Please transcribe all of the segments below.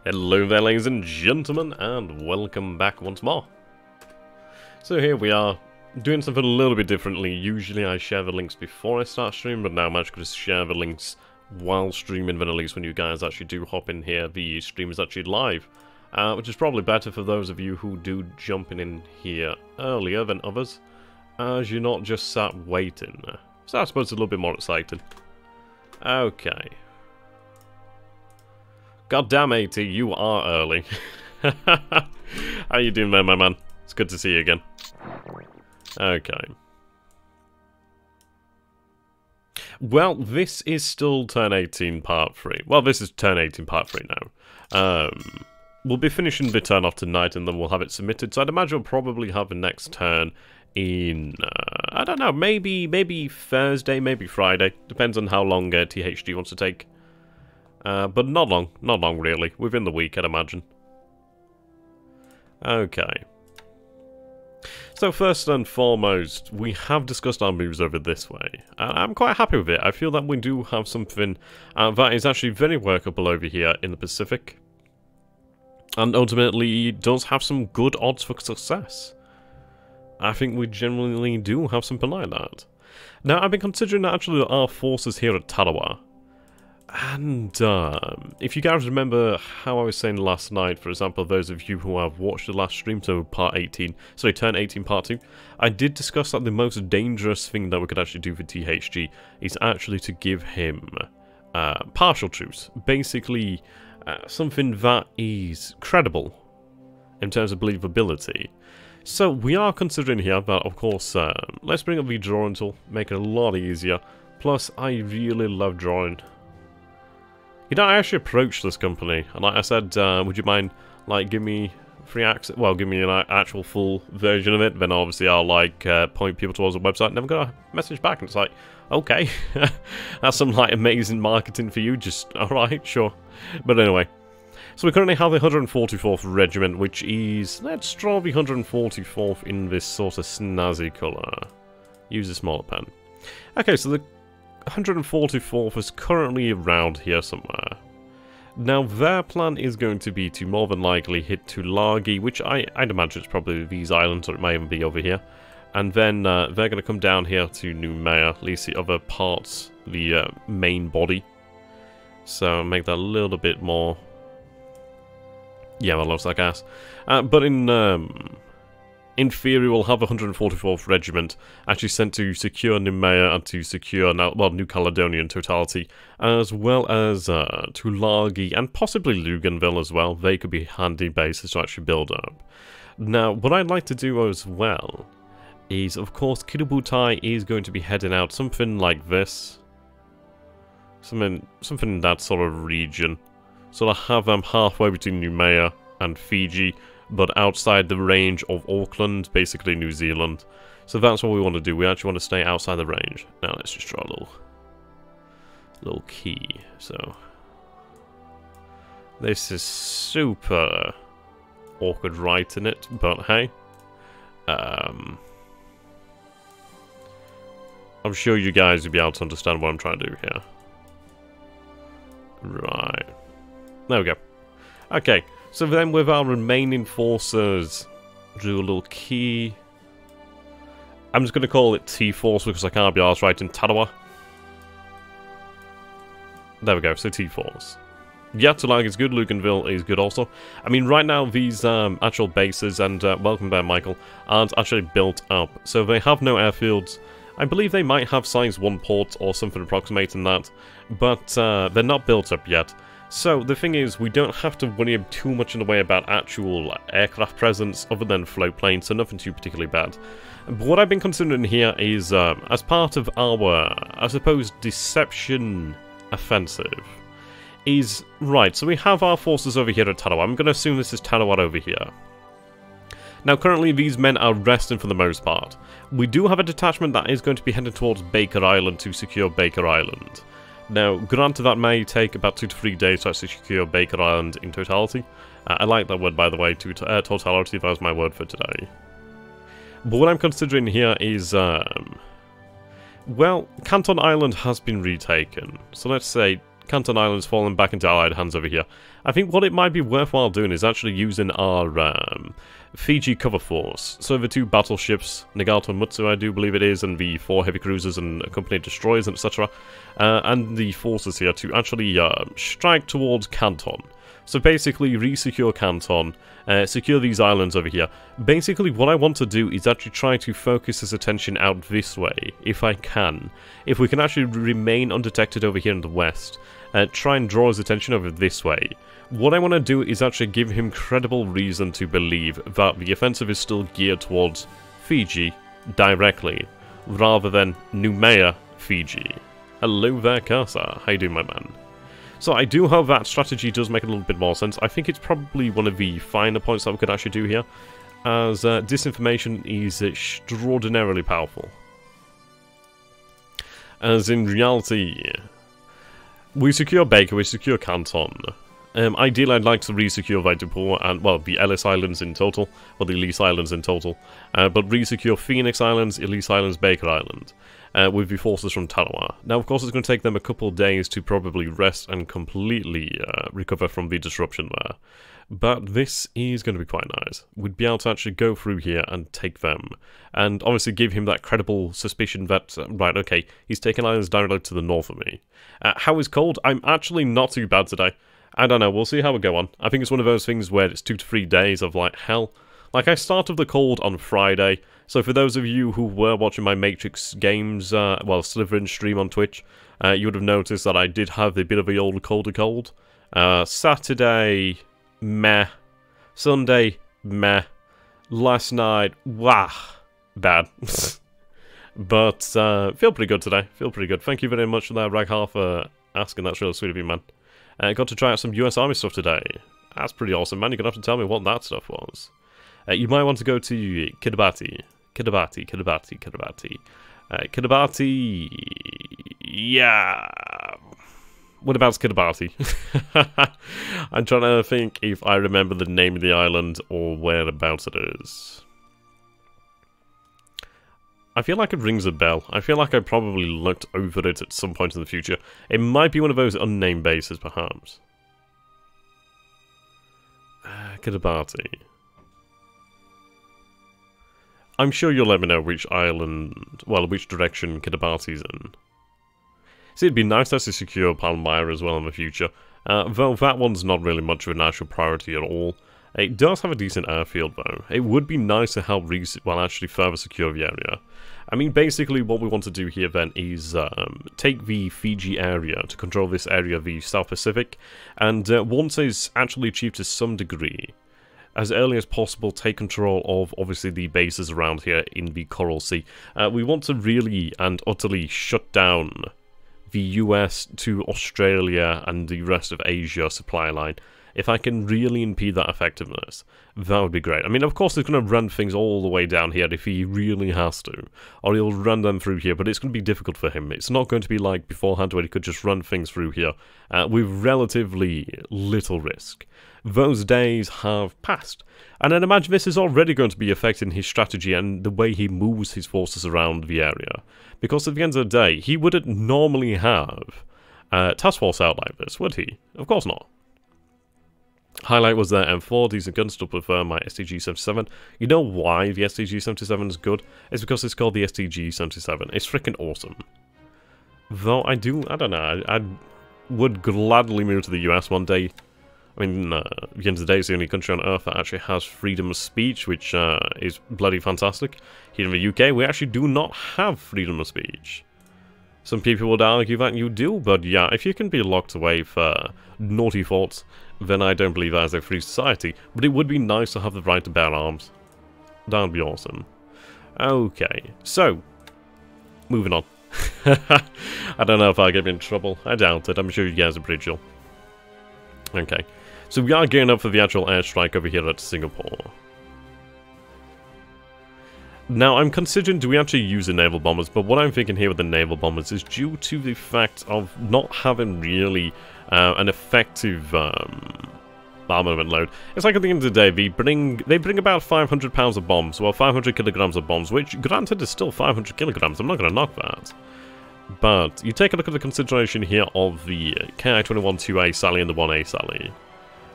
Hello there, ladies and gentlemen, and welcome back once more. So here we are, doing something a little bit differently. Usually I share the links before I start streaming, but now I'm actually going to share the links while streaming, then at least when you guys actually do hop in here, the stream is actually live. Which is probably better for those of you who do jump in here earlier than others, as you're not just sat waiting. So I suppose it's a little bit more exciting. Okay. God damn, AT, you are early. How you doing there, my man? It's good to see you again. Okay. Well, this is still Turn 18 Part 3. Well, this is Turn 18 Part 3 now. We'll be finishing the turn off tonight and then we'll have it submitted. So I'd imagine we'll probably have the next turn in, I don't know, maybe Thursday, maybe Friday. Depends on how long THG wants to take. But not long really. Within the week, I'd imagine. Okay. So first and foremost, we have discussed our moves over this way. I'm quite happy with it. I feel that we do have something that is actually very workable over here in the Pacific. And ultimately does have some good odds for success. I think we genuinely do have something like that. Now, I've been considering actually our forces here at Tarawa. And if you guys remember how I was saying last night, for example, those of you who have watched the last stream, so Turn 18 Part 2, I did discuss that the most dangerous thing that we could actually do for THG is actually to give him partial truce. Basically, something that is credible in terms of believability. So we are considering here that, of course, let's bring up the drawing tool, make it a lot easier. Plus, I really love drawing. You know, I actually approached this company, and like I said, would you mind, like, give me free access, well, give me an actual full version of it, then obviously I'll, like, point people towards the website, never got a message back, and it's like, okay, that's some, like, amazing marketing for you, just, alright, sure. But anyway, so we currently have the 144th Regiment, which is, let's draw the 144th in this sort of snazzy colour. Use a smaller pen. Okay, so the 144th is currently around here somewhere. Now their plan is going to be to more than likely hit Tulagi, which I'd imagine it's probably these islands, or it may even be over here. And then they're going to come down here to Noumea, at least the other parts, the main body. So make that a little bit more... yeah, that looks like ass. But in theory, we'll have a 144th Regiment actually sent to secure Noumea and to secure, New Caledonia in totality, as well as Tulagi and possibly Luganville as well. They could be handy bases to actually build up. Now, what I'd like to do as well is, of course, Kiributai is going to be heading out something like this. Something in that sort of region. So I'll have them halfway between Noumea and Fiji, but outside the range of Auckland, basically New Zealand. So that's what we want to do. We actually want to stay outside the range. Now let's just draw a little key. So this is super awkward writing it, but hey. I'm sure you guys will be able to understand what I'm trying to do here. Right. There we go. Okay. So then with our remaining forces, do a little key. I'm just going to call it T-Force because I can't be arsed writing Tarawa. There we go, so T-Force. Yeah, Tulagi is good, Luganville is good also. I mean, right now these actual bases, and welcome there, Michael, aren't actually built up. So they have no airfields. I believe they might have size 1 port or something approximating that, but they're not built up yet. So, the thing is, we don't have to worry too much in the way about actual aircraft presence other than float planes, so nothing too particularly bad. But what I've been considering here is, as part of our, I suppose, deception offensive, is, right, so we have our forces over here at Tarawa. I'm going to assume this is Tarawa over here. Now, currently, these men are resting for the most part. We do have a detachment that is going to be heading towards Baker Island to secure Baker Island. Now, granted that may take about 2 to 3 days to actually secure Baker Island in totality. I like that word, by the way, totality, that was my word for today. But what I'm considering here is, well, Canton Island has been retaken. So let's say Canton Island's fallen back into Allied hands over here. I think what it might be worthwhile doing is actually using our Fiji cover force. So the 2 battleships, Nagato and Mutsu I do believe it is, and the 4 heavy cruisers and accompanied destroyers, etc. And the forces here to actually strike towards Canton. So basically re-secure Canton, secure these islands over here. Basically what I want to do is actually try to focus his attention out this way, if I can. If we can actually remain undetected over here in the west, try and draw his attention over this way. What I want to do is actually give him credible reason to believe that the offensive is still geared towards Fiji directly, rather than Noumea, Fiji. Hello there, Casa. How you doing, my man? So I do hope that strategy does make a little bit more sense. I think it's probably one of the finer points that we could actually do here, as disinformation is extraordinarily powerful. As in reality, we secure Baker, we secure Canton. Ideally, I'd like to re-secure Vaidapur and, well, the Ellis Islands in total, or the Elise Islands in total, but re-secure Phoenix Islands, Elise Islands, Baker Island, with the forces from Tarawa. Now, of course, it's going to take them a couple of days to probably rest and completely recover from the disruption there. But this is going to be quite nice. We'd be able to actually go through here and take them. And obviously give him that credible suspicion that, right, okay, he's taken islands directly to the north of me. How is cold? I'm actually not too bad today. I don't know, we'll see how we go on. I think it's one of those things where it's 2 to 3 days of like hell. Like I started the cold on Friday, so for those of you who were watching my Matrix games, well, Slytherin stream on Twitch, you would have noticed that I did have a bit of a old colder cold. Saturday, meh. Sunday, meh. Last night, wah, bad. But feel pretty good today, feel pretty good. Thank you very much for that, Raghar, for asking, that's really sweet of you, man. Got to try out some US Army stuff today. That's pretty awesome, man. You're going to have to tell me what that stuff was. You might want to go to Kiribati. Kiribati. Yeah. What about Kiribati? I'm trying to think if I remember the name of the island or whereabouts it is. I feel like it rings a bell. I feel like I probably looked over it at some point in the future. It might be one of those unnamed bases, perhaps. Kiribati. I'm sure you'll let me know which island, well, which direction Kiribati's in. See, it'd be nice to secure Palmyra as well in the future, though that one's not really much of a national priority at all. It does have a decent airfield, though. It would be nice to help actually further secure the area. I mean, basically what we want to do here then is take the Fiji area to control this area of the South Pacific, and once it's actually achieved to some degree, as early as possible take control of, obviously, the bases around here in the Coral Sea. We want to really and utterly shut down the US to Australia and the rest of Asia supply line. If I can really impede that effectiveness, that would be great. I mean, of course, he's going to run things all the way down here if he really has to. Or he'll run them through here, but it's going to be difficult for him. It's not going to be like beforehand where he could just run things through here with relatively little risk. Those days have passed. And I'd imagine this is already going to be affecting his strategy and the way he moves his forces around the area. Because at the end of the day, he wouldn't normally have task force out like this, would he? Of course not. Highlight was their M4, decent gun, still prefer my STG-77. You know why the STG-77 is good? It's because it's called the STG-77. It's freaking awesome. Though I don't know, I would gladly move to the US one day. I mean, at the end of the day, it's the only country on Earth that actually has freedom of speech, which is bloody fantastic. Here in the UK, we actually do not have freedom of speech. Some people would argue that you do, but yeah, if you can be locked away for naughty thoughts, then I don't believe that is a free society. But it would be nice to have the right to bear arms. That would be awesome. Okay, so, moving on. I don't know if I'll get me in trouble. I doubt it. I'm sure you guys are pretty chill. Okay, so we are gearing up for the actual airstrike over here at Singapore. Now, I'm considering, do we actually use the naval bombers? But what I'm thinking here with the naval bombers is due to the fact of not having really an effective armament load. It's like at the end of the day, they bring about 500 pounds of bombs, well, 500 kilograms of bombs, which, granted, is still 500 kilograms. I'm not going to knock that. But you take a look at the consideration here of the Ki-21 2A Sally and the 1A Sally.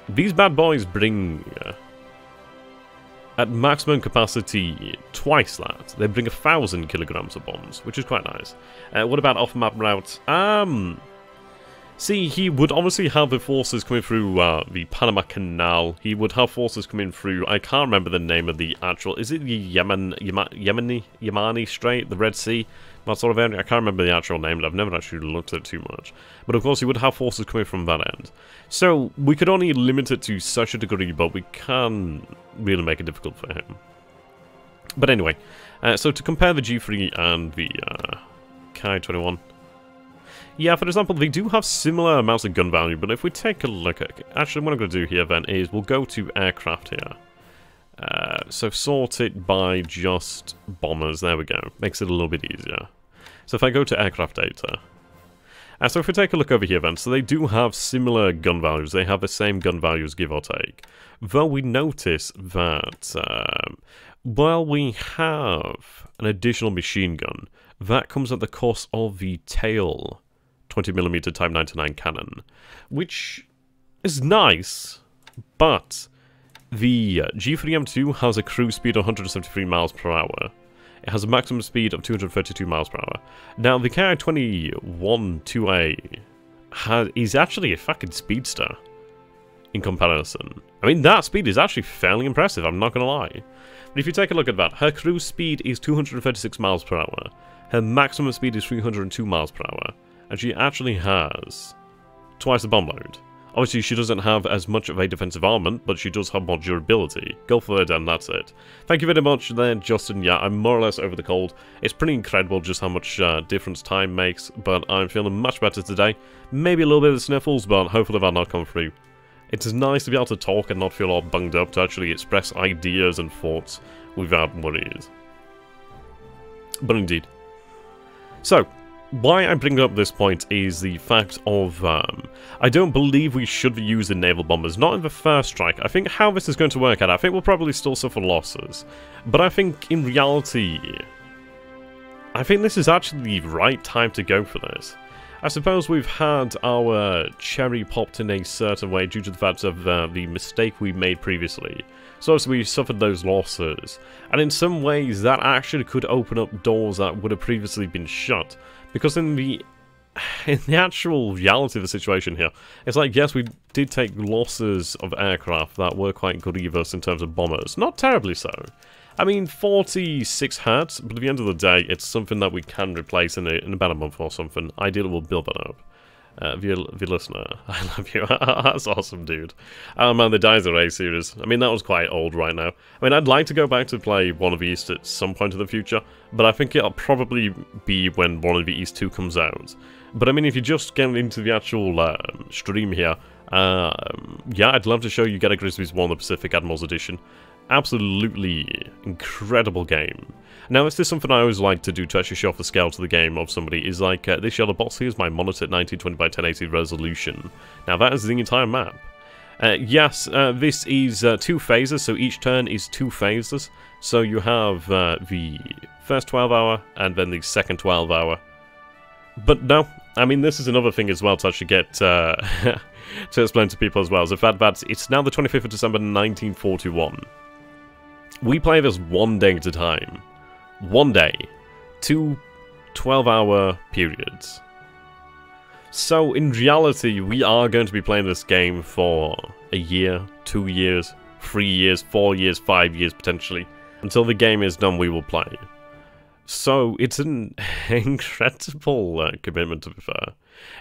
These bad boys bring, at maximum capacity, twice that. They bring 1,000 kilograms of bombs, which is quite nice. What about off-map routes? See, he would obviously have the forces coming through the Panama Canal. He would have forces coming through, I can't remember the name of the actual, is it the Yemeni Strait, the Red Sea? That sort of area? I can't remember the actual name, but I've never actually looked at it too much. But of course, he would have forces coming from that end. So, we could only limit it to such a degree, but we can really make it difficult for him. But anyway, so to compare the G3 and the Ki-21, yeah, for example, they do have similar amounts of gun value, but if we take a look at... Actually, what I'm going to do here then is we'll go to aircraft here. So sort it by just bombers. There we go. Makes it a little bit easier. So if I go to aircraft data... so if we take a look over here then, so they do have similar gun values. They have the same gun values, give or take. Though we notice that, while we have an additional machine gun, that comes at the cost of the tail 20mm Type 99 cannon, which is nice, but the G3M2 has a cruise speed of 173 miles per hour. It has a maximum speed of 232 miles per hour. Now, the Ki-21 2A is actually a fucking speedster in comparison. I mean, that speed is actually fairly impressive, I'm not going to lie. But if you take a look at that, her cruise speed is 236 miles per hour. Her maximum speed is 302 miles per hour. And she actually has twice the bomb load. Obviously, she doesn't have as much of a defensive armament, but she does have more durability. Go for it, and that's it. Thank you very much there, Justin. Yeah, I'm more or less over the cold. It's pretty incredible just how much difference time makes, but I'm feeling much better today. Maybe a little bit of sniffles, but hopefully that'll not come through. It's nice to be able to talk and not feel all bunged up, to actually express ideas and thoughts without worries. But indeed. So, why I bring up this point is the fact of, I don't believe we should be using naval bombers, not in the first strike. I think how this is going to work out, I think we'll probably still suffer losses. But I think, in reality, I think this is actually the right time to go for this. I suppose we've had our cherry popped in a certain way due to the fact of the mistake we made previously. So obviously we suffered those losses. And in some ways, that actually could open up doors that would have previously been shut. Because in the actual reality of the situation here, it's like, yes, we did take losses of aircraft that were quite good of us in terms of bombers. Not terribly so. I mean, 46 hurts, but at the end of the day, it's something that we can replace in about a month or something. Ideally, we'll build that up. The listener, I love you. That's awesome, dude. Oh man, the Dies of A series. I mean, that was quite old right now. I mean, I'd like to go back to play One of the East at some point in the future, but I think it'll probably be when One of the East 2 comes out. But I mean, if you just get into the actual stream here, yeah, I'd love to show you Get a Grigsby's War in the Pacific Admirals Edition. Absolutely incredible game. Now, this is something I always like to do to actually show off the scale to the game of somebody, is like, this yellow box here is my monitor 1920 by 1080 resolution. Now, that is the entire map. Yes, this is 2 phases, so each turn is 2 phases. So you have the first 12 hour, and then the second 12 hour. But no, I mean, this is another thing as well to actually get, to explain to people as well, is the fact that it's now the 25th of December 1941. We play this 1 day at a time. 1 day. 2 12-hour periods. So, in reality, we are going to be playing this game for a year, 2 years, 3 years, 4 years, 5 years, potentially. Until the game is done, we will play. So, it's an incredible commitment, to be fair.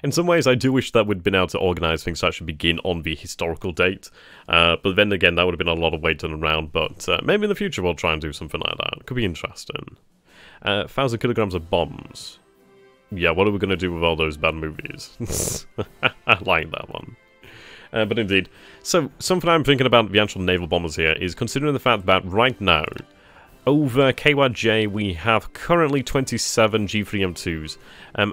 In some ways, I do wish that we'd been able to organise things to actually begin on the historical date. But then again, that would have been a lot of waiting around. But maybe in the future we'll try and do something like that. Could be interesting. 1,000 kilograms of bombs. Yeah, what are we going to do with all those bad movies? I like that one. But indeed. So, something I'm thinking about the actual naval bombers here is considering the fact that right now, over KYJ, we have currently 27 G3M2s.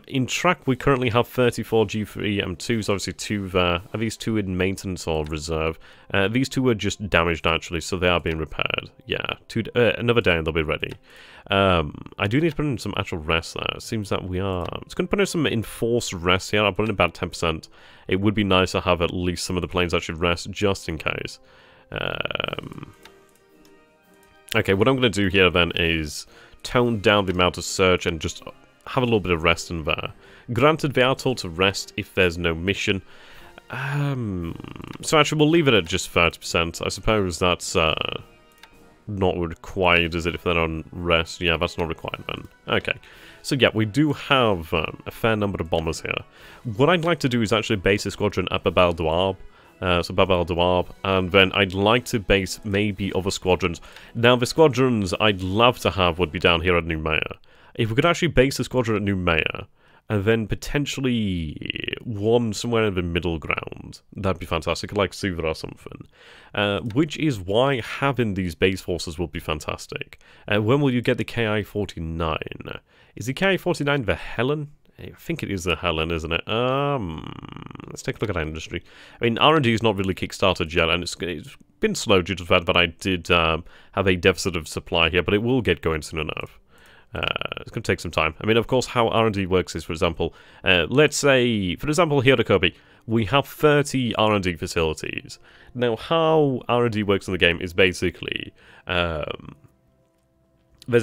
In track, we currently have 34 G3M2s, obviously 2 there. Are these 2 in maintenance or reserve? These 2 were just damaged, actually, so they are being repaired. Yeah, another day and they'll be ready. I do need to put in some actual rest there. It seems that we are... It's going to put in some enforced rest here. I'll put in about 10%. It would be nice to have at least some of the planes actually rest, just in case. Okay, what I'm going to do here then is tone down the amount of search and just have a little bit of rest in there. Granted, they are told to rest if there's no mission. So actually, we'll leave it at just 30%. I suppose that's not required, is it, if they're on rest? Yeah, that's not required then. Okay. So yeah, we do have a fair number of bombers here. What I'd like to do is actually base a squadron at Bab el-Dawab. So Bab el-Dawab, and then I'd like to base maybe other squadrons. Now, the squadrons I'd love to have would be down here at Noumea. If we could actually base a squadron at Noumea, and then potentially one somewhere in the middle ground, that'd be fantastic, like Suva or something. Which is why having these base forces will be fantastic. When will you get the Ki-49? Is the Ki-49 the Helen? I think it is the Helen, isn't it? Let's take a look at our industry. I mean, R&D is not really kickstarted yet, and it's been slow due to the fact that I did have a deficit of supply here, but it will get going soon enough. It's going to take some time. I mean, of course, how R&D works is, for example, let's say, for example, here at Kirby, we have 30 R&D facilities. Now, how R&D works in the game is basically, there's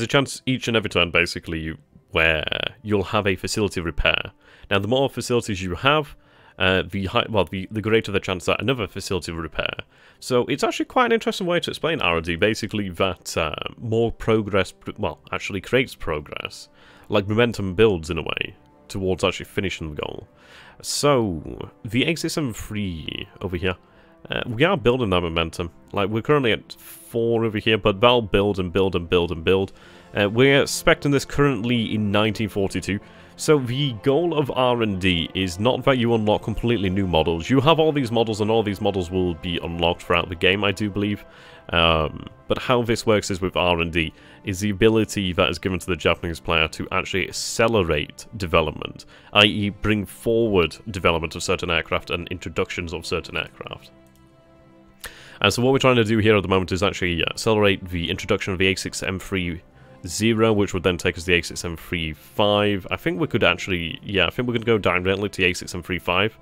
a chance each and every turn, basically, where you'll have a facility repair. Now, the more facilities you have, the greater the chance that another facility will repair. So it's actually quite an interesting way to explain R&D, basically that more progress, well, actually creates progress, like momentum builds in a way, towards actually finishing the goal. So, the 863 over here, we are building that momentum. Like, we're currently at 4 over here, but that'll build and build and build and build. We're expecting this currently in 1942. So the goal of R&D is not that you unlock completely new models. You have all these models, and all these models will be unlocked throughout the game, I do believe. But how this works is with R&D is the ability that is given to the Japanese player to actually accelerate development, i.e. bring forward development of certain aircraft and introductions of certain aircraft. And so what we're trying to do here at the moment is actually accelerate the introduction of the A6M3 0, which would then take us to the A6M35. I think we could actually, yeah, I think we could go directly to the A6M35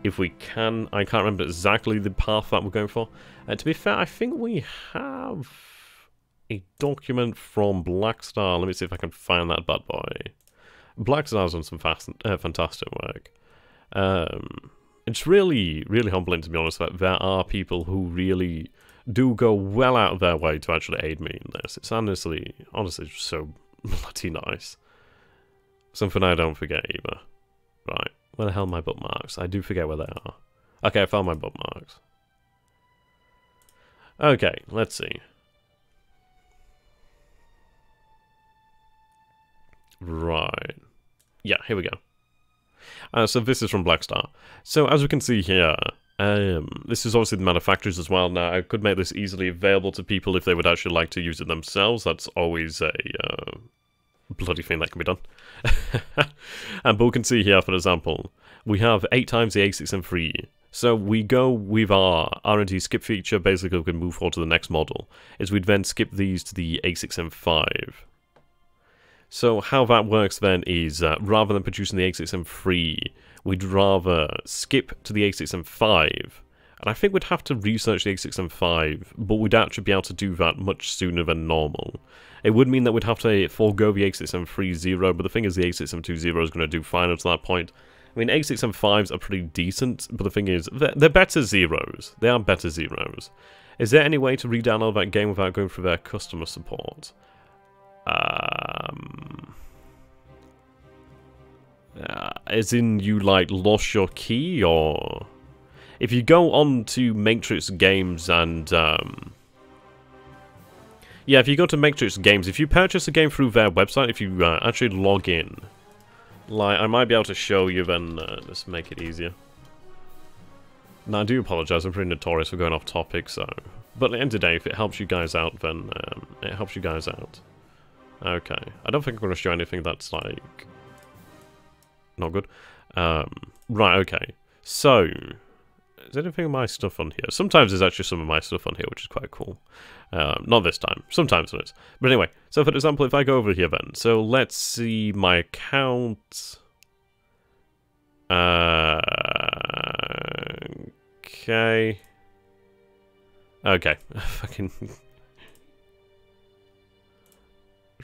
if we can. I can't remember exactly the path that we're going for. To be fair, I think we have a document from Blackstar. Let me see if I can find that bad boy. Blackstar's done some fantastic work. It's really, really humbling, to be honest, that there are people who really do go well out of their way to actually aid me in this. It's honestly just so bloody nice. Something I don't forget either. Right, where the hell are my bookmarks? I do forget where they are. Okay, I found my bookmarks. Okay, let's see. Right. Yeah, here we go. So this is from Blackstar. So as we can see here, this is obviously the manufacturers as well. Now, I could make this easily available to people if they would actually like to use it themselves. That's always a bloody thing that can be done. But we can see here, for example, we have 8 times the A6M3. So we go with our R&D skip feature. Basically, we can move forward to the next model. Is we'd then skip these to the A6M5. So how that works then is, rather than producing the A6M3, we'd rather skip to the A6M5. And I think we'd have to research the A6M5, but we'd actually be able to do that much sooner than normal. It would mean that we'd have to forego the A6M3 0, but the thing is the A6M2 0 is going to do fine up to that point. I mean, A6M5s are pretty decent, but the thing is, they're better zeros. They are better zeros. Is there any way to re-download that game without going through their customer support? As in you, like, lost your key, or... If you go on to Matrix Games and, yeah, if you go to Matrix Games, if you purchase a game through their website, if you actually log in, like, I might be able to show you then, just make it easier. Now, I do apologize, I'm pretty notorious for going off topic, so But at the end of the day, if it helps you guys out, then it helps you guys out. Okay. I don't think I'm going to show anything that's, like, not good. Right, okay. So, is anything of my stuff on here? Sometimes there's actually some of my stuff on here, which is quite cool. Not this time. Sometimes there is. But anyway, so for example, if I go over here then, so let's see my account. Okay. Okay. Fucking.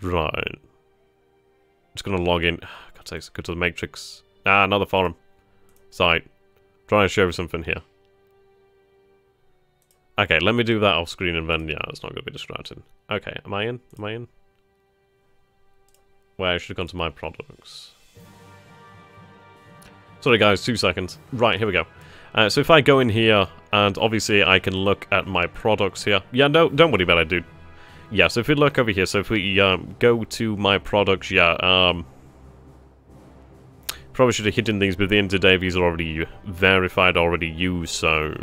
Right. Just gonna log in. God's sakes, go to the Matrix. Ah, another forum. Site. Trying to show you something here. Okay, let me do that off screen and then, yeah, it's not going to be distracting. Okay, am I in? Am I in? Well, I should have gone to my products. Sorry guys, 2 seconds. Right, here we go. So if I go in here, and obviously I can look at my products here. Yeah, no, don't worry about it, dude. Yeah, so if we look over here, so if we go to my products, yeah, probably should have hidden these, but at the end of the day, these are already verified, already used, so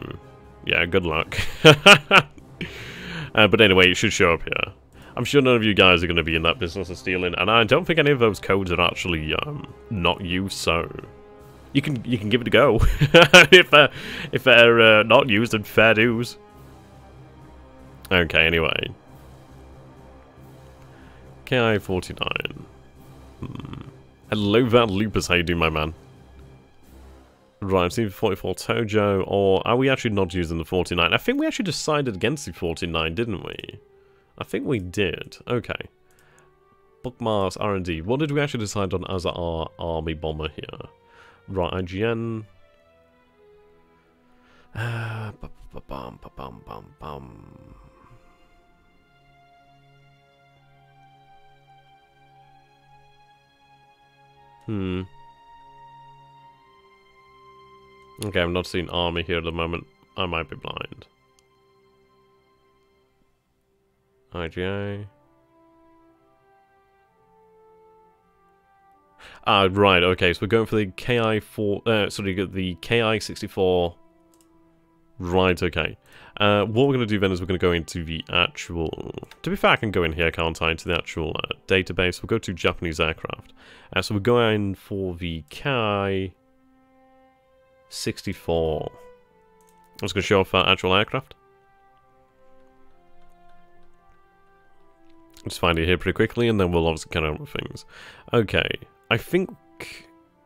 yeah, good luck. But anyway, it should show up here. I'm sure none of you guys are going to be in that business of stealing, and I don't think any of those codes are actually not used, so you can give it a go. if they're not used, then fair dues. Okay, anyway. KI-49. Hello there, Lupus, how you doing, my man? Right, I've 44 Tojo, or are we actually not using the 49? I think we actually decided against the 49, didn't we? I think we did. Okay. Bookmarks, R&D. What did we actually decide on as our army bomber here? Right, IGN. Okay, I'm not seeing army here at the moment. I might be blind. IGA. Ah, right, okay, so we're going for the the KI-64. Right, okay. What we're going to do then is we're going to go into the actual... To be fair, I can go in here, can't I, into the actual database. We'll go to Japanese aircraft. So we're going for the KI-64. I'm just going to show off that actual aircraft. Just find it here pretty quickly, and then we'll obviously carry on with things. Okay, I think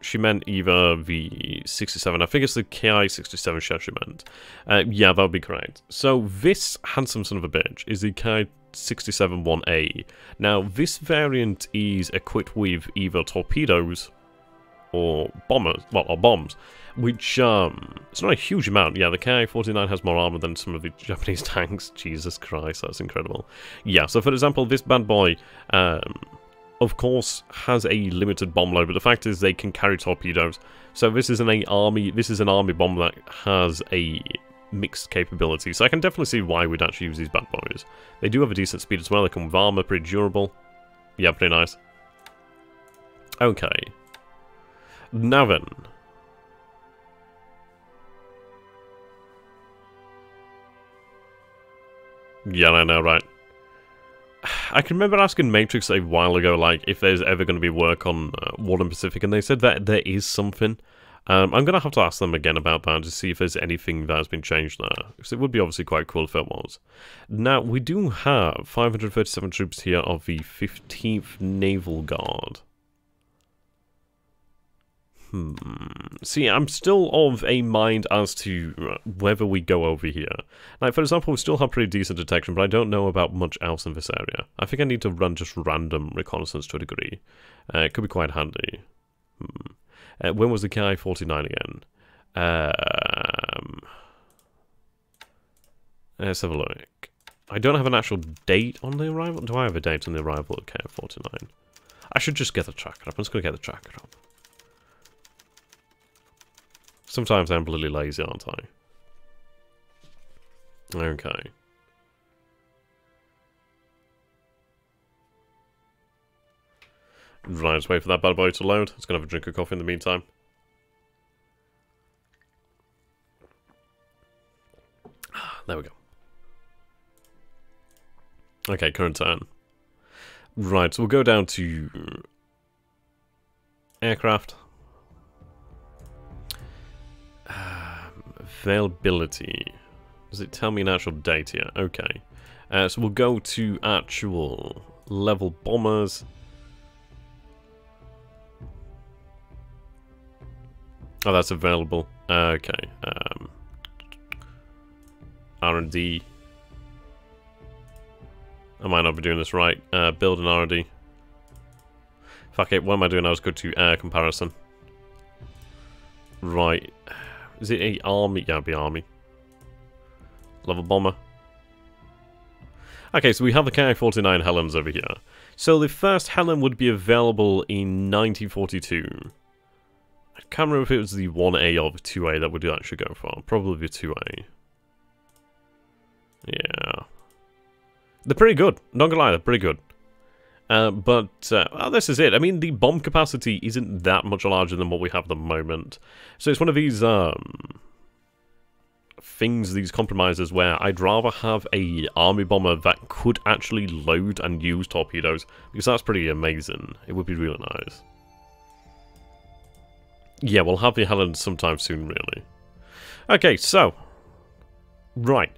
she meant either the 67. I think it's the KI-67 shell she meant. Yeah, that would be correct. So this handsome son of a bitch is the KI-67-1A. Now, this variant is equipped with either torpedoes or bombers, well, or bombs, which, it's not a huge amount. Yeah, the KI-49 has more armor than some of the Japanese tanks. Jesus Christ, that's incredible. Yeah, so for example, this bad boy, of course, has a limited bomb load, but the fact is they can carry torpedoes. So this is an army bomb that has a mixed capability. So I can definitely see why we'd actually use these bad boys. They do have a decent speed as well. They come with armor, pretty durable. Yeah, pretty nice. Okay. Now then. Yeah, I know, right? I can remember asking Matrix a while ago, like, if there's ever going to be work on Warden Pacific, and they said that there is something. I'm going to have to ask them again about that to see if there's anything that has been changed there, because it would be obviously quite cool if it was. Now, we do have 537 troops here of the 15th Naval Guard. See, I'm still of a mind as to whether we go over here. Like, for example, we still have pretty decent detection, but I don't know about much else in this area. I think I need to run just random reconnaissance to a degree. It could be quite handy. When was the KI-49 again? Let's have a look. I don't have an actual date on the arrival. Do I have a date on the arrival of KI-49? I should just get the tracker up. I'm just going to get the tracker up. Sometimes I'm bloody lazy, aren't I? Okay. Right, let's wait for that bad boy to load. Let's go have a drink of coffee in the meantime. There we go. Okay, current turn. Right, so we'll go down to aircraft. Availability. Does it tell me an actual date here? Okay. So we'll go to actual level bombers. Oh, that's available. Okay. R&D. I might not be doing this right. Build an R&D. Fuck it, what am I doing? I was good to air comparison. Right. Is it a army? Yeah, it'd be army. Level bomber. Okay, so we have the Ki-49 Helens over here. So the first Helen would be available in 1942. I can't remember if it was the 1A or the 2A that would actually go for. Probably the 2A. Yeah. They're pretty good. Not gonna lie, they're pretty good. Well, this is it. I mean, the bomb capacity isn't that much larger than what we have at the moment. So it's one of these things, these compromises, where I'd rather have a army bomber that could actually load and use torpedoes, because that's pretty amazing. It would be really nice. Yeah, we'll have the Helen sometime soon, really. Okay, so. Right.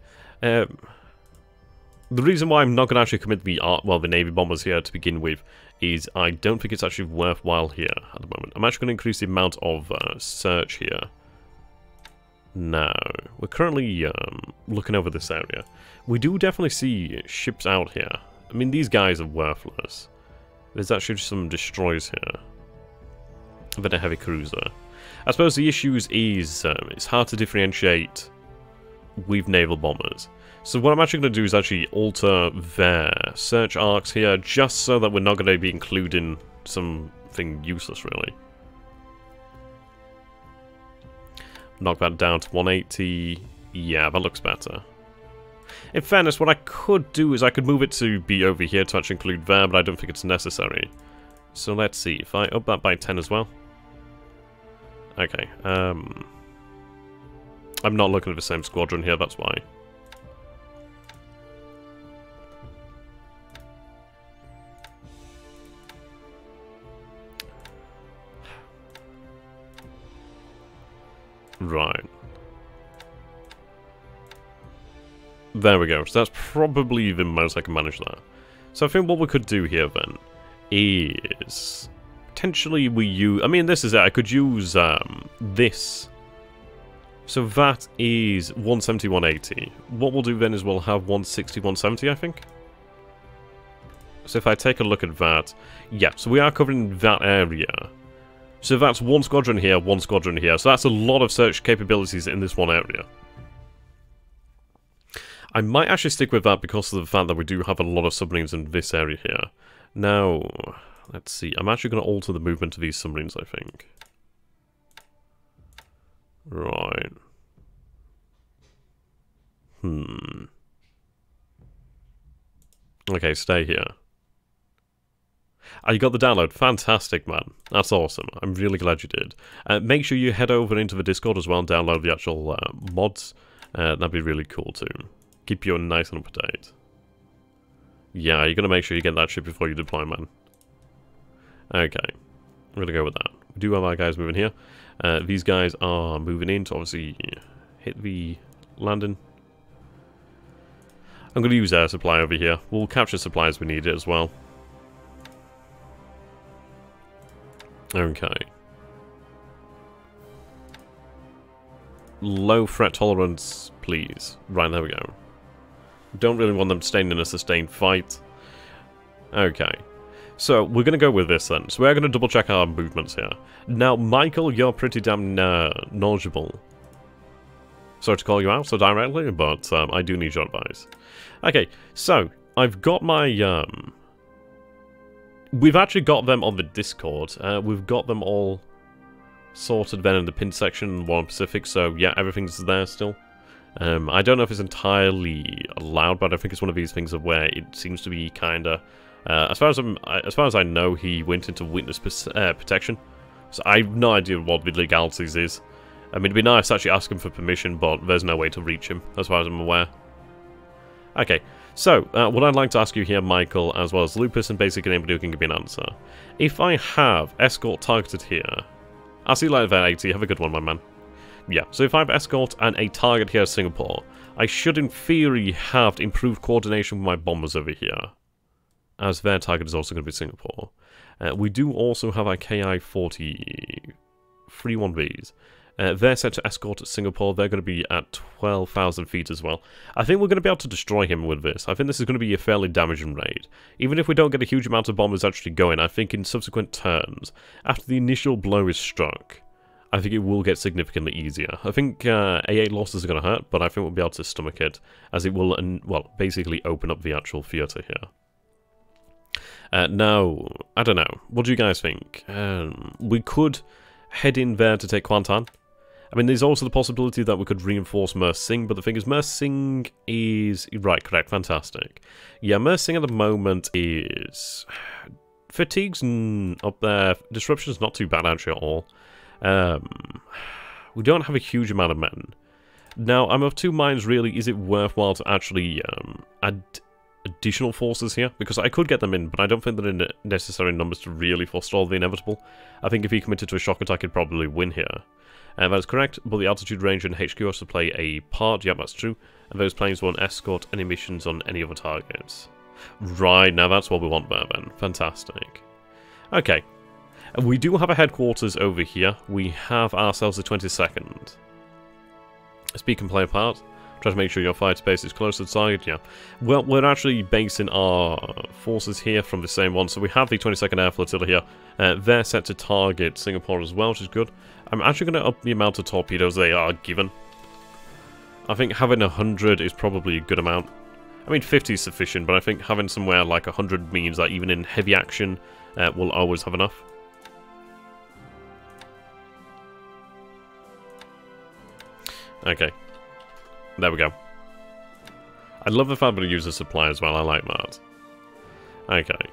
The reason why I'm not going to actually commit the Navy bombers here to begin with is I don't think it's actually worthwhile here at the moment. I'm actually going to increase the amount of search here. Now, we're currently looking over this area. We do definitely see ships out here. I mean, these guys are worthless. There's actually some destroyers here. Then a heavy cruiser. I suppose the issue is it's hard to differentiate with naval bombers. So what I'm actually going to do is actually alter their search arcs here, just so that we're not going to be including something useless, really. Knock that down to 180. Yeah, that looks better. In fairness, what I could do is I could move it to be over here to actually include there, but I don't think it's necessary. So let's see, if I up that by 10 as well. Okay, I'm not looking at the same squadron here, that's why. Right. There we go. So that's probably the most I can manage that. So I think what we could do here then is potentially we use. I mean, this is it. I could use this. So that is 170, 180. What we'll do then is we'll have 160, 170, I think. So if I take a look at that, yeah. So we are covering that area. So that's one squadron here, one squadron here. So that's a lot of search capabilities in this one area. I might actually stick with that because of the fact that we do have a lot of submarines in this area here. Now, let's see. I'm actually going to alter the movement of these submarines, I think. Right. Okay, stay here. Oh, you got the download. Fantastic, man. That's awesome. I'm really glad you did. Make sure you head over into the Discord as well and download the actual mods. That'd be really cool too. Keep you nice and up to date. Yeah, you're going to make sure you get that ship before you deploy, man. Okay. I'm going to go with that. We do have our guys moving here. These guys are moving in to obviously hit the landing. I'm going to use air supply over here. We'll capture supplies as we need it as well. Okay. Low threat tolerance, please. Right, there we go. Don't really want them staying in a sustained fight. Okay. So, we're going to go with this then. So, we're going to double check our movements here. Now, Michael, you're pretty damn knowledgeable. Sorry to call you out so directly, but I do need your advice. Okay, so, I've got my... We've actually got them on the Discord. We've got them all sorted then in the pin section in War Pacific, so yeah, everything's there still. I don't know if it's entirely allowed, but I think it's one of these things of where it seems to be kinda... as far as I know, he went into witness protection, so I have no idea what the legalities is. I mean, it'd be nice to actually ask him for permission, but there's no way to reach him, as far as I'm aware. Okay, So, what I'd like to ask you here, Michael, as well as Lupus, and basically anybody who can give me an answer. If I have escort targeted here... I'll see you later, Vet 80. Have a good one, my man. Yeah, so if I have escort and a target here at Singapore, I should in theory have improved coordination with my bombers over here, as their target is also going to be Singapore. We do also have our KI-40 3-1Bs. They're set to escort at Singapore. They're going to be at 12,000 feet as well. I think we're going to be able to destroy him with this. I think this is going to be a fairly damaging raid. Even if we don't get a huge amount of bombers actually going, I think in subsequent turns, after the initial blow is struck, I think it will get significantly easier. I think A8 losses are going to hurt, but I think we'll be able to stomach it, as it will, well, basically open up the actual theatre here. Now, I don't know. What do you guys think? We could head in there to take Kuantan. I mean, there's also the possibility that we could reinforce Mer Sing, but the thing is, Mer Sing is... Right, correct, fantastic. Yeah, Mer Sing at the moment is... Fatigue's up there. Disruption's not too bad, actually, at all. We don't have a huge amount of men. Now, I'm of two minds, really. Is it worthwhile to actually add additional forces here? Because I could get them in, but I don't think they're in necessary numbers to really forestall the inevitable. I think if he committed to a shock attack, he'd probably win here. That is correct, but the altitude range and HQ also play a part. Yep, that's true. And those planes won't escort any missions on any other targets. Right, now that's what we want there, then. Fantastic. Okay. We do have a headquarters over here. We have ourselves the 22nd. Speak and play a part. Try to make sure your fight space is close to the target, yeah. Well, we're actually basing our forces here from the same one. So we have the 22nd Air Flotilla here. They're set to target Singapore as well, which is good. I'm actually going to up the amount of torpedoes they are given. I think having 100 is probably a good amount. I mean, 50 is sufficient, but I think having somewhere like 100 means that even in heavy action, we'll always have enough. Okay. There we go. I love the fact that it uses supply as well. I like that. Okay.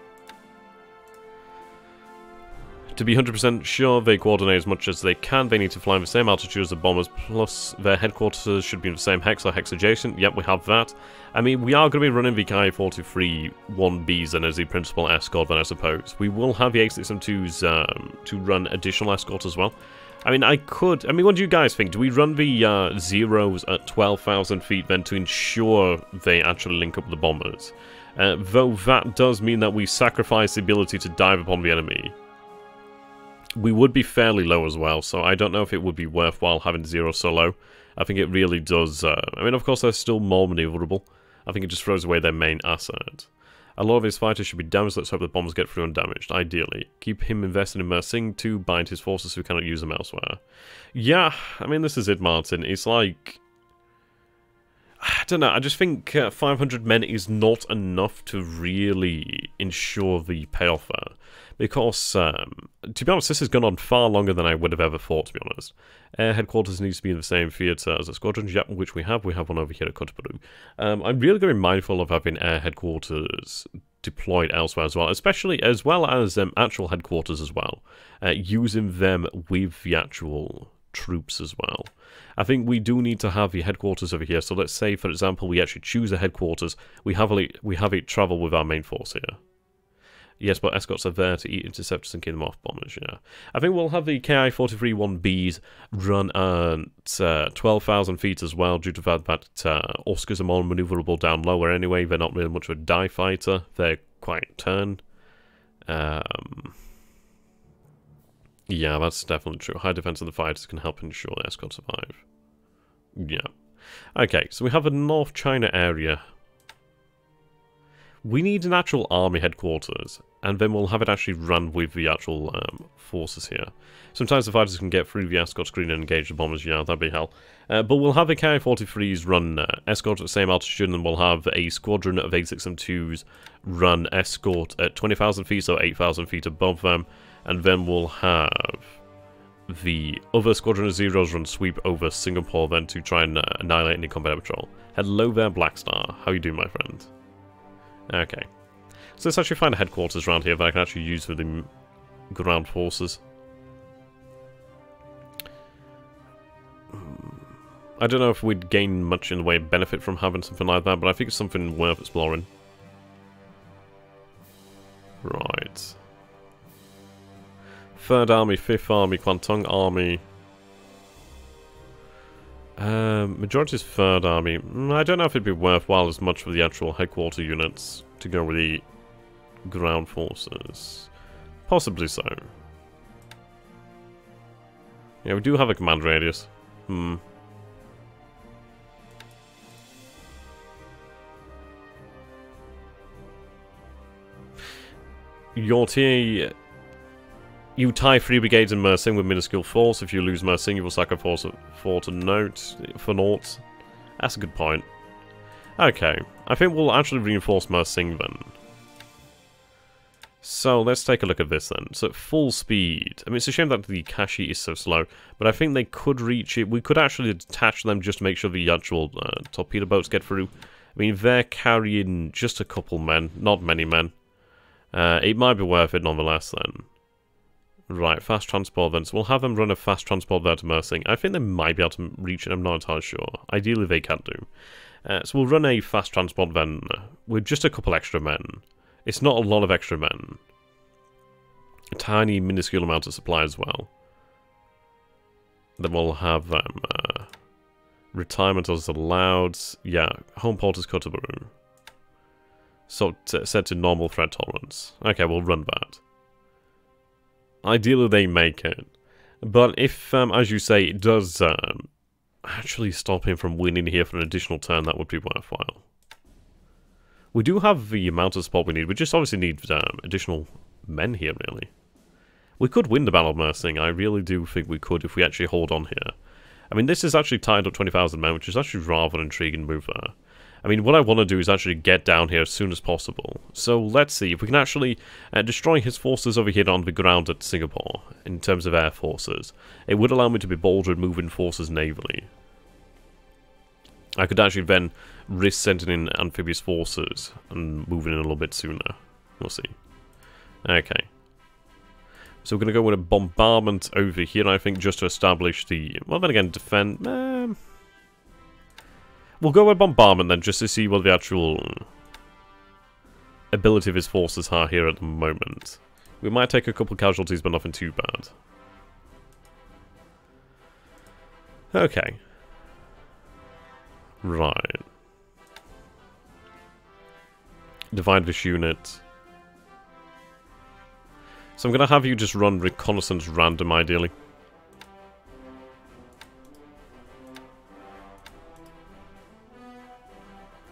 To be 100% sure they coordinate as much as they can, they need to fly in the same altitude as the bombers, plus their headquarters should be in the same hex or hex adjacent. Yep, we have that. I mean, we are going to be running the KI-43 1Bs then as the principal escort then, I suppose. We will have the A6M2s to run additional escort as well. I mean, what do you guys think? Do we run the Zeros at 12,000 feet then to ensure they actually link up with the bombers? Though that does mean that we sacrifice the ability to dive upon the enemy. We would be fairly low as well, so I don't know if it would be worthwhile having Zero so low. I think it really does... I mean, of course, they're still more maneuverable. I think it just throws away their main asset. A lot of his fighters should be damaged. Let's hope the bombers get through undamaged, ideally. Keep him invested in Mer Sing to bind his forces so we cannot use them elsewhere. Yeah, I mean, this is it, Martin. It's like... I don't know, I just think 500 men is not enough to really ensure the payoff there. Because, to be honest, this has gone on far longer than I would have ever thought, to be honest. Air headquarters needs to be in the same theatre as the squadrons, yep, which we have. We have one over here at Kutupuru. I'm really going to be mindful of having air headquarters deployed elsewhere as well, especially as well as actual headquarters as well. Using them with the actual troops as well. I think we do need to have the headquarters over here. So let's say, for example, we actually choose a headquarters. We have it travel with our main force here. Yes, but escorts are there to eat interceptors and kill them off bombers, yeah. I think we'll have the KI-43 1Bs run at 12,000 feet as well, due to the fact that Oscars are more maneuverable down lower anyway. They're not really much of a dive fighter. They're quite turn. Yeah, that's definitely true. High defense of the fighters can help ensure the escorts survive. Yeah. Okay, so we have a North China area. We need an actual army headquarters, and then we'll have it actually run with the actual forces here. Sometimes the fighters can get through the escort screen and engage the bombers, yeah, that'd be hell. But we'll have the KI-43s run escort at the same altitude, and we'll have a squadron of A6M2s run escort at 20,000 feet, so 8,000 feet above them. And then we'll have the other squadron of Zeros run sweep over Singapore then to try and annihilate any combat patrol. Hello there, Black Star. How you doing, my friend? Okay. So let's actually find a headquarters around here that I can actually use for the ground forces. I don't know if we'd gain much in the way of benefit from having something like that, but I think it's something worth exploring. Right. 3rd Army, 5th Army, Kwantung Army. Majority is 3rd Army. I don't know if it'd be worthwhile as much for the actual headquarter units to go with the ground forces. Possibly so. Yeah, we do have a command radius. Your tier... You tie 3 brigades in Mersing with minuscule force. If you lose Mersing, you will sacrifice 4 to note for naught. That's a good point. Okay, I think we'll actually reinforce Mersing then. So let's take a look at this then. So at full speed, I mean it's a shame that the Kashi is so slow, but I think they could reach it. We could actually detach them just to make sure the actual torpedo boats get through. I mean they're carrying just a couple men, not many men. It might be worth it nonetheless then. Right, fast transport then. So we'll have them run a fast transport there to Mersing. I think they might be able to reach it, I'm not entirely sure. Ideally they can do. So we'll run a fast transport then with just a couple extra men. It's not a lot of extra men. A tiny, minuscule amount of supply as well. Then we'll have them... retirement as allowed. Yeah, home port is Kotobaru. So set to normal threat tolerance. Okay, we'll run that. Ideally they make it. But if, as you say, it does actually stop him from winning here for an additional turn, that would be worthwhile. We do have the amount of support we need. We just obviously need additional men here, really. We could win the Battle of Mersing. I really do think we could if we actually hold on here. I mean, this is actually tied up 20,000 men, which is actually rather an intriguing move there. I mean, what I want to do is actually get down here as soon as possible. So let's see if we can actually destroy his forces over here on the ground at Singapore, in terms of air forces. It would allow me to be bolder and moving forces navally. I could actually then risk sending in amphibious forces and moving in a little bit sooner. We'll see. Okay. So we're going to go with a bombardment over here, I think, just to establish the... Well, then again, defend... We'll go with bombardment then, just to see what the actual ability of his forces are here at the moment. We might take a couple casualties, but nothing too bad. Okay. Right. Divide this unit. So I'm going to have you just run reconnaissance random, ideally.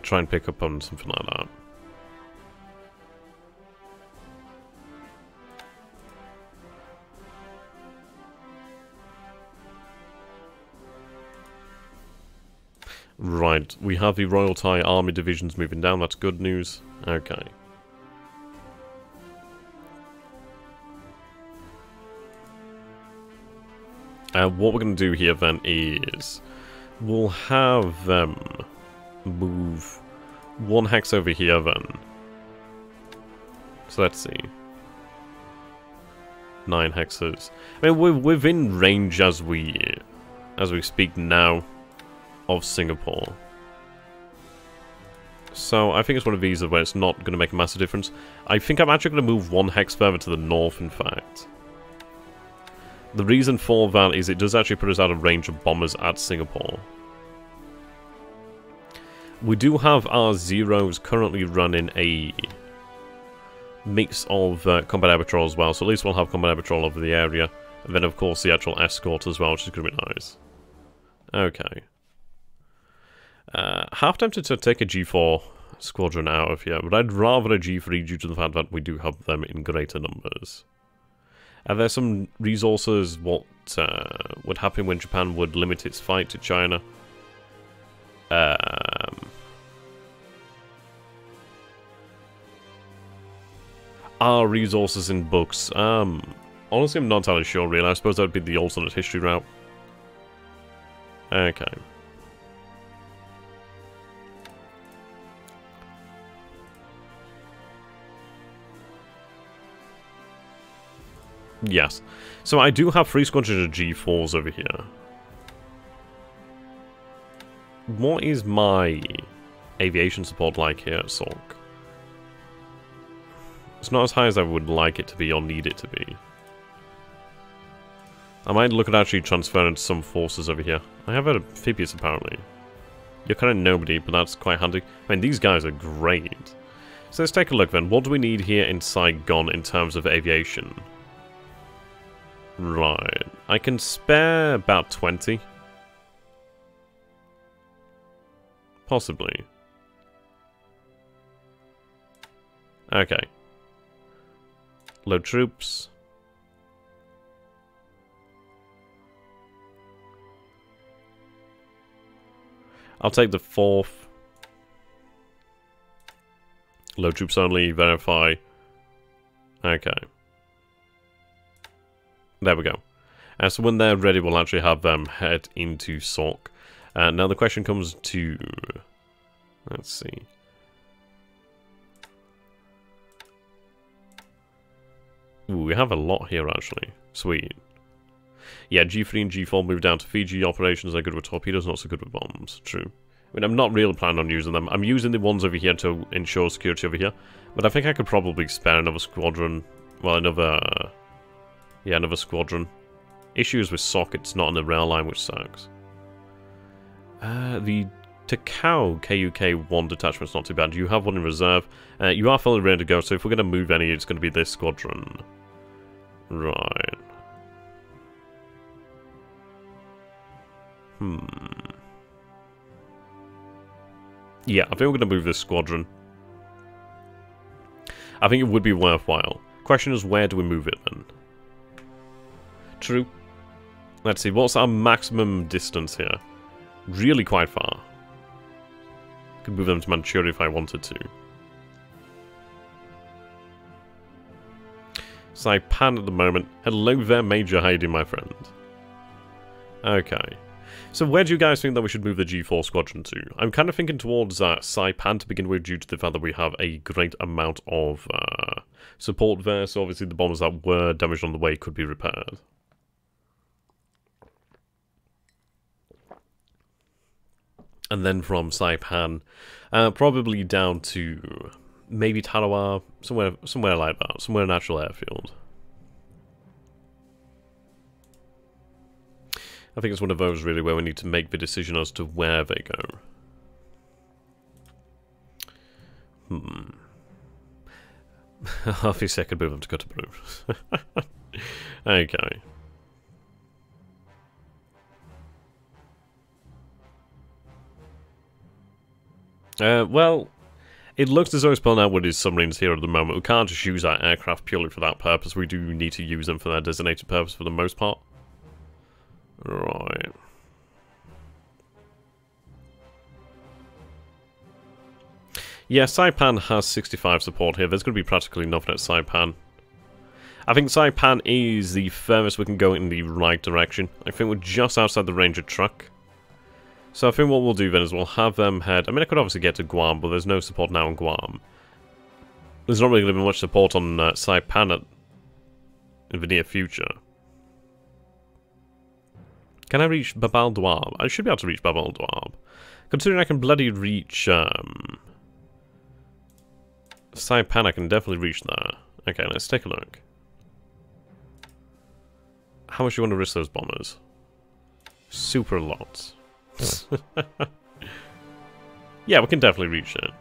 Try and pick up on something like that. Right, we have the Royal Thai Army divisions moving down, that's good news. Okay. What we're going to do here then is... We'll have them... move 1 hex over here then. So let's see. 9 hexes. I mean, we're within range as we speak now of Singapore. So I think it's one of these where it's not going to make a massive difference. I think I'm actually going to move 1 hex further to the north, in fact. The reason for that is it does actually put us out of range of bombers at Singapore. We do have our Zeros currently running a mix of combat air patrol as well, so at least we'll have combat air patrol over the area. And then, of course, the actual escort as well, which is going to be nice. Okay. Half tempted to take a G4 squadron out of here, but I'd rather a G3 due to the fact that we do have them in greater numbers. Are there some resources what would happen when Japan would limit its fight to China? Are resources in books? Honestly, I'm not entirely sure, really. I suppose that would be the alternate history route. Okay. Yes. So I do have 3 squadrons of G4s over here. what is my aviation support like here at Sork? It's not as high as I would like it to be or need it to be. I might look at actually transferring some forces over here. I have amphibious apparently. You're kind of nobody, but that's quite handy. I mean, these guys are great. So let's take a look then. What do we need here in Saigon in terms of aviation? Right. I can spare about 20. Possibly. Okay. Load troops. I'll take the 4th. Load troops only, verify. Okay. There we go. So when they're ready, we'll actually have them head into Sork. Now the question comes to... Let's see. Ooh, we have a lot here actually. Sweet. Yeah, G3 and G4 move down to Fiji. Operations are good with torpedoes, not so good with bombs. True. I mean, I'm not really planning on using them. I'm using the ones over here to ensure security over here. But I think I could probably spare another squadron. Well, another... yeah, another squadron. Issues with sockets, not on the rail line, which sucks. The Takao KUK-1 detachment's not too bad. You have one in reserve. You are fully ready to go, so if we're going to move any, it's going to be this squadron. Right. Yeah, I think we're going to move this squadron. I think it would be worthwhile. Question is, where do we move it then? True. Let's see, what's our maximum distance here? Really quite far. Could move them to Manchuria if I wanted to. Saipan at the moment. Hello there, Major Heidi, my friend. Okay. So where do you guys think that we should move the G4 squadron to? I'm kind of thinking towards Saipan to begin with, due to the fact that we have a great amount of support there, so obviously the bombers that were damaged on the way could be repaired. And then from Saipan, probably down to maybe Tarawa, somewhere like that, somewhere natural airfield. I think it's one of those really where we need to make the decision as to where they go. Obviously I could move them to Cotobrue. Okay. Well, it looks as though he's pulling out with his submarines here at the moment. We can't just use our aircraft purely for that purpose. We do need to use them for their designated purpose for the most part. Right. Yeah, Saipan has 65 support here. There's going to be practically nothing at Saipan. I think Saipan is the furthest we can go in the right direction. I think we're just outside the range of truck. So I think what we'll do then is we'll have them head... I mean, I could obviously get to Guam, but there's no support now in Guam. There's not really going to be much support on Saipan in the near future. Can I reach Babal Dwab? I should be able to reach Babal Dwab. Considering I can bloody reach... Saipan, I can definitely reach there. Okay, let's take a look. How much do you want to risk those bombers? Super lots. Yeah, we can definitely reach it.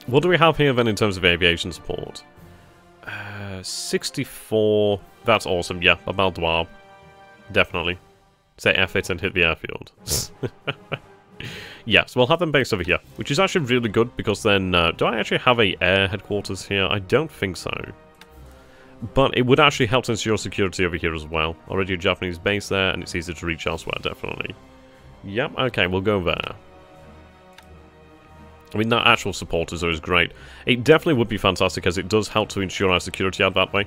What do we have here then in terms of aviation support? 64. That's awesome. Yeah, Babal Dwab. Definitely. Say F it and hit the airfield. Yeah, so we'll have them based over here, which is actually really good because then... do I actually have a air headquarters here? I don't think so. But it would actually help to ensure security over here as well. Already a Japanese base there, and it's easy to reach elsewhere, definitely. Yep, okay, we'll go there. I mean, that actual support is always great. It definitely would be fantastic, as it does help to ensure our security out that way.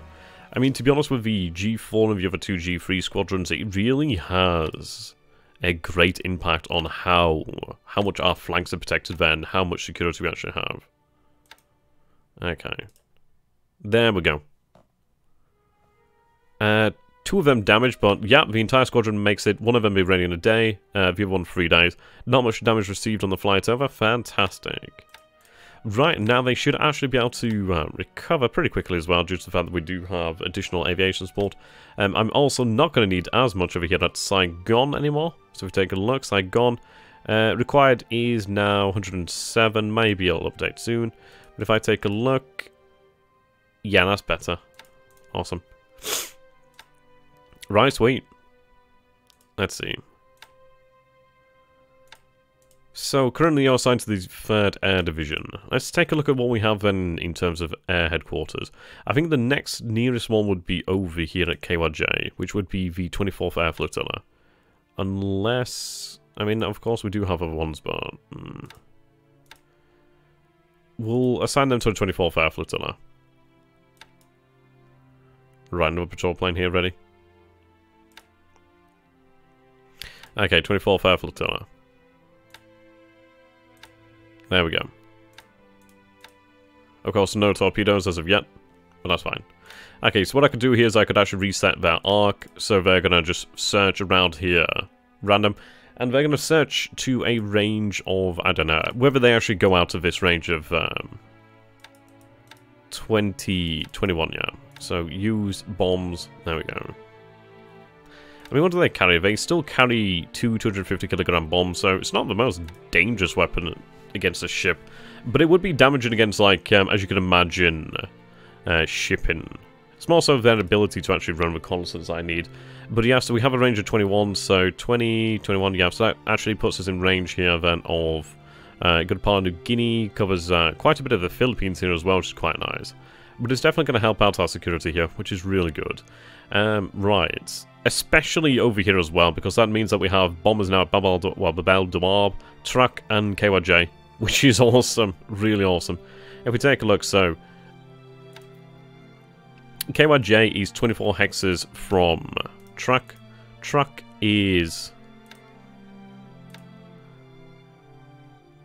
I mean, to be honest, with the G4 and the other two G3 squadrons, it really has a great impact on how much our flanks are protected there and how much security we actually have. Okay. There we go. 2 of them damaged, but yeah, the entire squadron makes it. 1 of them be ready in a day, the other one 3 days. Not much damage received on the flight over. Fantastic. Right, now they should actually be able to recover pretty quickly as well, due to the fact that we do have additional aviation support. I'm also not going to need as much over here at Saigon anymore. So if we take a look, Saigon required is now 107. Maybe it'll update soon. But if I take a look, yeah, that's better. Awesome. Right, sweet. Let's see. So, currently you're assigned to the 3rd Air Division. Let's take a look at what we have then in terms of air headquarters. I think the next nearest one would be over here at KYJ, which would be the 24th Air Flotilla. Unless... I mean, of course we do have other ones, but... We'll assign them to the 24th Air Flotilla. Right, another patrol plane here ready. Okay, 24th Air Flotilla. There we go. Of course, no torpedoes as of yet, but that's fine. Okay, so what I could do here is I could actually reset their arc, so they're going to just search around here, random, and they're going to search to a range of, I don't know, whether they actually go out of this range of 21, yeah. So use bombs, there we go. I mean, what do they carry? They still carry 2 250 kilogram bombs, so it's not the most dangerous weapon against a ship, but it would be damaging against, like, as you can imagine, shipping. It's more so their ability to actually run reconnaissance I need. But yeah, so we have a range of 21, so 20, 21, yeah, so that actually puts us in range here then of a good part of New Guinea, covers quite a bit of the Philippines here as well, which is quite nice. But it's definitely going to help out our security here, which is really good. Right. Especially over here as well, because that means that we have bombers now at Babel Douab, Truck, and KYJ, which is awesome. Really awesome. If we take a look, so... KYJ is 24 hexes from Truck. Truck is...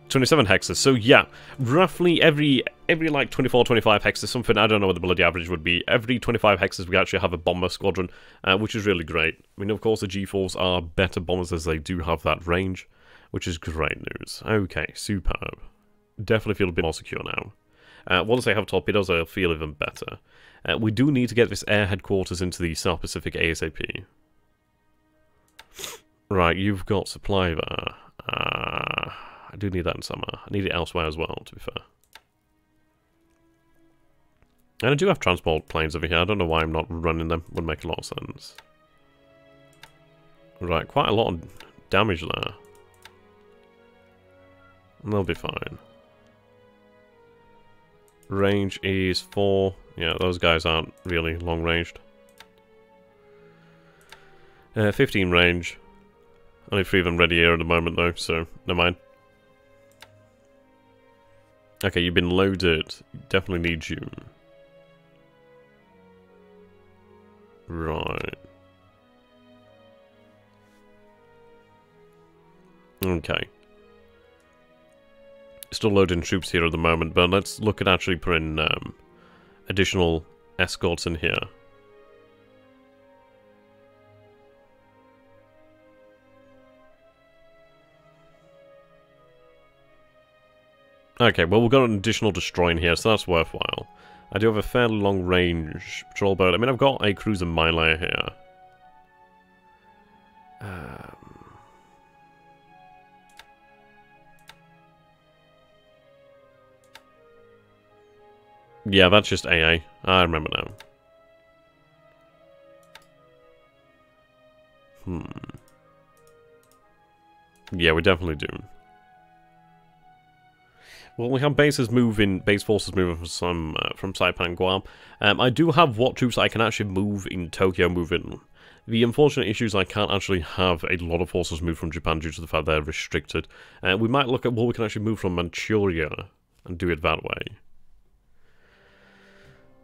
27 hexes. So yeah, roughly every like 24, 25 hexes, something, I don't know what the bloody average would be. Every 25 hexes we actually have a bomber squadron, which is really great. I mean, of course, the G4s are better bombers as they do have that range, which is great news. Okay, superb. Definitely feel a bit more secure now. Once they have torpedoes, I'll feel even better. We do need to get this air headquarters into the South Pacific ASAP. Right, you've got supply there. I do need that in summer. I need it elsewhere as well, to be fair. And I do have transport planes over here. I don't know why I'm not running them. Would make a lot of sense. Right, quite a lot of damage there. They'll be fine. Range is 4. Yeah, those guys aren't really long-ranged. 15 range. Only 3 of them ready here at the moment, though, so never mind. Okay, you've been loaded. Definitely need you. Right. Okay. Still loading troops here at the moment, but let's look at actually putting additional escorts in here. Okay, well we've got an additional destroyer in here, so that's worthwhile. I do have a fairly long range patrol boat. I mean, I've got a cruiser mine layer here. Yeah, that's just AA. I remember now. Yeah, we definitely do. Well, we have base forces moving from Saipan and Guam. I do have what troops I can actually move in Tokyo moving. The unfortunate issue is I can't actually have a lot of forces move from Japan due to the fact they're restricted. We might look at what we can actually move from Manchuria and do it that way.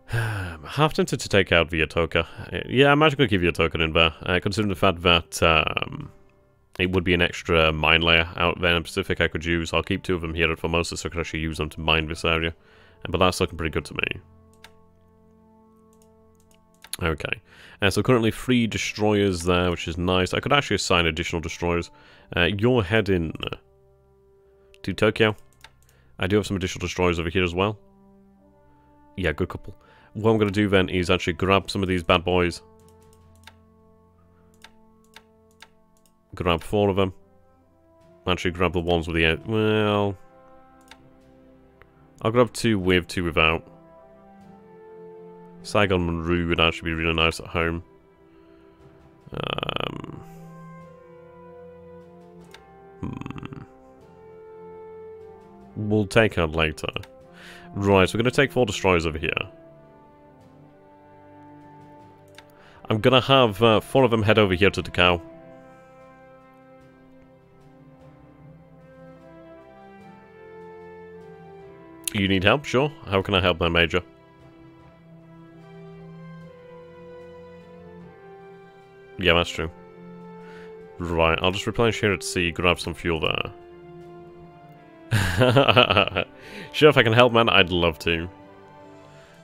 Half tempted to take out Viatoka. Yeah, I'm actually going to keep Viatoka in there, considering the fact that it would be an extra mine layer out there in the Pacific I could use. I'll keep 2 of them here at Formosa so I can actually use them to mine this area. But that's looking pretty good to me. Okay. So currently 3 destroyers there, which is nice. I could actually assign additional destroyers. You're heading to Tokyo. I do have some additional destroyers over here as well. Yeah, good couple. What I'm going to do then is actually grab some of these bad boys. Grab 4 of them. Actually grab the ones with the... well... I'll grab 2 with, 2 without. Saigon Monroe would actually be really nice at home. We'll take her later. Right, so we're going to take 4 destroyers over here. I'm going to have 4 of them head over here to Takao. You need help? Sure. How can I help there, Major? Yeah, that's true. Right, I'll just replenish here at sea, grab some fuel there. Sure, if I can help, man, I'd love to.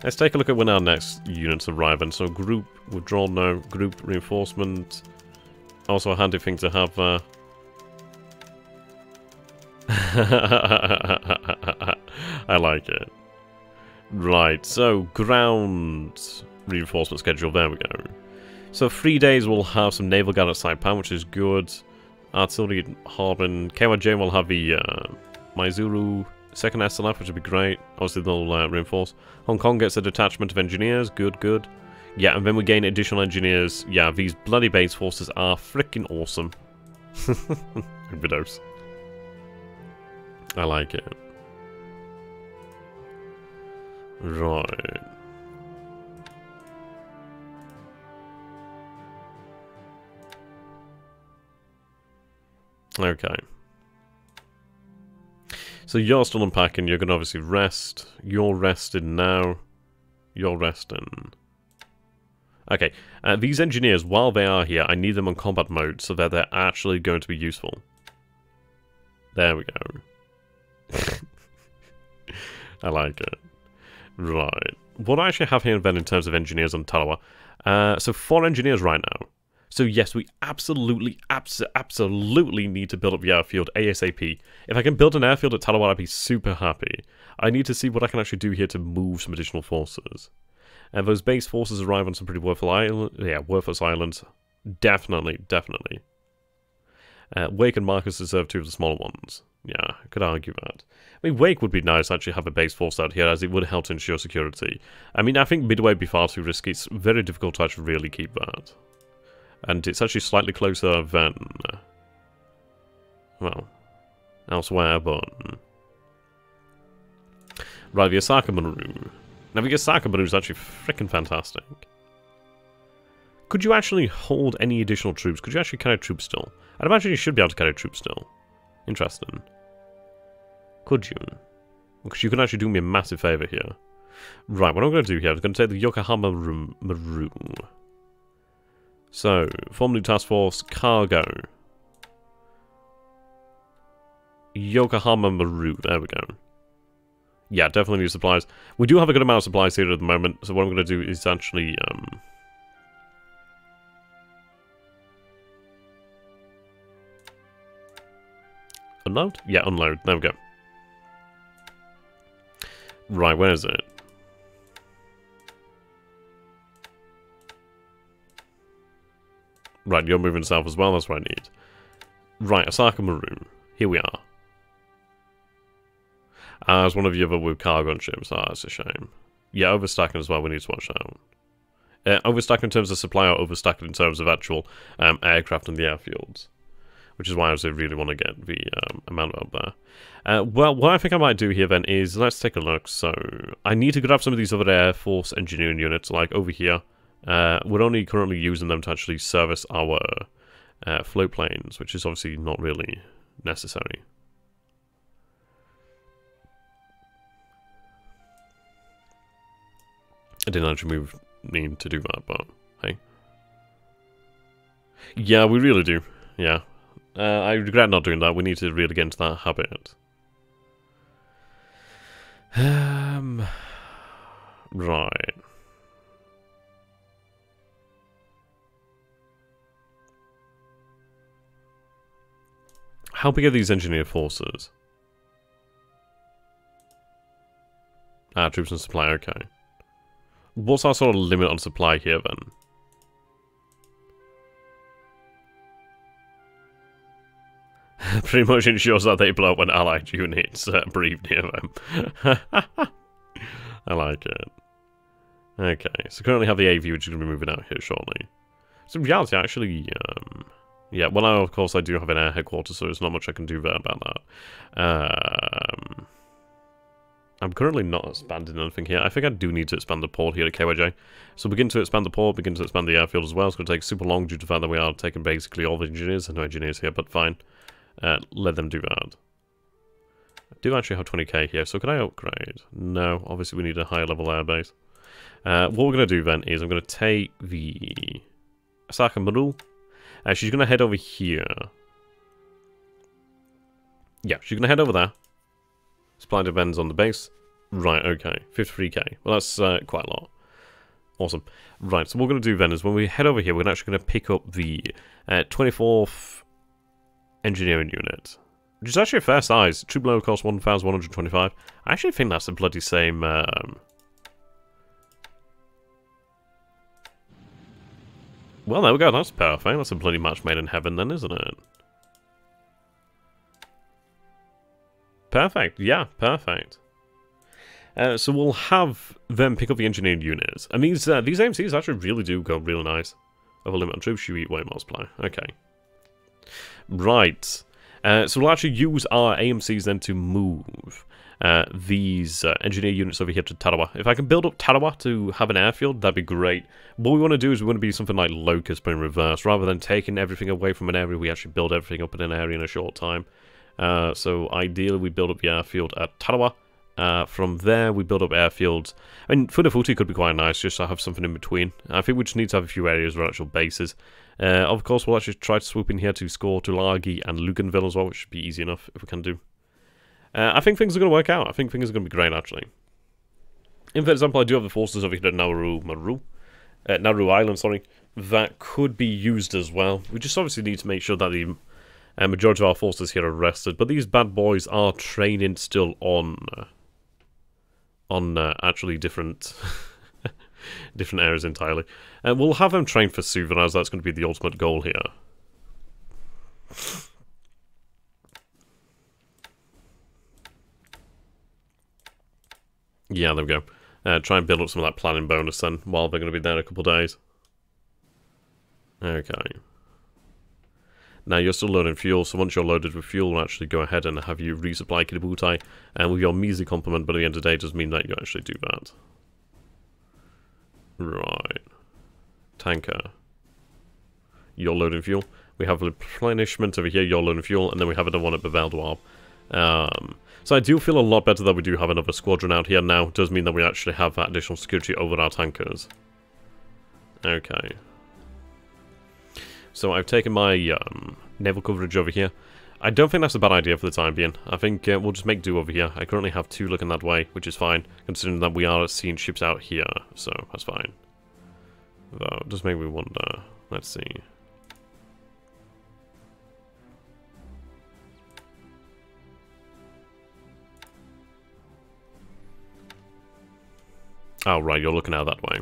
Let's take a look at when our next units arrive. And so group withdrawal, no. Group reinforcement. Also a handy thing to have there. I like it. Right, so ground reinforcement schedule, there we go. So 3 days we'll have some naval guard at Saipan, which is good. Artillery Harbin. KYJ will have the Maizuru 2nd SLF, which would be great. Obviously they'll reinforce. Hong Kong gets a detachment of engineers, good, good. Yeah, and then we gain additional engineers. Yeah, these bloody base forces are freaking awesome. Widows. I like it. Right. Okay. So you're still unpacking, you're going to obviously rest. You're resting now. You're resting. Okay, these engineers, while they are here, I need them on combat mode so that they're actually going to be useful. There we go. I like it. Right. What do I actually have here then in terms of engineers on Tarawa? So 4 engineers right now. So yes, we absolutely need to build up the airfield ASAP. If I can build an airfield at Tarawa, I'd be super happy. I need to see what I can actually do here to move some additional forces. And those base forces arrive on some pretty worthless islands. Definitely. Wake and Marcus deserve 2 of the smaller ones. Yeah, I could argue that. I mean, Wake would be nice to actually have a base force out here, as it would help to ensure security. I mean, I think Midway would be far too risky. It's very difficult to actually really keep that. And it's actually slightly closer than... well, elsewhere, but... right, the Osaka Maru. Now, the Osaka Maru is actually freaking fantastic. Could you actually hold any additional troops? Could you actually carry troops still? I'd imagine you should be able to carry troops still. Interesting. Could you? Because you can actually do me a massive favour here. Right, what I'm going to do here, I'm going to take the Yokohama Maru. So, form new task force, cargo. Yokohama Maru, there we go. Yeah, definitely need supplies. We do have a good amount of supplies here at the moment, so what I'm going to do is actually... unload? Yeah, unload. There we go. Right, where is it? Right, you're moving south as well, that's what I need. Right, Osaka Maru. Here we are. As one of the other with cargo ships. Ah, that's a shame. Yeah, overstacking as well, we need to watch out. Overstacking in terms of supply or overstacking in terms of actual aircraft and the airfields. Which is why I really want to get the amount up there. Well, what I think I might do here then is, let's take a look. So, I need to grab some of these other Air Force engineering units, like over here. We're only currently using them to actually service our float planes, which is obviously not really necessary. I didn't actually need to do that, but hey. Yeah, we really do. Yeah. I regret not doing that. We need to really get into that habit. Right. How big are these engineer forces? Ah, troops and supply, okay. What's our sort of limit on supply here, then? Pretty much ensures that they blow up when allied units breathe near them. I like it. Okay, so currently have the AV, which is going to be moving out here shortly. So in reality, actually, yeah, well, of course, I do have an air headquarters, so there's not much I can do there about that. I'm currently not expanding anything here. I think I do need to expand the port here at KYJ. So begin to expand the port, begin to expand the airfield as well. It's going to take super long due to the fact that we are taking basically all the engineers. There's no engineers here, but fine. Let them do that. I do actually have 20k here, so can I upgrade? No, obviously we need a higher level airbase. What we're going to do then is I'm going to take the Asaka Maru. She's going to head over here. Yeah, she's going to head over there. Supply depends on the base. Right, okay. 53k. Well, that's quite a lot. Awesome. Right, so what we're going to do then is when we head over here, we're actually going to pick up the 24th engineering unit. Which is actually a fair size. Troop load cost 1,125. I actually think that's the bloody same... Well, there we go. That's perfect. That's a bloody match made in heaven then, isn't it? Perfect. Yeah, perfect. So we'll have them pick up the engineering units. And these AMCs actually really do go really nice. Over limit on troops, you eat way multiply. Okay. Right. So we'll actually use our AMCs then to move these engineer units over here to Tarawa. If I can build up Tarawa to have an airfield, that'd be great. What we want to do is we want to be something like Locust, but in reverse. Rather than taking everything away from an area, we actually build everything up in an area in a short time. So ideally we build up the airfield at Tarawa. From there we build up airfields. I mean, Funafuti could be quite nice just to have something in between. I think we just need to have a few areas with actual bases. Of course we'll actually try to swoop in here to score Tulagi and Luganville as well, which should be easy enough if we can do. I think things are going to work out. I think things are going to be great actually. In for example, I do have the forces over here at Nauru Island, sorry, that could be used as well. We just obviously need to make sure that the majority of our forces here are rested, but these bad boys are training still on actually different different areas entirely. We'll have them train for souvenirs. That's going to be the ultimate goal here. Yeah, there we go. Try and build up some of that planning bonus then, while they're going to be there in a couple of days. Okay. Now you're still loading fuel, so once you're loaded with fuel, we'll actually go ahead and have you resupply Kiributai, and with your measly complement, but at the end of the day, it does mean that you actually do that. Right. Tanker. You're loading fuel. We have replenishment over here, you're loading fuel, and then we have another one at Beveldoir. So I do feel a lot better that we do have another squadron out here now. It does mean that we actually have that additional security over our tankers. Okay. So I've taken my naval coverage over here. I don't think that's a bad idea for the time being. I think we'll just make do over here. I currently have 2 looking that way, which is fine, considering that we are seeing ships out here, so that's fine. Though, it does make me wonder. Let's see. Oh, right, you're looking out that way.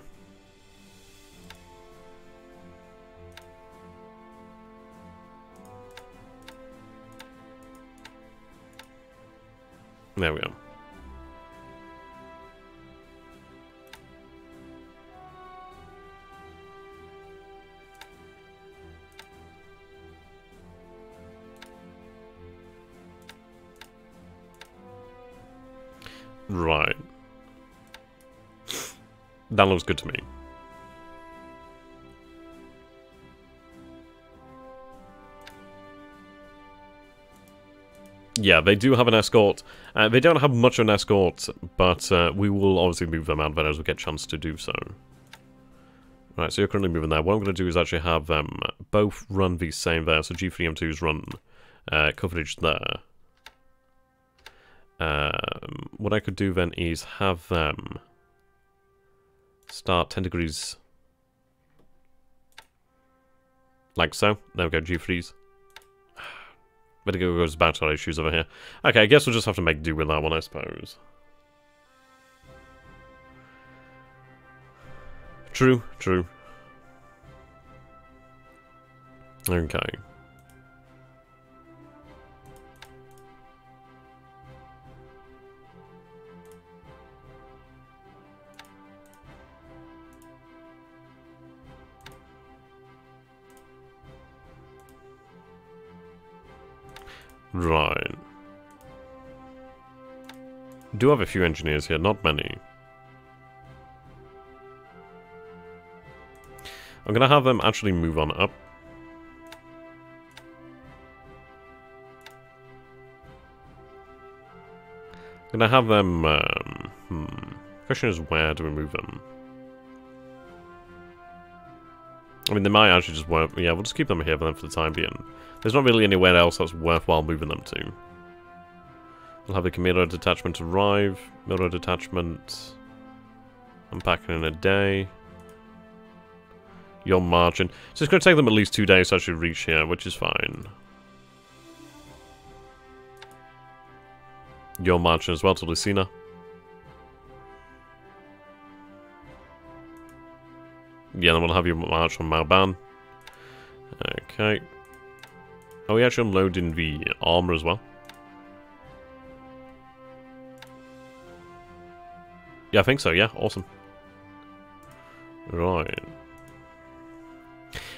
There we go. Right. That looks good to me. Yeah, they do have an escort. They don't have much of an escort, but we will obviously move them out as we get a chance to do so. Right, so you're currently moving there. What I'm going to do is actually have them both run the same there. So G3M2s run coverage there. What I could do then is have them start 10 degrees. Like so. There we go, G3s. Vertigo goes back to our issues over here. Okay, I guess we'll just have to make do with that one, I suppose. True, true. Okay. Right. Do have a few engineers here, not many. I'm gonna have them actually move on up. I'm gonna have them, Question is, where do we move them? I mean, they might actually just work. Yeah, we'll just keep them here for the time being. There's not really anywhere else that's worthwhile moving them to. We'll have the Camino detachment arrive. Milo detachment. Unpacking in a day. You're marching. So it's going to take them at least 2 days to actually reach here, which is fine. You're marching as well to Lucina. Yeah, then we'll have you march on Malban. Okay. Are we actually unloading the armor as well? Yeah, I think so, yeah. Awesome. Right.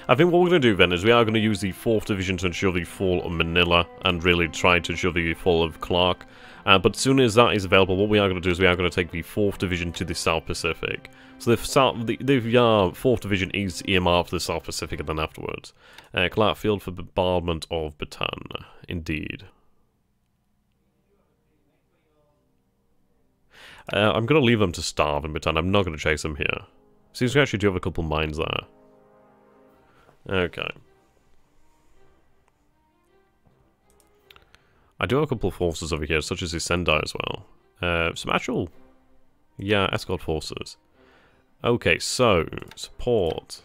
I think what we're going to do then is we are going to use the 4th Division to ensure the fall of Manila and really try to ensure the fall of Clark. But as soon as that is available, what we are going to do is we are going to take the 4th Division to the South Pacific. So the 4th Division is earmarked for the South Pacific and then afterwards. Clark Field for bombardment of Bataan. Indeed. I'm going to leave them to starve in Bataan. I'm not going to chase them here. Seems we actually do have a couple mines there. Okay. I do have a couple of forces over here, such as the Sendai as well. Some actual... Yeah, escort forces. Okay, so... Support.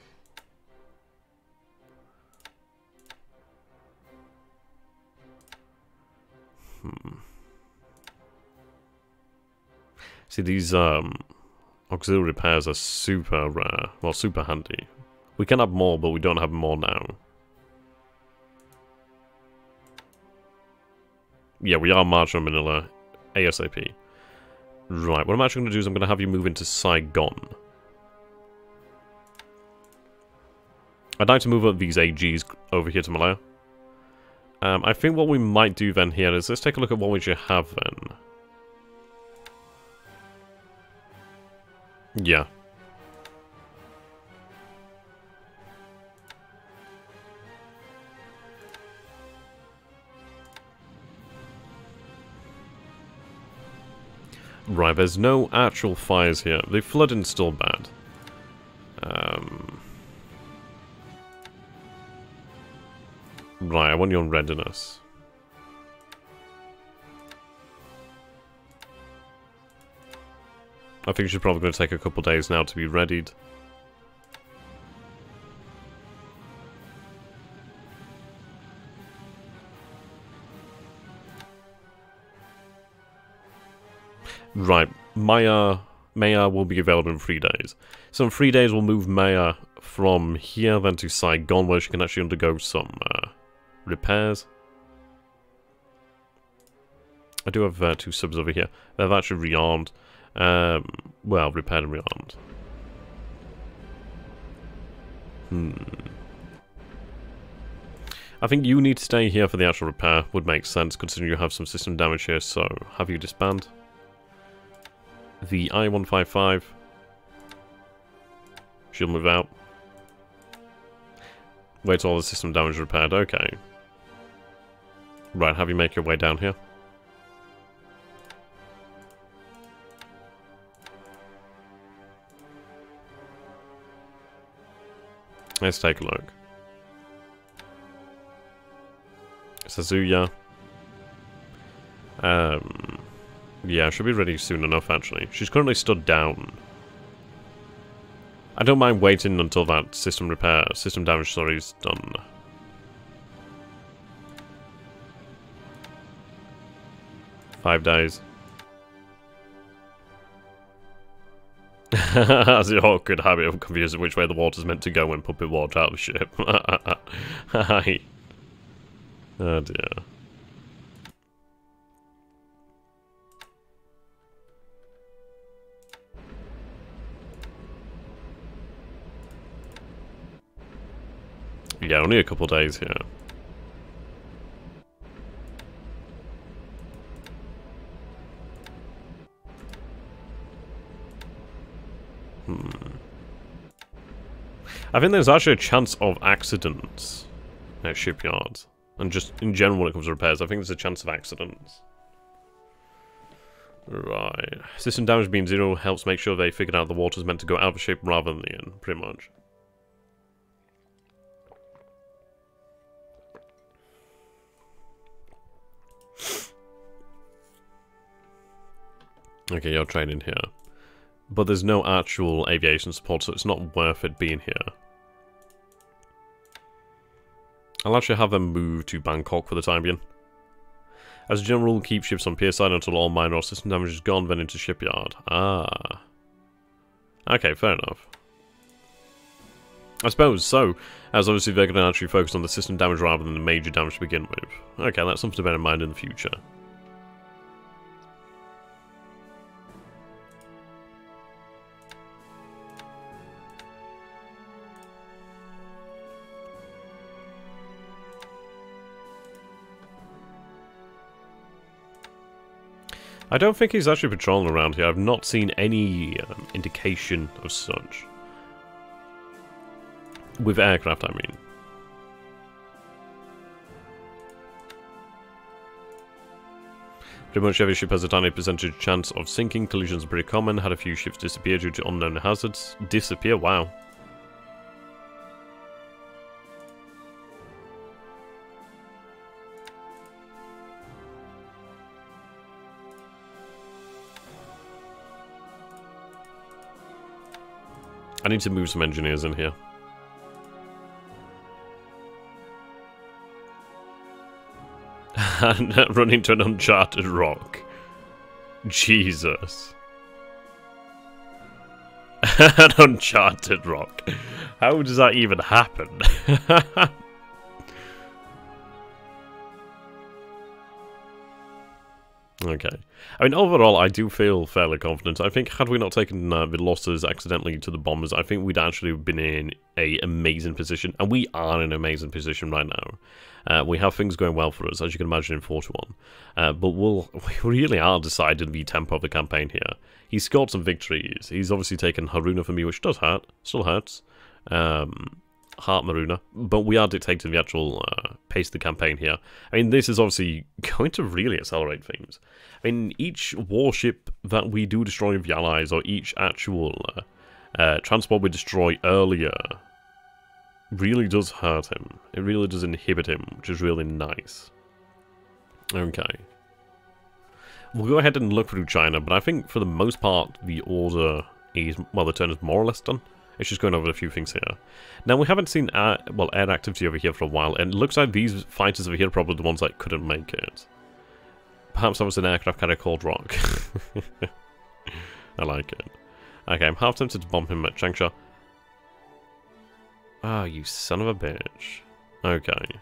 See, these auxiliary repairs are super rare. Well, super handy. We can have more, but we don't have more now. Yeah, we are marching on Manila ASAP. Right, what I'm actually going to do is I'm going to have you move into Saigon. I'd like to move up these AGs over here to Malaya. I think what we might do then here is let's take a look at what we should have then. Yeah. Right, there's no actual fires here. The flooding's still bad. Right, I want you on readiness. I think she's probably going to take a couple days now to be readied. Right, Maya will be available in 3 days. So in 3 days we'll move Maya from here then to Saigon, where she can actually undergo some repairs. I do have 2 subs over here. They've actually rearmed. Well, repaired and rearmed. I think you need to stay here for the actual repair. Would make sense considering you have some system damage here, so have you disband. The I-155. She'll move out. Wait till all the system damage repaired. Okay. Right, have you make your way down here. Let's take a look. Sazuya. Yeah, she'll be ready soon enough, actually. She's currently stood down. I don't mind waiting until that system damage, sorry, is done. 5 days. Has the awkward habit of confusing which way the water's meant to go when pumping water out of the ship. Hi. Oh dear. Yeah, only a couple days here. I think there's actually a chance of accidents at shipyards. And just in general when it comes to repairs, I think there's a chance of accidents. Right. System damage being 0 helps make sure they figured out the water's meant to go out of the ship rather than the in, pretty much. Okay, you're training here. But there's no actual aviation support, so it's not worth it being here. I'll actually have them move to Bangkok for the time being. As a general rule, keep ships on pier side until all minor or system damage is gone, then into shipyard. Ah. Okay, fair enough. I suppose so, as obviously they're going to actually focus on the system damage rather than the major damage to begin with. Okay, that's something to bear in mind in the future. I don't think he's actually patrolling around here. I've not seen any indication of such. With aircraft, I mean. Pretty much every ship has a tiny percentage chance of sinking. Collisions are pretty common. Had a few ships disappear due to unknown hazards. Disappear? Wow. I need to move some engineers in here. And run into an uncharted rock. Jesus. An uncharted rock. How does that even happen? Okay. I mean, overall, I do feel fairly confident. I think had we not taken the losses accidentally to the bombers, I think we'd actually been in an amazing position. And we are in an amazing position right now. We have things going well for us, as you can imagine in 4-1. But we really are deciding the tempo of the campaign here. He's scored some victories. He's obviously taken Haruna for me, which does hurt. Still hurts. Heart Maruna, but we are dictating the actual pace of the campaign here. I mean, this is obviously going to really accelerate things. I mean, each warship that we do destroy with the Allies, or each actual transport we destroy earlier, really does hurt him. It really does inhibit him, which is really nice. Okay. We'll go ahead and look through China, but I think for the most part, the order is, well, the turn is more or less done. It's just going over a few things here. Now, we haven't seen air activity over here for a while, and it looks like these fighters over here are probably the ones that couldn't make it. Perhaps that was an aircraft carrier called Rock. I like it. Okay, I'm half tempted to bomb him at Changsha. Ah, you son of a bitch. Okay.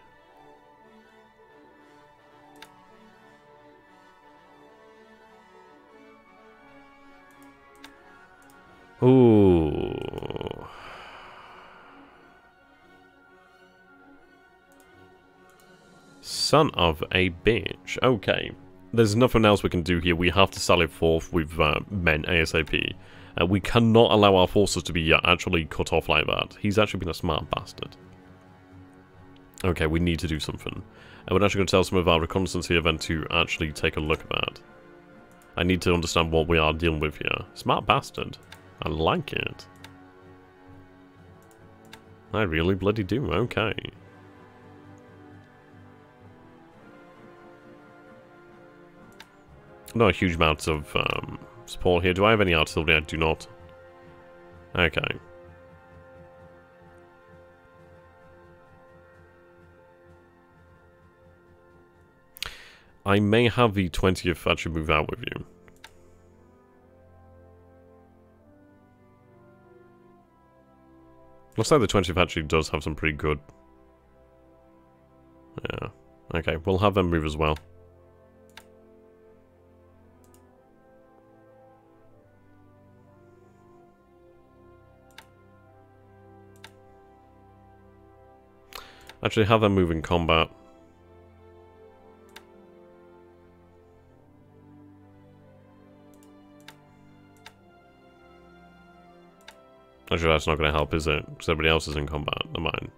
Ooh. Son of a bitch. Okay. There's nothing else we can do here. We have to sally forth with men ASAP. We cannot allow our forces to be actually cut off like that. He's actually been a smart bastard. Okay, we need to do something. We're actually going to tell some of our reconnaissance here then to actually take a look at that. I need to understand what we are dealing with here. Smart bastard. I like it. I really bloody do. Okay. Not a huge amount of support here. Do I have any artillery? I do not. Okay. I may have the 20th actually move out with you. Looks like the 20th actually does have some pretty good... Yeah. Okay, we'll have them move as well. Actually, have them move in combat. Actually, that's not going to help, is it? Because everybody else is in combat. Never mind.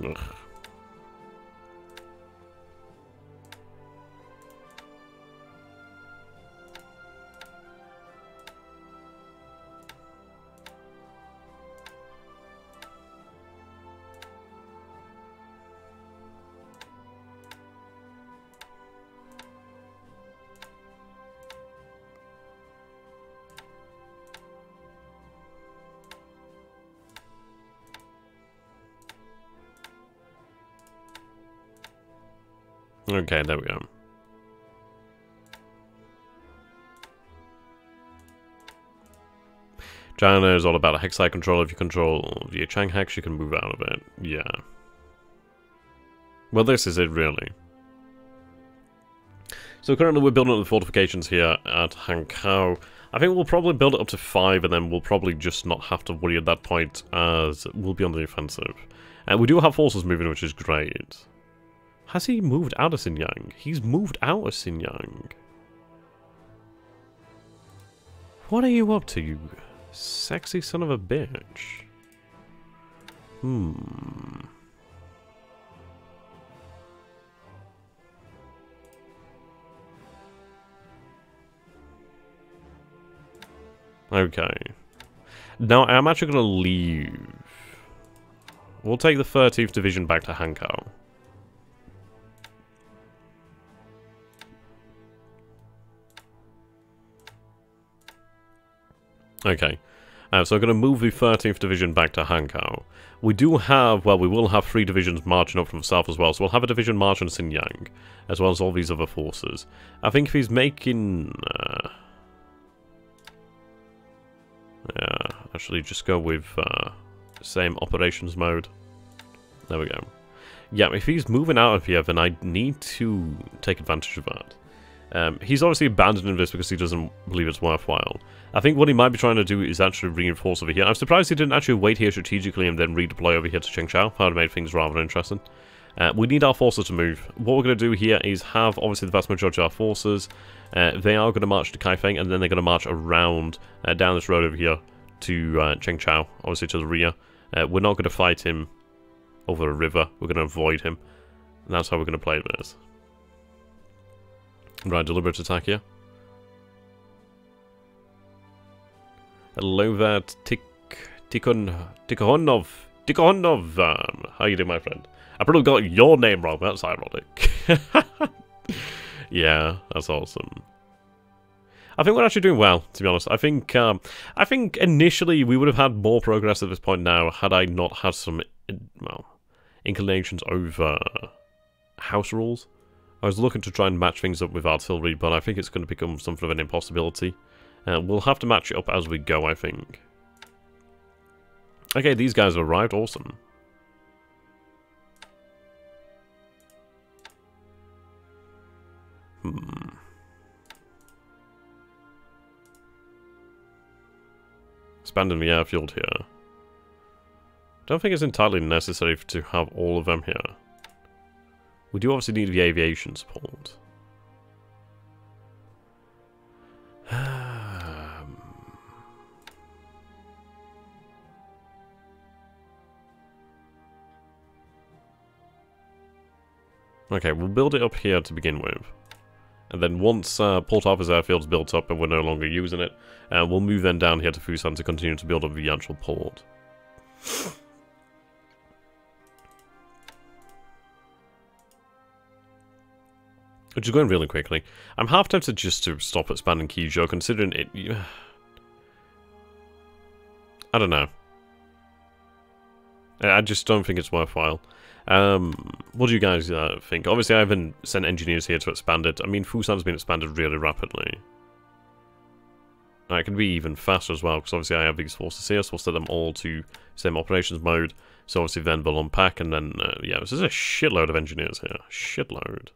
Ugh. Okay, there we go. China is all about a hex site control. If you control via Chang hex, you can move out of it. Yeah. Well, this is it, really. So currently we're building up the fortifications here at Hankow. I think we'll probably build it up to 5, and then we'll probably just not have to worry at that point, as we'll be on the offensive. And we do have forces moving, which is great. Has he moved out of Xinjiang? He's moved out of Xinjiang. What are you up to, you sexy son of a bitch? Okay. Now, I'm actually going to leave. We'll take the 13th Division back to Hankow. Okay, so I'm going to move the 13th Division back to Hankow. We do have, well, we will have 3 divisions marching up from the south as well, so we'll have a division march on Xinjiang, as well as all these other forces. I think if he's making... yeah, actually just go with same operations mode. There we go. Yeah, if he's moving out of here, then I need to take advantage of that. He's obviously abandoning this because he doesn't believe it's worthwhile. I think what he might be trying to do is actually reinforce over here. I'm surprised he didn't actually wait here strategically and then redeploy over here to Changsha. That would have made things rather interesting. We need our forces to move. What we're going to do here is have, obviously, the vast majority of our forces. They are going to march to Kaifeng, and then they're going to march around down this road over here to Chengchao, obviously to the rear. We're not going to fight him over a river. We're going to avoid him. And that's how we're going to play this. Right, deliberate attack here. Hello there, Tikhonov. How you doing, my friend? I probably got your name wrong, that's ironic. Yeah, that's awesome. I think we're actually doing well, to be honest. I think initially we would have had more progress at this point now had I not had some, well, inclinations over house rules. I was looking to try and match things up with artillery, but I think it's going to become something of an impossibility. We'll have to match it up as we go, I think. Okay, these guys have arrived. Awesome. Expanding the airfield here. Don't think it's entirely necessary to have all of them here. We do obviously need the aviation support. Okay, we'll build it up here to begin with. And then once Port Arthur's airfield's built up and we're no longer using it, we'll move then down here to Fusan to continue to build up the actual port. which is going really quickly. I'm half tempted just to stop expanding Kijo, considering it... I don't know. I just don't think it's worthwhile. What do you guys think? Obviously, I haven't sent engineers here to expand it. I mean, Fusan's been expanded really rapidly. It can be even faster as well, because obviously I have these forces here, so we'll set them all to same operations mode. So obviously then they'll unpack, and then, yeah, this is a shitload of engineers here. Shitload.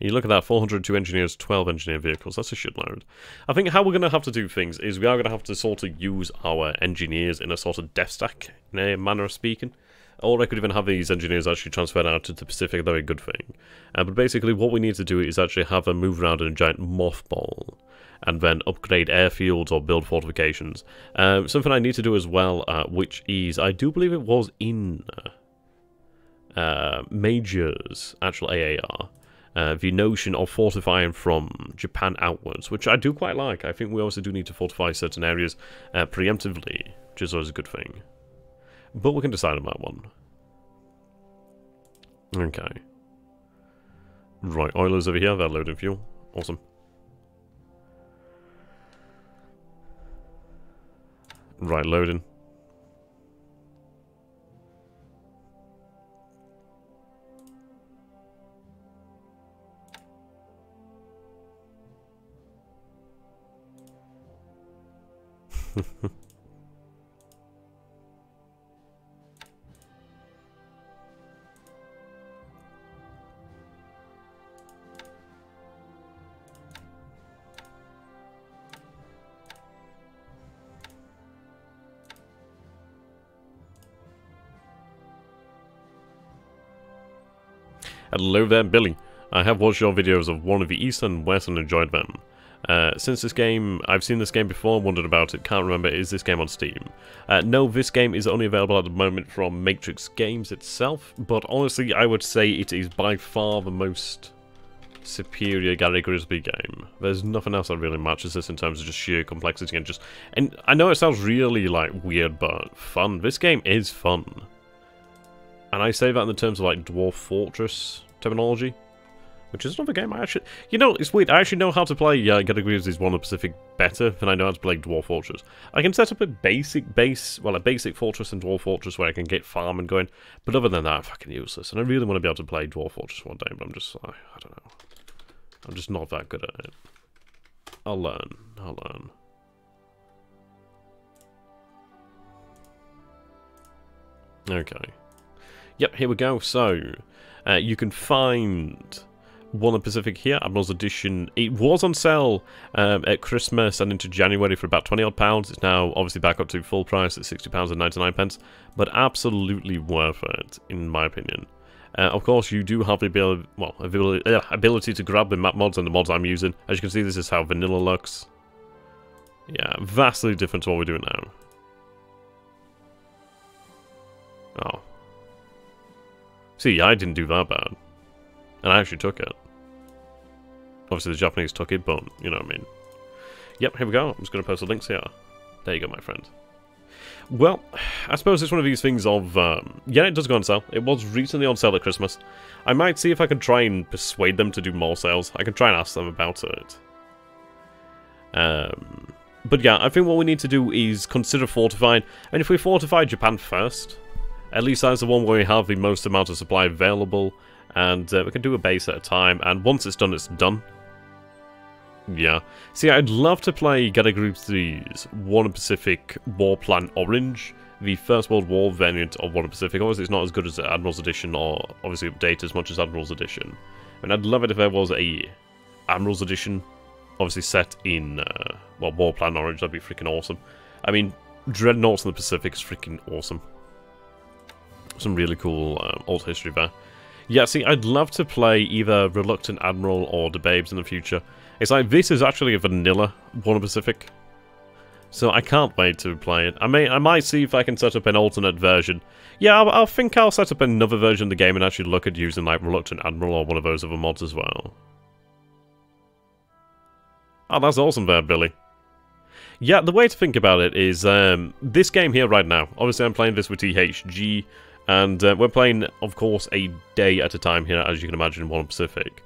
And you look at that, 402 engineers, 12 engineer vehicles, that's a shitload. I think how we're going to have to do things is we are going to have to sort of use our engineers in a sort of death stack, in a manner of speaking. Or I could even have these engineers actually transferred out to the Pacific, that'd be a good thing. But basically what we need to do is actually have them move around in a giant mothball, and then upgrade airfields or build fortifications. Something I need to do as well, which is, I do believe it was in Major's actual AAR, the notion of fortifying from Japan outwards, which I do quite like. I think we also do need to fortify certain areas preemptively, which is always a good thing. But we can decide on that one. Okay. Right, oilers over here, they're loading fuel. Awesome. Right, loading. Hello there, Billy. I have watched your videos of one of the East and West and enjoyed them. Since this game, I've seen this game before, wondered about it, can't remember, is this game on Steam? No, this game is only available at the moment from Matrix Games itself, but honestly, I would say it is by far the most superior Gary Grigsby game. There's nothing else that really matches this in terms of just sheer complexity and just... And I know it sounds really, like, weird, but fun. This game is fun. And I say that in the terms of, like, Dwarf Fortress terminology, which is another game I actually... You know, it's weird, I actually know how to play Gary Grigsby's One of the Pacific better than I know how to play Dwarf Fortress. I can set up a basic Fortress and Dwarf Fortress where I can get farming going, but other than that, I'm fucking useless. And I really want to be able to play Dwarf Fortress one day, but I'm just, I don't know. I'm just not that good at it. I'll learn. I'll learn. Okay. Yep, here we go. So, you can find One of the Pacific here, Admiral's Edition. It was on sale at Christmas and into January for about £20 odd. It's now obviously back up to full price at £60.99, but absolutely worth it, in my opinion. Of course, you do have the ability to grab the map mods and the mods I'm using. As you can see, this is how vanilla looks. Yeah, vastly different to what we're doing now. Oh. See, I didn't do that bad. And I actually took it. Obviously, the Japanese took it, but you know what I mean. Yep, here we go. I'm just going to post the links here. There you go, my friend. Well, I suppose it's one of these things of... yeah, it does go on sale. It was recently on sale at Christmas. I might see if I can try and persuade them to do more sales. I can try and ask them about it. But yeah, I think what we need to do is consider fortifying. And if we fortify Japan first... At least that's the one where we have the most amount of supply available, and we can do a base at a time, and once it's done, it's done. Yeah. See, I'd love to play Gary Grigsby's War of Pacific War Plan Orange, the First World War variant of War of Pacific. Obviously, it's not as good as Admiral's Edition, or obviously updated as much as Admiral's Edition. And I'd love it if there was a Admiral's Edition, obviously set in, well, War Plan Orange. That'd be freaking awesome. I mean, Dreadnoughts in the Pacific is freaking awesome. Some really cool old history there. Yeah, see, I'd love to play either Reluctant Admiral or the Babes in the future. It's like, this is actually a vanilla War of Pacific. So I can't wait to play it. I might see if I can set up an alternate version. Yeah, I think I'll set up another version of the game and actually look at using, like, Reluctant Admiral or one of those other mods as well. Oh, that's awesome there, Billy. Yeah, the way to think about it is, this game here right now, obviously I'm playing this with THG, And we're playing, of course, a day at a time here, as you can imagine, in One Pacific.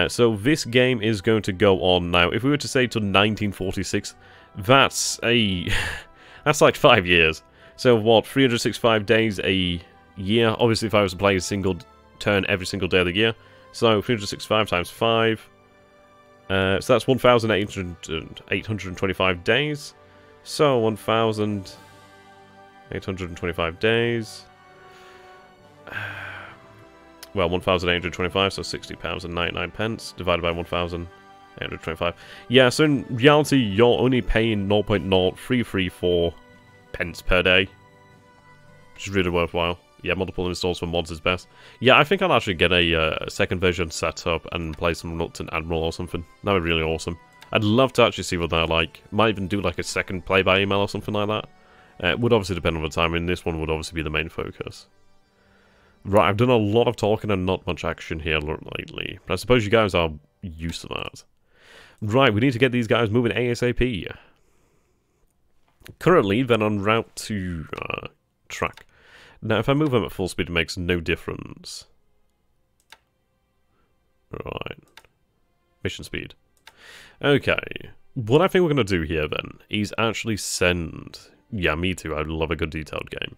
So this game is going to go on now. If we were to say to 1946, that's a... that's like 5 years. So what, 365 days a year? Obviously, if I was to play a single turn every single day of the year. So 365 times 5. So that's 1,825 days. So 1,825 days. Well, 1,825, so £60.99 divided by 1,825. Yeah, so in reality, you're only paying 0.0334 pence per day, which is really worthwhile. Yeah, multiple installs for mods is best. Yeah, I think I'll actually get a second version set up and play some Reluctant Admiral or something. That would be really awesome. I'd love to actually see what they're like. Might even do like a second play by email or something like that. It would obviously depend on the time, and this one would obviously be the main focus. Right, I've done a lot of talking and not much action here lately, but I suppose you guys are used to that. Right, we need to get these guys moving ASAP. Currently, they're en route to track. Now, if I move them at full speed, it makes no difference. Right. Mission speed. Okay. What I think we're going to do here, then, is actually send... Yeah, me too. I love a good detailed game.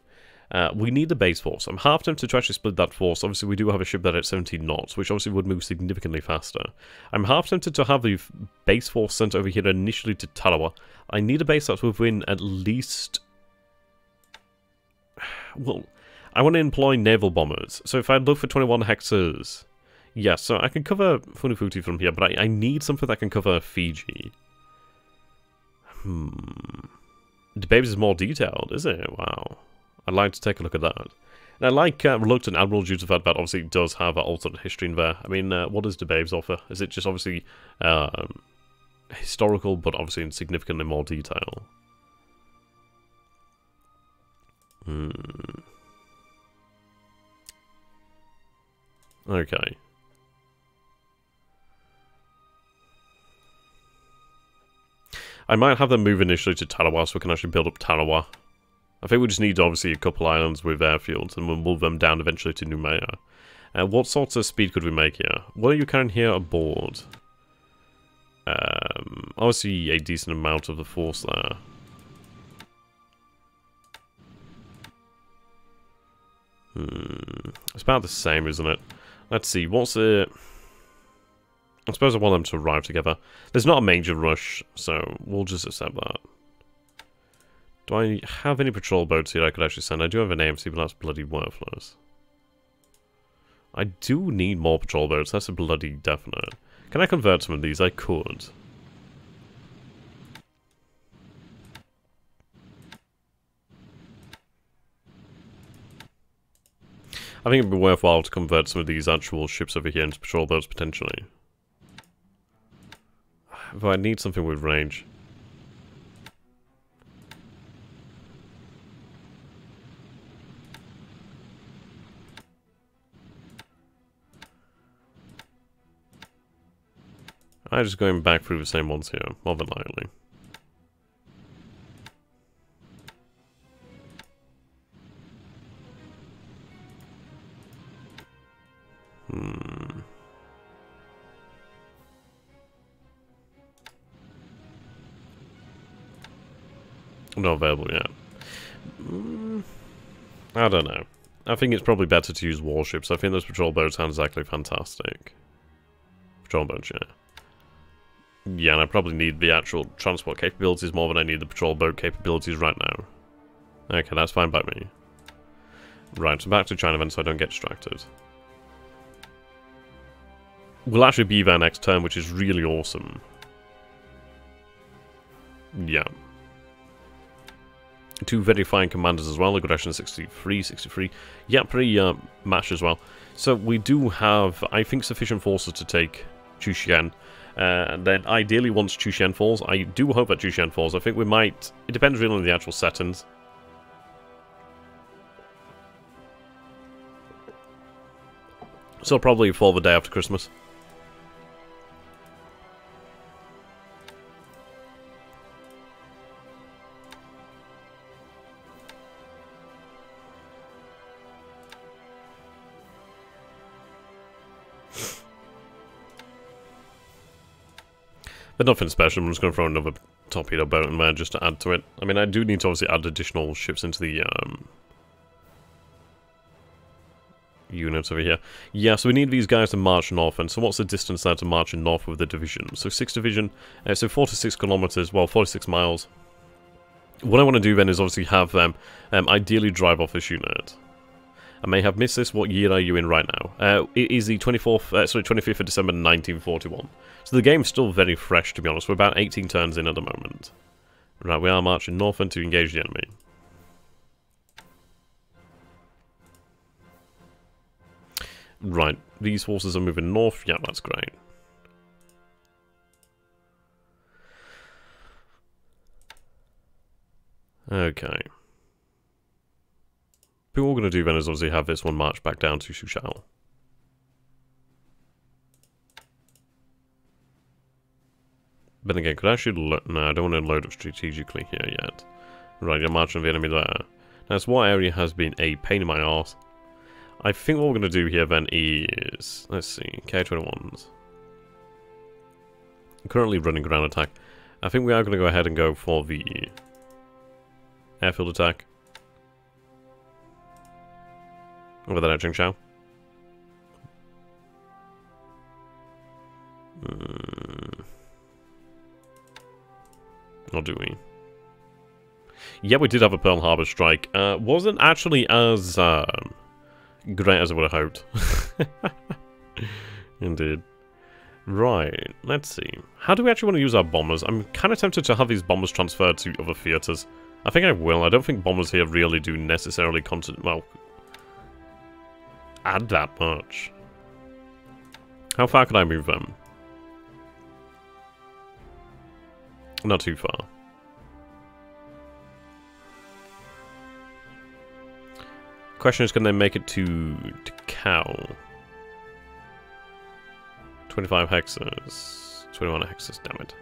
We need the base force. I'm half tempted to actually split that force. Obviously, we do have a ship that at 17 knots, which obviously would move significantly faster. I'm half tempted to have the base force sent over here initially to Tarawa. I need a base that's within at least... Well, I want to employ naval bombers. So if I look for 21 hectares... Yeah, so I can cover Funafuti from here, but I need something that can cover Fiji. The base is more detailed, is it? Wow. I'd like to take a look at that. And I like Reluctant Admiral due to the fact that obviously it does have an alternate history in there. I mean, what does the Babes offer? Is it just obviously historical, but obviously in significantly more detail? Okay. I might have them move initially to Tarawa so we can actually build up Tarawa. I think we just need, obviously, a couple islands with airfields, and we'll move them down eventually to Noumea. What sorts of speed could we make here? What are you carrying here aboard? Obviously, a decent amount of the force there. It's about the same, isn't it? Let's see, what's it... I suppose I want them to arrive together. There's not a major rush, so we'll just accept that. Do I have any patrol boats here I could actually send? I do have an AMC, but that's bloody worthless. I do need more patrol boats, that's a bloody definite. Can I convert some of these? I could. I think it'd be worthwhile to convert some of these actual ships over here into patrol boats, potentially. But I need something with range. I'm just going back through the same ones here, more than likely. Not available yet. I don't know. I think it's probably better to use warships. I think those patrol boats sound exactly fantastic. Patrol boats, yeah. Yeah, and I probably need the actual transport capabilities more than I need the patrol boat capabilities right now. Okay, that's fine by me. Right, so back to China then so I don't get distracted. We'll actually be there next turn, which is really awesome. Yeah. Two very fine commanders as well, aggression 63. Yeah, pretty matched as well. So we do have, I think, sufficient forces to take Chushen. And then ideally once Chushen falls, I do hope that Chushen falls. I think we might, it depends really on the actual settings. So probably fall the day after Christmas. But nothing special, I'm just going to throw another torpedo boat in there just to add to it. I mean, I do need to obviously add additional ships into the units over here. Yeah, so we need these guys to march north, and so what's the distance there to marching north with the division? So 6 division, so 46 kilometers, well, 46 miles. What I want to do then is obviously have them ideally drive off this unit. I may have missed this. What year are you in right now? It is the 25th of December 1941. So the game's still very fresh, to be honest. We're about 18 turns in at the moment. Right, we are marching north and to engage the enemy. Right, these forces are moving north. Yeah, that's great. Okay. But what we're going to do then is obviously have this one march back down to Sushal. But again, could I actually no, I don't want to load up strategically here yet. Right, you're marching the enemy there. Now, this war area has been a pain in my arse. I think what we're going to do here then is, let's see, K-21s. Currently running ground attack. I think we are going to go ahead and go for the airfield attack. Over there at Zhengzhou. Or do we? Yeah, we did have a Pearl Harbor strike. Wasn't actually as great as I would have hoped. Indeed. Right, let's see. How do we actually want to use our bombers? I'm kind of tempted to have these bombers transferred to other theatres. I think I will. I don't think bombers here really do necessarily add that much. How far can I move them? Not too far. Question is, can they make it to Cow? 25 hexes. 21 hexes, damn it.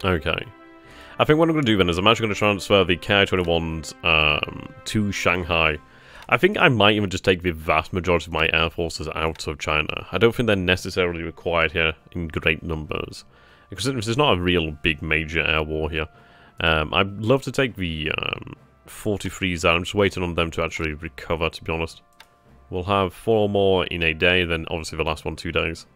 Okay. I think what I'm going to do then is I'm actually going to transfer the Ki-21s to Shanghai. I think I might even just take the vast majority of my air forces out of China. I don't think they're necessarily required here in great numbers. Because this is not a real big major air war here. I'd love to take the 43s out. I'm just waiting on them to actually recover, to be honest. We'll have 4 more in a day, then obviously the last one 2 days.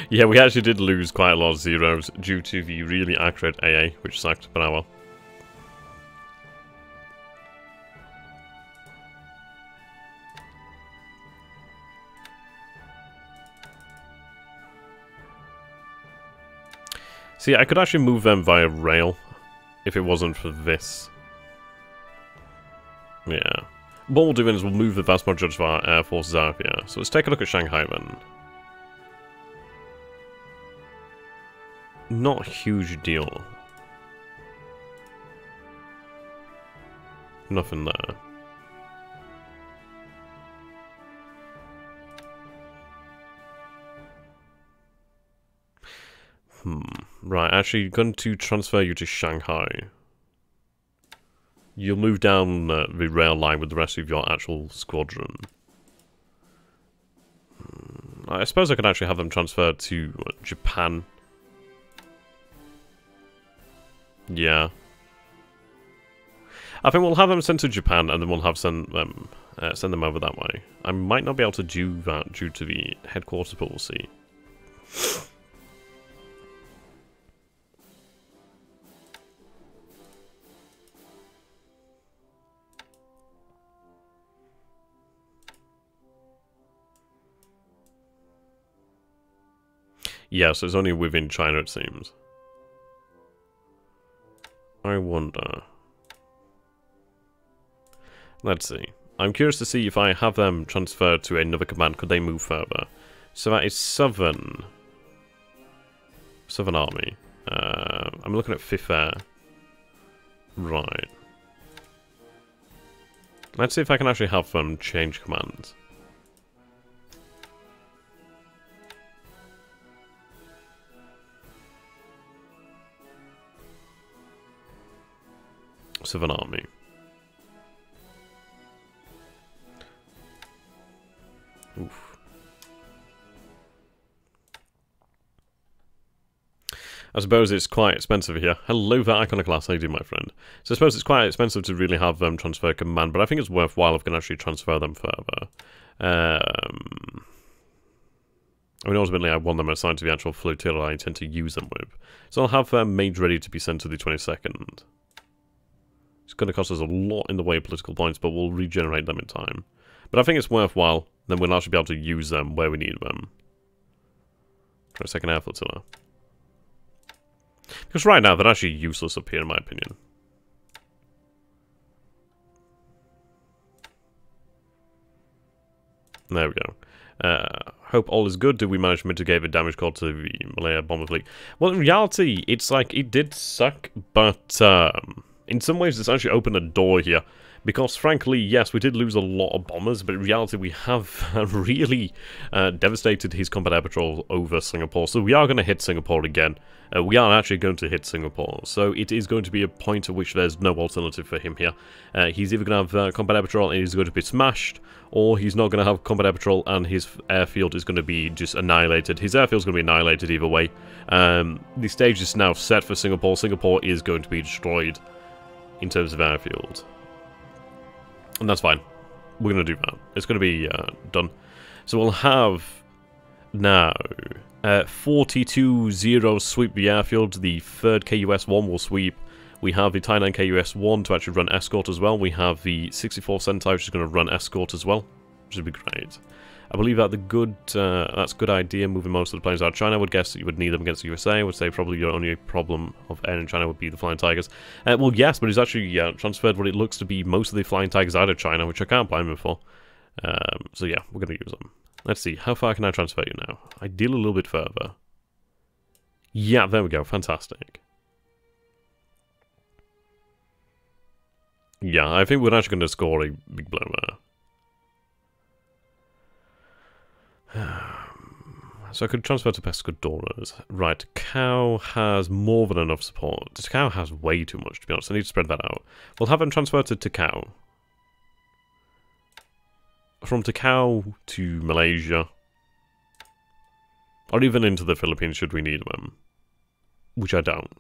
Yeah, we actually did lose quite a lot of zeros due to the really accurate AA, which sucked, but oh well. See, I could actually move them via rail if it wasn't for this. Yeah. What we'll do then is we'll move the vast majority of our air forces out of here. So let's take a look at Shanghai then. Not a huge deal. Nothing there. Right, actually going to transfer you to Shanghai. You'll move down the rail line with the rest of your actual squadron. I suppose I could actually have them transferred to Japan. Yeah. I think we'll have them sent to Japan, and then we'll have send them over that way. I might not be able to do that due to the headquarters, but we'll see. Yeah, so it's only within China, it seems. I wonder. Let's see. I'm curious to see if I have them transferred to another command. Could they move further? So that is Southern Army. I'm looking at 5th Air. Right. Let's see if I can actually have them change commands. Southern Army. Oof. I suppose it's quite expensive here. Hello there, Iconoclast. How you doing, my friend? So I suppose it's quite expensive to really have them transfer command, but I think it's worthwhile if we can actually transfer them further. I mean, ultimately, I want them assigned to the actual flotilla I intend to use them with. So I'll have them made ready to be sent to the 22nd. It's going to cost us a lot in the way of political points, but we'll regenerate them in time. But I think it's worthwhile, then we'll actually be able to use them where we need them. 22nd Air Flotilla. Because right now, they're actually useless up here, in my opinion. There we go. Hope all is good. Did we manage to mitigate the damage caused to the Malaya bomber fleet? Well, in reality, it's like, it did suck, but in some ways it's actually opened a door here. Because, frankly, yes, we did lose a lot of bombers, but in reality we have really devastated his combat air patrol over Singapore. So we are going to hit Singapore again. We are actually going to hit Singapore. So it is going to be a point at which there's no alternative for him here. He's either going to have combat air patrol and he's going to be smashed, or he's not going to have combat air patrol and his airfield is going to be just annihilated. His airfield is going to be annihilated either way. The stage is now set for Singapore. Singapore is going to be destroyed in terms of airfield. And that's fine. We're going to do that. It's going to be done. So we'll have now 42-0 sweep the airfield. The 3rd KUS-1 will sweep. We have the Thailand KUS-1 to actually run escort as well. We have the 64 Sentai, which is going to run escort as well, which would be great. I believe that that's a good idea, moving most of the planes out of China. I would guess that you would need them against the USA. I would say probably your only problem of air in China would be the Flying Tigers. Well, yes, but he's actually transferred what it looks to be most of the Flying Tigers out of China, which I can't blame him for. So yeah, we're going to use them. Let's see, how far can I transfer you now? Ideally a little bit further. Yeah, there we go, fantastic. Yeah, I think we're actually going to score a big blow there. So I could transfer to Pescadores. Right, Cow has more than enough support. Cow has way too much, to be honest. I need to spread that out. We'll have them transfer to Takao. From Takao to Malaysia. Or even into the Philippines should we need them. Which I don't.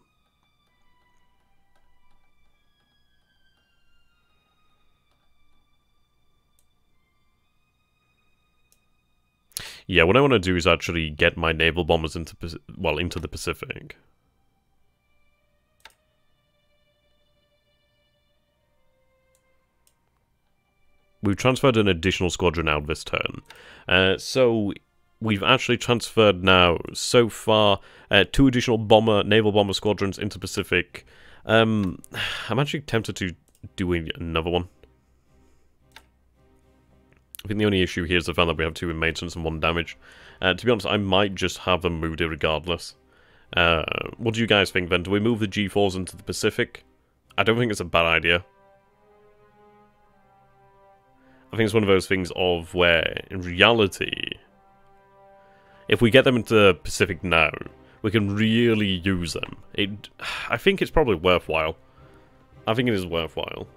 Yeah, what I want to do is actually get my naval bombers into the Pacific. We've transferred an additional squadron out this turn. So we've actually transferred now, so far, 2 additional naval bomber squadrons into Pacific. I'm actually tempted to do another one. I think the only issue here is the fact that we have 2 in maintenance and 1 damage. To be honest, I might just have them moved regardless. What do you guys think then? Do we move the G4s into the Pacific? I don't think it's a bad idea. I think it's one of those things of where, in reality, if we get them into the Pacific now, we can really use them. I think it's probably worthwhile. I think it is worthwhile.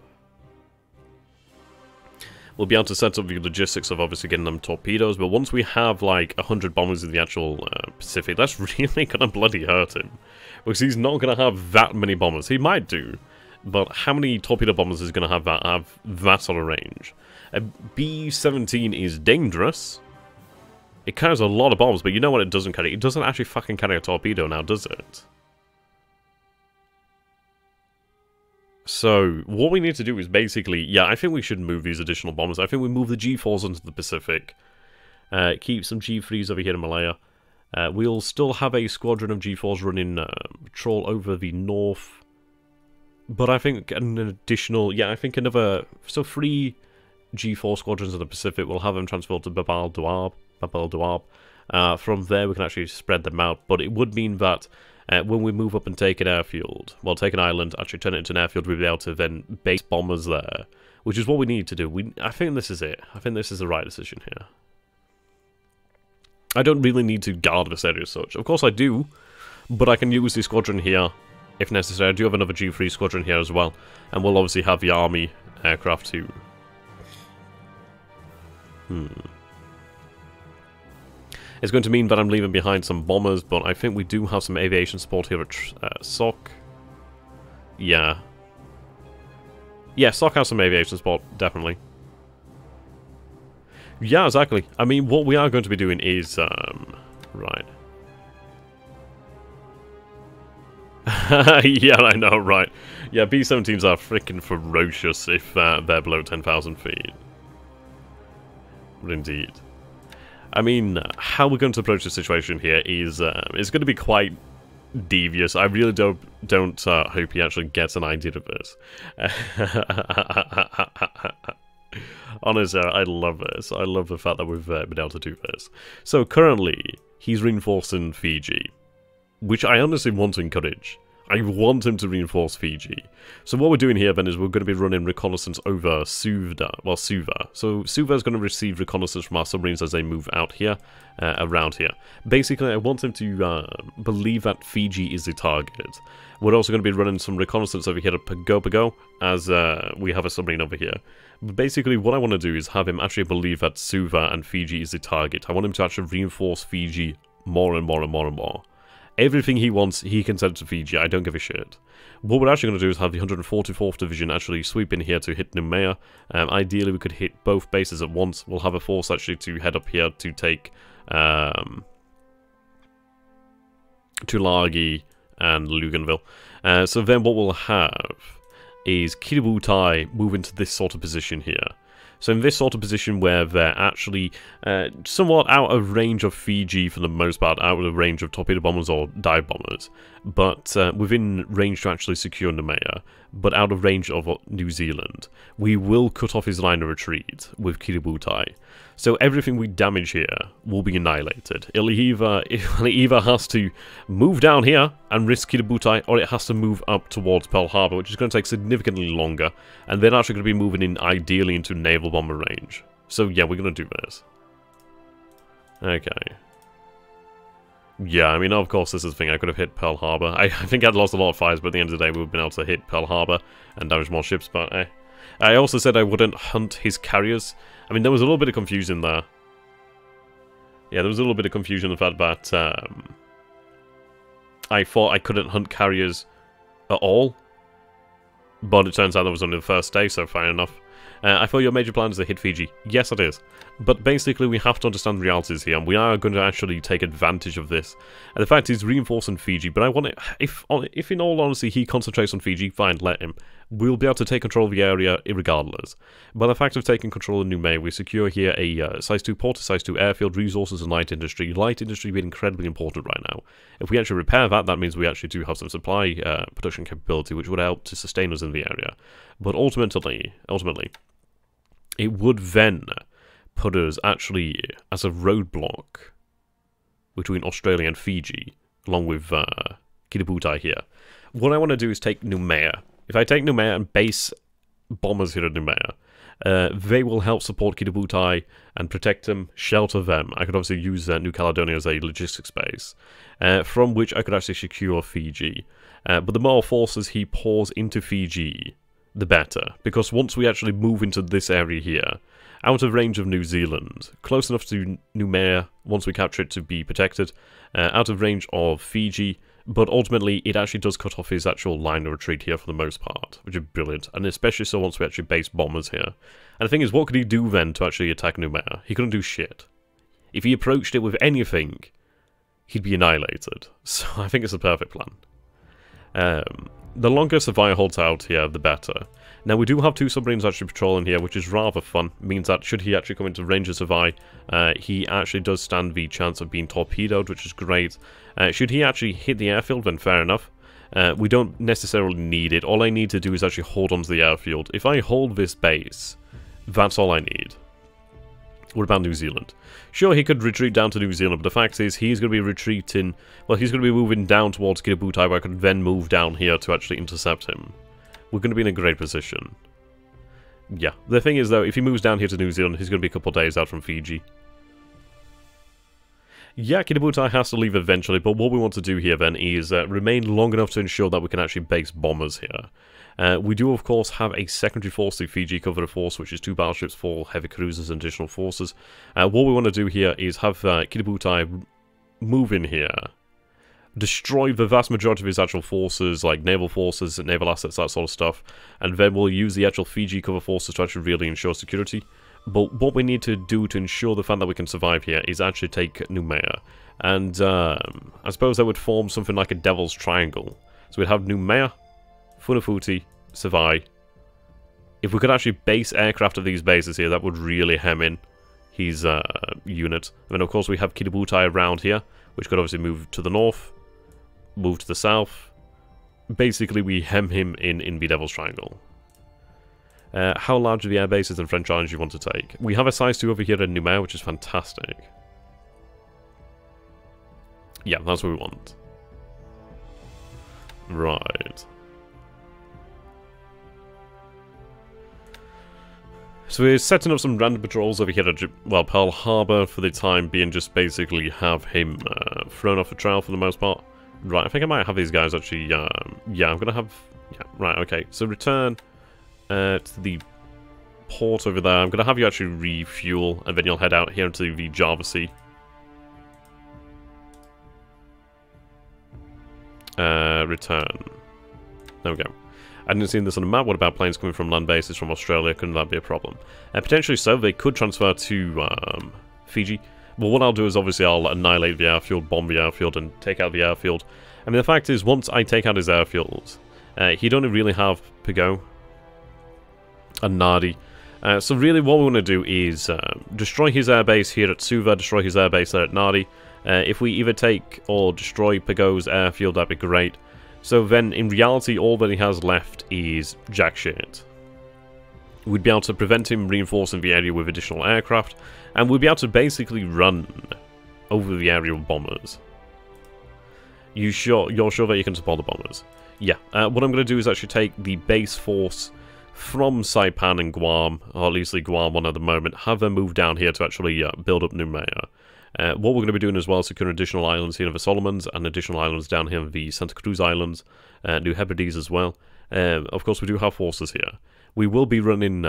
We'll be able to set up the logistics of obviously getting them torpedoes, but once we have like 100 bombers in the actual Pacific, that's really gonna bloody hurt him. Because he's not gonna have that many bombers. He might do, but how many torpedo bombers is gonna have that sort of range? A B-17 is dangerous. It carries a lot of bombs, but you know what it doesn't carry? It doesn't actually fucking carry a torpedo now, does it? So, what we need to do is basically, yeah, I think we should move these additional bombers. I think we move the G4s into the Pacific. Keep some G3s over here in Malaya. We'll still have a squadron of G4s running patrol over the north. But I think an additional, yeah, I think another, so 3 G4 squadrons in the Pacific. We'll have them transferred to Babal Duab. From there, we can actually spread them out. But it would mean that when we move up and take an airfield, well, take an island, actually turn it into an airfield, we'll be able to then base bombers there, which is what we need to do. I think this is it. I think this is the right decision here. I don't really need to guard this area as such. Of course I do, but I can use the squadron here if necessary. I do have another G3 squadron here as well, and we'll obviously have the army aircraft too. It's going to mean that I'm leaving behind some bombers, but I think we do have some aviation support here at SOC. Yeah. Yeah, SOC has some aviation support, definitely. Yeah, exactly. I mean, what we are going to be doing is, right. Yeah, I know, right. Yeah, B-17s are freaking ferocious if they're below 10,000 feet. Indeed. I mean, how we're going to approach the situation here is it's going to be quite devious. I really don't hope he actually gets an idea of this. Honestly, I love this. I love the fact that we've been able to do this. So currently, he's reinforcing Fiji, which I honestly want to encourage. I want him to reinforce Fiji. So what we're doing here then is we're going to be running reconnaissance over Suva. So Suva is going to receive reconnaissance from our submarines as they move out here, around here. Basically, I want him to believe that Fiji is the target. We're also going to be running some reconnaissance over here to Pago, as we have a submarine over here. But basically, what I want to do is have him actually believe that Suva and Fiji is the target. I want him to actually reinforce Fiji more and more and more and more. Everything he wants, he can send to Fiji. I don't give a shit. What we're actually going to do is have the 144th Division actually sweep in here to hit Noumea. Ideally, we could hit both bases at once. We'll have a force actually to head up here to take Tulagi and Luganville. So then what we'll have is Kiributai move into this sort of position here. So in this sort of position where they're actually somewhat out of range of Fiji for the most part, out of range of torpedo bombers or dive bombers, but within range to actually secure Noumea, but out of range of New Zealand, we will cut off his line of retreat with Kiributai. So everything we damage here will be annihilated. It either has to move down here and risk Kiributai, or it has to move up towards Pearl Harbor, which is going to take significantly longer, and then actually going to be moving in ideally into naval bomber range. So yeah, we're going to do this. Okay. Yeah, I mean, of course, this is the thing. I could have hit Pearl Harbor. I think I'd lost a lot of fires, but at the end of the day, we would have been able to hit Pearl Harbor and damage more ships, but I also said I wouldn't hunt his carriers. I mean, there was a little bit of confusion there. Yeah, there was a little bit of confusion in the fact that I thought I couldn't hunt carriers at all. But it turns out that was only the first day, so fair enough. I thought your major plan is to hit Fiji. Yes, it is. But basically, we have to understand the realities here, and we are going to actually take advantage of this. And the fact is, reinforcing Fiji, but I want it, if in all honesty he concentrates on Fiji, fine, let him. We'll be able to take control of the area irregardless. By the fact of taking control of Noumea, we secure here a Size 2 port, a Size 2 airfield, resources, and light industry. Light industry being incredibly important right now. If we actually repair that, that means we actually do have some supply production capability, which would help to sustain us in the area. But ultimately, it would then put us actually as a roadblock between Australia and Fiji, along with Kiributai here. What I want to do is take Noumea. If I take Noumea and base bombers here at Noumea, they will help support Kiributai and protect them, shelter them. I could obviously use New Caledonia as a logistics base, from which I could actually secure Fiji. But the more forces he pours into Fiji, the better, because once we actually move into this area here, out of range of New Zealand, close enough to Noumea, once we capture it to be protected, out of range of Fiji, but ultimately it actually does cut off his actual line of retreat here for the most part, which is brilliant, and especially so once we actually base bombers here. And the thing is, what could he do then to actually attack Noumea? He couldn't do shit. If he approached it with anything, he'd be annihilated. So I think it's a perfect plan. The longer Savia holds out here, the better. Now, we do have two submarines actually patrolling here, which is rather fun. Means that should he actually come into range of Savia, he actually does stand the chance of being torpedoed, which is great. Should he actually hit the airfield, then fair enough. We don't necessarily need it. All I need to do is actually hold onto the airfield. If I hold this base, that's all I need. What about New Zealand? Sure, he could retreat down to New Zealand, but the fact is he's going to be retreating... Well, he's going to be moving down towards Kitabutai, where I could then move down here to actually intercept him. We're going to be in a great position. Yeah, the thing is, though, if he moves down here to New Zealand, he's going to be a couple of days out from Fiji. Yeah, Kitabutai has to leave eventually, but what we want to do here, then, is remain long enough to ensure that we can actually base bombers here. We do, of course, have a secondary force, the Fiji Covenant Force, which is 2 battleships, 4 heavy cruisers, and additional forces. What we want to do here is have Kitabutai move in here, destroy the vast majority of his actual forces, like naval forces, naval assets, that sort of stuff, and then we'll use the actual Fiji cover forces to actually really ensure security. But what we need to do to ensure the fact that we can survive here is actually take Noumea. And I suppose that would form something like a Devil's Triangle. So we'd have Noumea, Funafuti, Savai. If we could actually base aircraft at these bases here, that would really hem in his unit. And then, of course, we have Kitabutai around here, which could obviously move to the north, move to the south. Basically, we hem him in the Devil's Triangle. How large are the air bases and French islands you want to take? We have a size 2 over here in Noumea, which is fantastic. Yeah, that's what we want. Right. So we're setting up some random patrols over here at, well, Pearl Harbor for the time being, just basically have him thrown off the trail for the most part. Right, I think I might have these guys actually, yeah, I'm gonna have, yeah, right, okay, so return to the port over there. I'm gonna have you actually refuel, and then you'll head out here into the Java Sea. Return. There we go. I didn't see this on the map. What about planes coming from land bases from Australia? Couldn't that be a problem? Potentially so. They could transfer to Fiji. Well, what I'll do is obviously I'll annihilate the airfield, bomb the airfield, and take out the airfield. I mean, the fact is, once I take out his airfields, he'd only really have Pigot and Nadi. So really what we want to do is destroy his airbase here at Suva, destroy his airbase there at Nadi. If we either take or destroy Pigot's airfield, that'd be great. So then, in reality, all that he has left is jack shit. We'd be able to prevent him reinforcing the area with additional aircraft, and we'd be able to basically run over the area with bombers. You're sure that you can support the bombers? Yeah. What I'm going to do is actually take the base force from Saipan and Guam, or at least the Guam one at the moment, have them move down here to actually build up Noumea. What we're going to be doing as well is securing additional islands here in the Solomons and additional islands down here in the Santa Cruz Islands, New Hebrides as well. Of course, we do have forces here. We will be running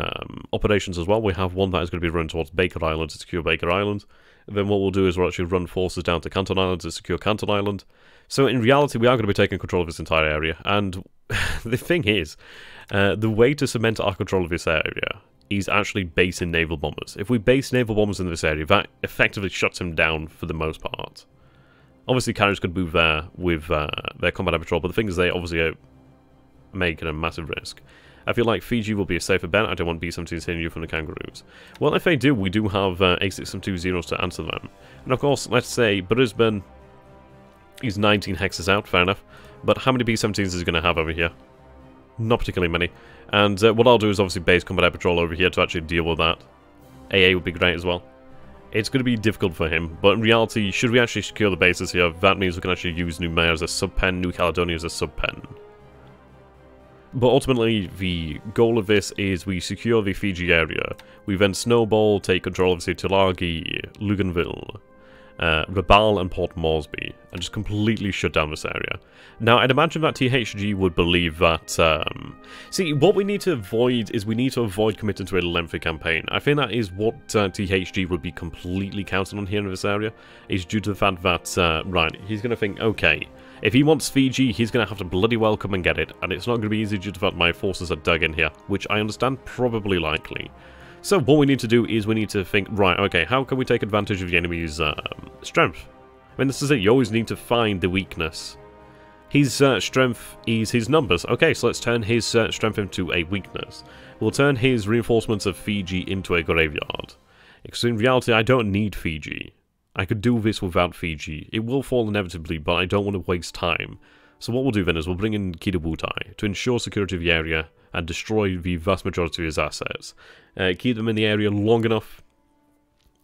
operations as well. We have one that is going to be run towards Baker Island to secure Baker Island. And then what we'll do is we'll actually run forces down to Canton Island to secure Canton Island. So in reality, we are going to be taking control of this entire area. And the thing is, the way to cement our control of this area is actually basing naval bombers. If we base naval bombers in this area, that effectively shuts him down for the most part. Obviously, carriers could move there with their combat air patrol, but the thing is they obviously make it a massive risk. I feel like Fiji will be a safer bet. I don't want B-17s hitting you from the Kangaroos. Well, if they do, we do have A6M2 to answer them. And of course, let's say Brisbane is 19 hexes out, fair enough. But how many B-17s is he going to have over here? Not particularly many. And what I'll do is obviously base combat air patrol over here to actually deal with that. AA would be great as well. It's going to be difficult for him, but in reality, should we actually secure the bases here, that means we can actually use Noumea as a sub-pen, New Caledonia as a sub-pen. But ultimately, the goal of this is we secure the Fiji area. We then snowball, take control of, say, Tulagi, Luganville, Rabaul and Port Moresby, and just completely shut down this area. Now, I'd imagine that THG would believe that... see, what we need to avoid is we need to avoid committing to a lengthy campaign. I think that is what THG would be completely counting on here in this area, is due to the fact that, right, he's going to think, okay, if he wants Fiji, he's going to have to bloody well come and get it, and it's not going to be easy due to the fact my forces are dug in here, which I understand probably likely. So what we need to do is we need to think, right, okay, how can we take advantage of the enemy's strength? I mean, this is it, you always need to find the weakness. His strength is his numbers. Okay, so let's turn his strength into a weakness. We'll turn his reinforcements of Fiji into a graveyard. Because in reality, I don't need Fiji. I could do this without Fiji. It will fall inevitably, but I don't want to waste time. So what we'll do then is we'll bring in Kitabutai to ensure security of the area and destroy the vast majority of his assets. Keep them in the area long enough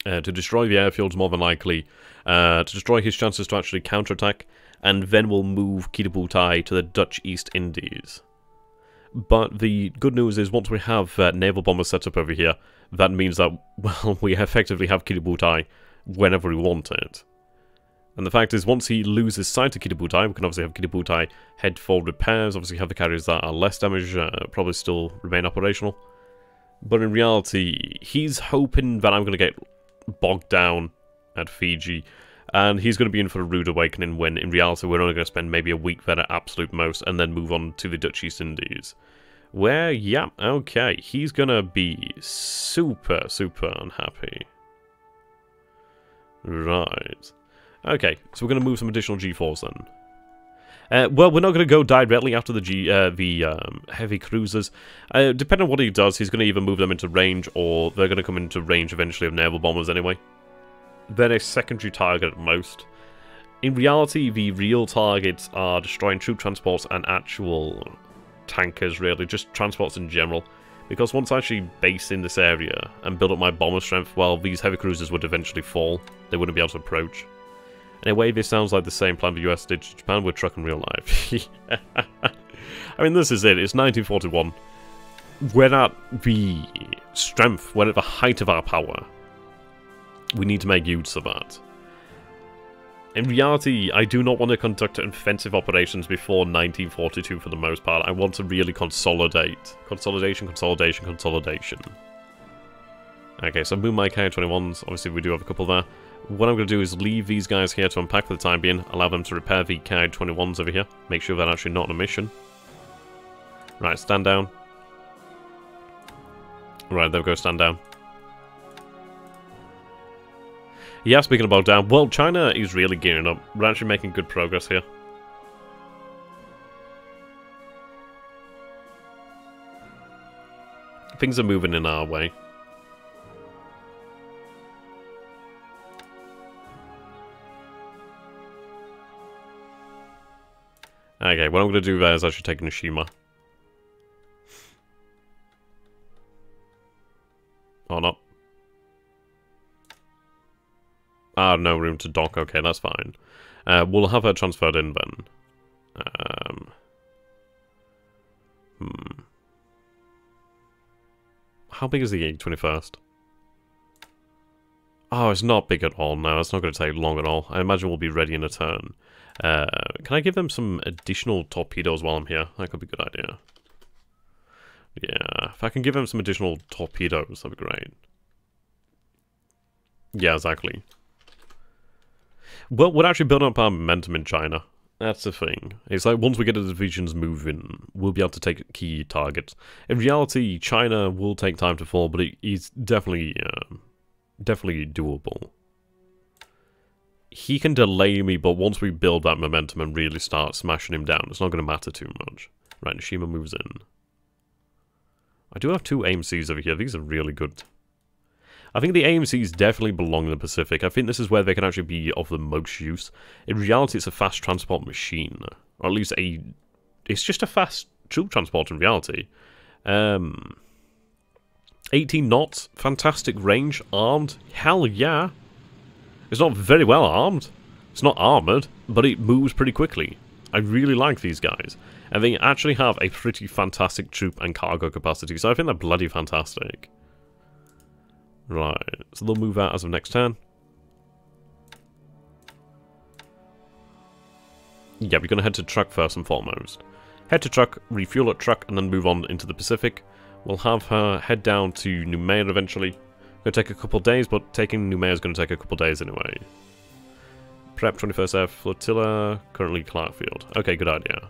to destroy the airfields, more than likely, to destroy his chances to actually counterattack, and then we'll move Kitabutai to the Dutch East Indies. But the good news is, once we have naval bombers set up over here, that means that, well, we effectively have Kitabutai whenever we want it. And the fact is, once he loses sight of Kitabutai, we can obviously have Kitabutai head for repairs, obviously have the carriers that are less damaged, probably still remain operational. But in reality, he's hoping that I'm going to get bogged down at Fiji, and he's going to be in for a rude awakening when, in reality, we're only going to spend maybe a week there at absolute most, and then move on to the Dutch East Indies. Where, yeah, okay, he's going to be super, super unhappy. Right. Okay, so we're going to move some additional G4s then. Well, we're not going to go directly after the heavy cruisers. Depending on what he does, he's going to either move them into range, or they're going to come into range eventually of naval bombers anyway. They're a secondary target at most. In reality, the real targets are destroying troop transports and actual tankers, really, just transports in general. Because once I actually base in this area and build up my bomber strength, well, these heavy cruisers would eventually fall. They wouldn't be able to approach. In a way, this sounds like the same plan the US did to Japan with truck in real life. I mean, this is it. It's 1941. We're at the strength, we're at the height of our power. We need to make use of that. In reality, I do not want to conduct offensive operations before 1942 for the most part. I want to really consolidate. Consolidation, consolidation, consolidation. Okay, so move my Ki-21s. Obviously, we do have a couple there. What I'm going to do is leave these guys here to unpack for the time being, allow them to repair the Ki-21s over here, make sure they're actually not on a mission. Right, stand down. Right, there we go, stand down. Yeah, speaking about down, well, China is really gearing up. We're actually making good progress here. Things are moving in our way. Okay, what I'm going to do there is actually take Nishima. Or not. Ah, no room to dock. Okay, that's fine. We'll have her transferred in then. How big is the 21st? Oh, it's not big at all. No, it's not going to take long at all. I imagine we'll be ready in a turn. Can I give them some additional torpedoes while I'm here? That could be a good idea. Yeah, if I can give them some additional torpedoes, that'd be great. Yeah, exactly. Well, we're actually building up our momentum in China. That's the thing. It's like, once we get the divisions moving, we'll be able to take key targets. In reality, China will take time to fall, but it is definitely, definitely doable. He can delay me, but once we build that momentum and really start smashing him down, it's not going to matter too much. Right, Nishima moves in. I do have two AMCs over here. These are really good. I think the AMCs definitely belong in the Pacific. I think this is where they can actually be of the most use. In reality, it's a fast transport machine. Or at least it's just a fast troop transport in reality. 18 knots, fantastic range, armed. Hell yeah. It's not very well armed. It's not armoured, but it moves pretty quickly. I really like these guys. And they actually have a pretty fantastic troop and cargo capacity, so I think they're bloody fantastic. Right, so they'll move out as of next turn. Yeah, we're going to head to truck first and foremost. Head to truck, refuel at truck, and then move on into the Pacific. We'll have her head down to Noumea eventually. Going to take a couple days, but taking Noumea is going to take a couple days anyway. Prep 21st Air Flotilla, currently Clarkfield. Okay, good idea.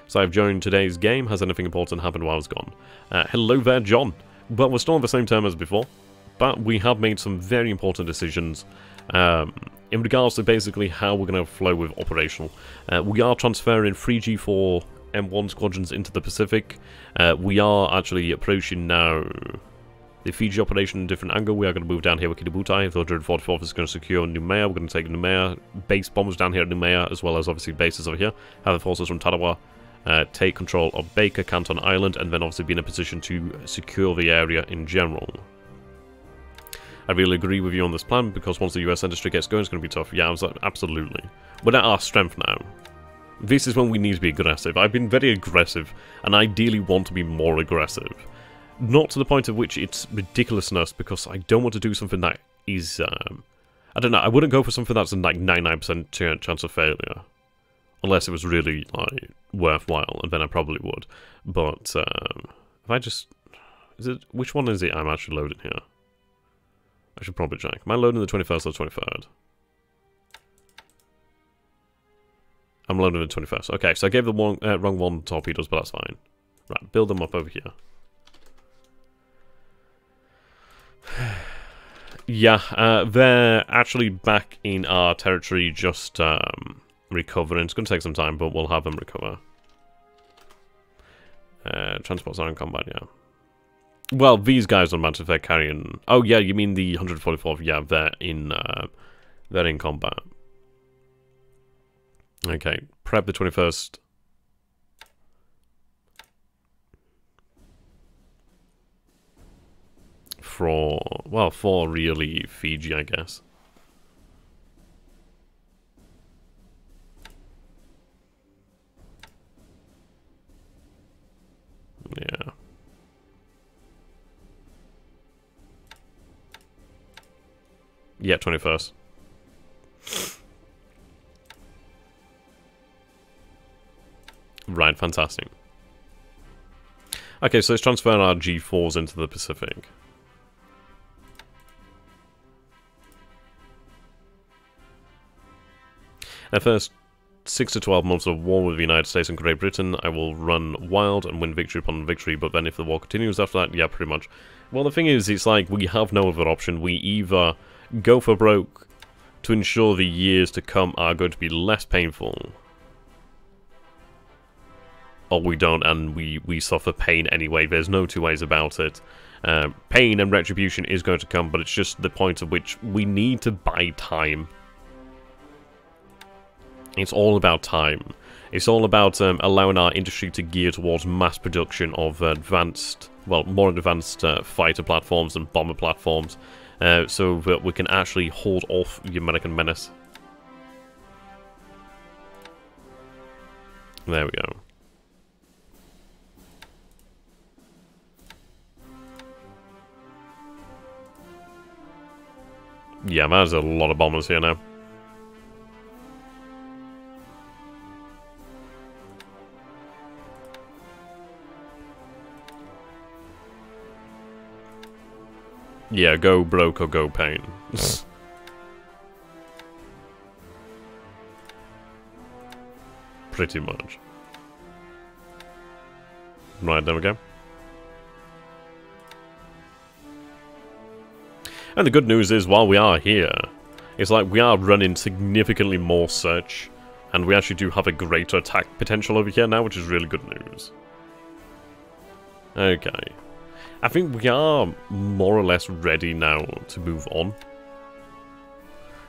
So I've joined today's game. Has anything important happened while I was gone? Hello there, John. Well, we're still on the same term as before, but we have made some very important decisions in regards to basically how we're going to flow with operational. We are transferring 3G4 M1 squadrons into the Pacific. We are actually approaching now the Fiji operation in a different angle. We are going to move down here with Kitabutai. The 144th is going to secure Noumea. We're going to take Noumea, base bombers down here at Noumea, as well as obviously bases over here. Have the forces from Tarawa take control of Baker, Canton Island, and then obviously be in a position to secure the area in general. I really agree with you on this plan, because once the US industry gets going, it's going to be tough. Yeah, absolutely. We're at our strength now. This is when we need to be aggressive. I've been very aggressive, and ideally want to be more aggressive. Not to the point of which it's ridiculousness, because I don't want to do something that is, I don't know, I wouldn't go for something that's a like 99% chance of failure. Unless it was really, like, worthwhile, and then I probably would. But, if I just... which one is it I'm actually loading here? I should probably check. Am I loading the 21st or the 23rd? I'm loading the 21st. Okay, so I gave the wrong one torpedoes, but that's fine. Right, build them up over here. Yeah, they're actually back in our territory, just recovering. It's going to take some time, but we'll have them recover. Transports are in combat, yeah. Well, these guys don't matter if they're carrying... Oh, yeah, you mean the 144th? Yeah, they're in combat. Okay, prep the 21st. For really Fiji, I guess. Yeah. Yeah, 21st. Right, fantastic. Okay, so let's transfer our G4s into the Pacific. The first 6 to 12 months of war with the United States and Great Britain, I will run wild and win victory upon victory, but then if the war continues after that, yeah, pretty much. Well, the thing is, it's like, we have no other option. We either go for broke to ensure the years to come are going to be less painful, or we don't, and we suffer pain anyway. There's no two ways about it. Pain and retribution is going to come, but it's just the point at which we need to buy time. It's all about time. It's all about allowing our industry to gear towards mass production of more advanced fighter platforms and bomber platforms, so that we can actually hold off the American menace. There we go. Yeah, there's a lot of bombers here now. Yeah, go broke or go pain. Pretty much. Right, there we go. And the good news is, while we are here, it's like we are running significantly more search, and we actually do have a greater attack potential over here now, which is really good news. Okay. I think we are more or less ready now to move on.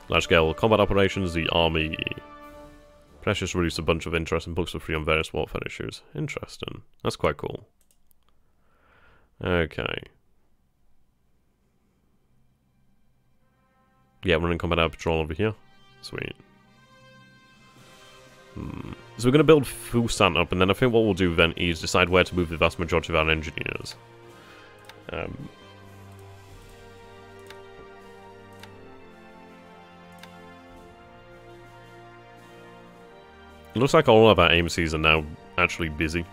Large-scale combat operations, the army. Precious released a bunch of interesting books for free on various warfare issues. Interesting. That's quite cool. Okay. Yeah, running combat air patrol over here. Sweet. So we're going to build Fusan up, and then I think what we'll do then is decide where to move the vast majority of our engineers. It looks like all of our AMCs are now actually busy.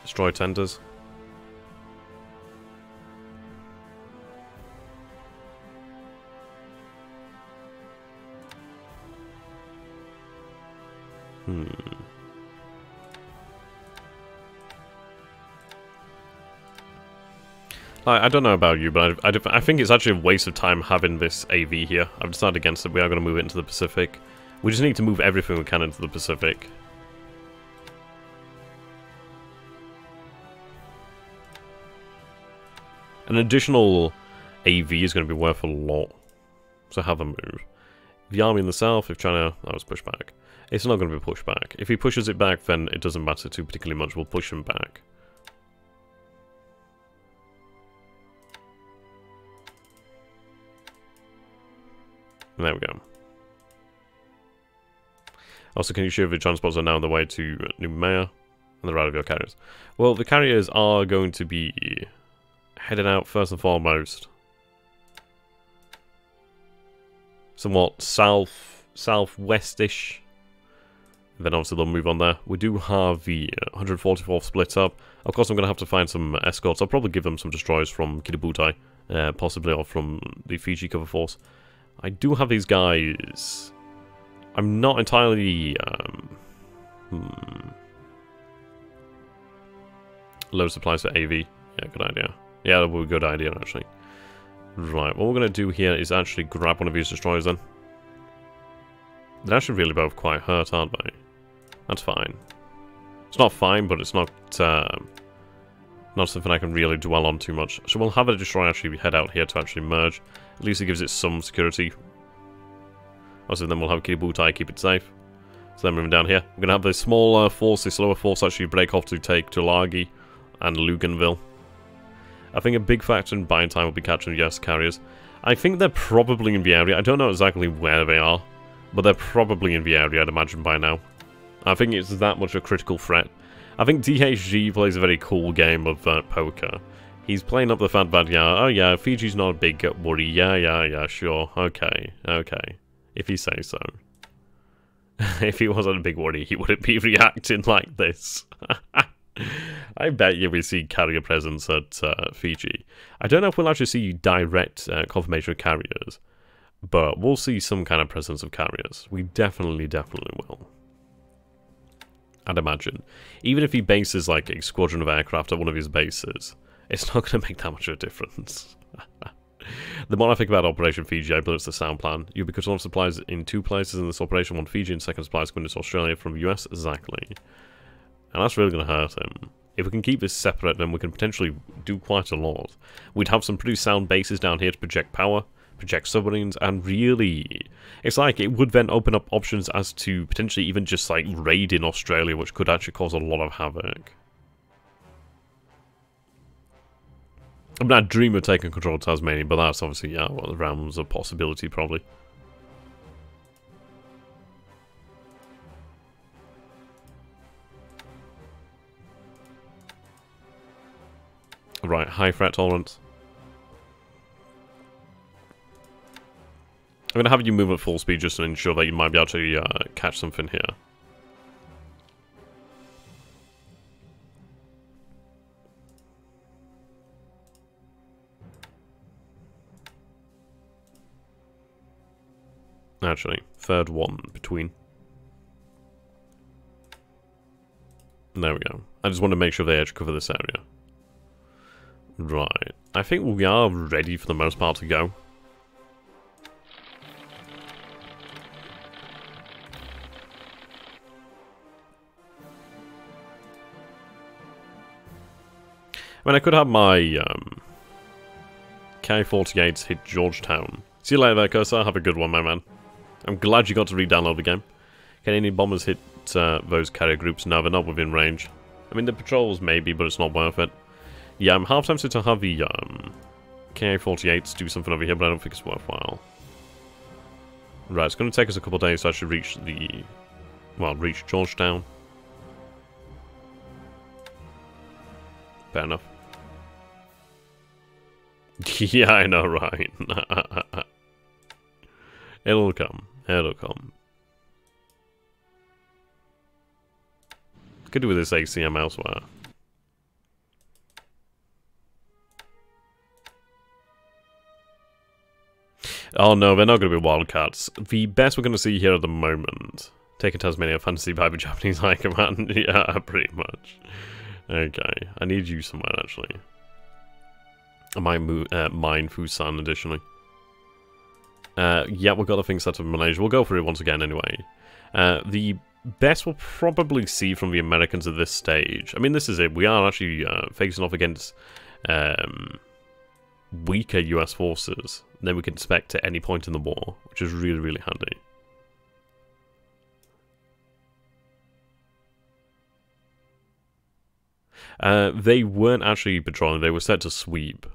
Destroy tenders. I don't know about you, but I think it's actually a waste of time having this AV here. I've decided against it. We are going to move it into the Pacific. We just need to move everything we can into the Pacific. An additional AV is going to be worth a lot. So have a move. The army in the south, if China... That was pushed back. It's not going to be pushed back. If he pushes it back, then it doesn't matter too particularly much. We'll push him back. And there we go. Also, can you show if the transports are now on the way to Noumea and the route of your carriers? Well, the carriers are going to be heading out first and foremost somewhat southwestish. Then obviously they'll move on there. We do have the 144th split up. Of course, I'm going to have to find some escorts. I'll probably give them some destroyers from Kitabutai, possibly, or from the Fiji cover force. I do have these guys. I'm not entirely... Low supplies for AV. Yeah, good idea. Yeah, that would be a good idea, actually. Right, what we're going to do here is actually grab one of these destroyers then. They're actually really both quite hurt, aren't they? That's fine. It's not fine, but it's not something I can really dwell on too much. So we'll have a destroyer actually head out here to actually merge. At least it gives it some security. Also, then we'll have Kitabutai keep it safe. So then moving down here, we're going to have the smaller force, the slower force actually break off to take Tulagi and Luganville. I think a big factor in buying time will be catching the US carriers. I think they're probably in the area. I don't know exactly where they are, but they're probably in the area, I'd imagine, by now. I think it's that much a critical threat. I think DHG plays a very cool game of poker. He's playing up the fact that, yeah, oh yeah, Fiji's not a big worry. Yeah, sure. Okay. If you say so. If he wasn't a big worry, he wouldn't be reacting like this. I bet you we see carrier presence at Fiji. I don't know if we'll actually see direct confirmation of carriers, but we'll see some kind of presence of carriers. We definitely will. I'd imagine. Even if he bases like a squadron of aircraft at one of his bases, it's not going to make that much of a difference. The more I think about Operation Fiji, I believe it's the sound plan. You'll be cutting off supplies in two places in this operation, one Fiji and second supplies coming into Australia from the US, exactly. And that's really going to hurt him. If we can keep this separate, then we can potentially do quite a lot. We'd have some pretty sound bases down here to project power, project submarines, and really... It's like it would then open up options as to potentially even just like raiding Australia, which could actually cause a lot of havoc. I mean, I dream of taking control of Tasmania, but that's obviously, yeah, well, the realms of possibility, probably. Right, high threat tolerance. I'm going to have you move at full speed just to ensure that you might be able to catch something here. Actually, third one between. There we go. I just want to make sure they edge cover this area. Right. I think we are ready for the most part to go. I mean, I could have my K-48s hit Georgetown. See you later there, Cursor. Have a good one, my man. I'm glad you got to re-download the game. Can any bombers hit those carrier groups? No, they're not within range. I mean, the patrols maybe, but it's not worth it. Yeah, I'm half tempted to have the Ka-48s do something over here, but I don't think it's worthwhile. Right, it's going to take us a couple of days to actually reach the... well, reach Georgetown. Fair enough. Yeah, I know, right? It'll come. It'll come. Could do with this ACM elsewhere. Oh no, they're not going to be Wildcats. The best we're going to see here at the moment. Taking Tasmania, Fantasy by the Japanese High Command. Yeah, pretty much. Okay, I need you somewhere actually. I might mine Fusan additionally. Yeah, we've got the thing set up in Malaysia. We'll go through it once again anyway. The best we'll probably see from the Americans at this stage. I mean, this is it. We are actually facing off against weaker US forces than we can expect at any point in the war, which is really, really handy. They weren't actually patrolling, they were set to sweep.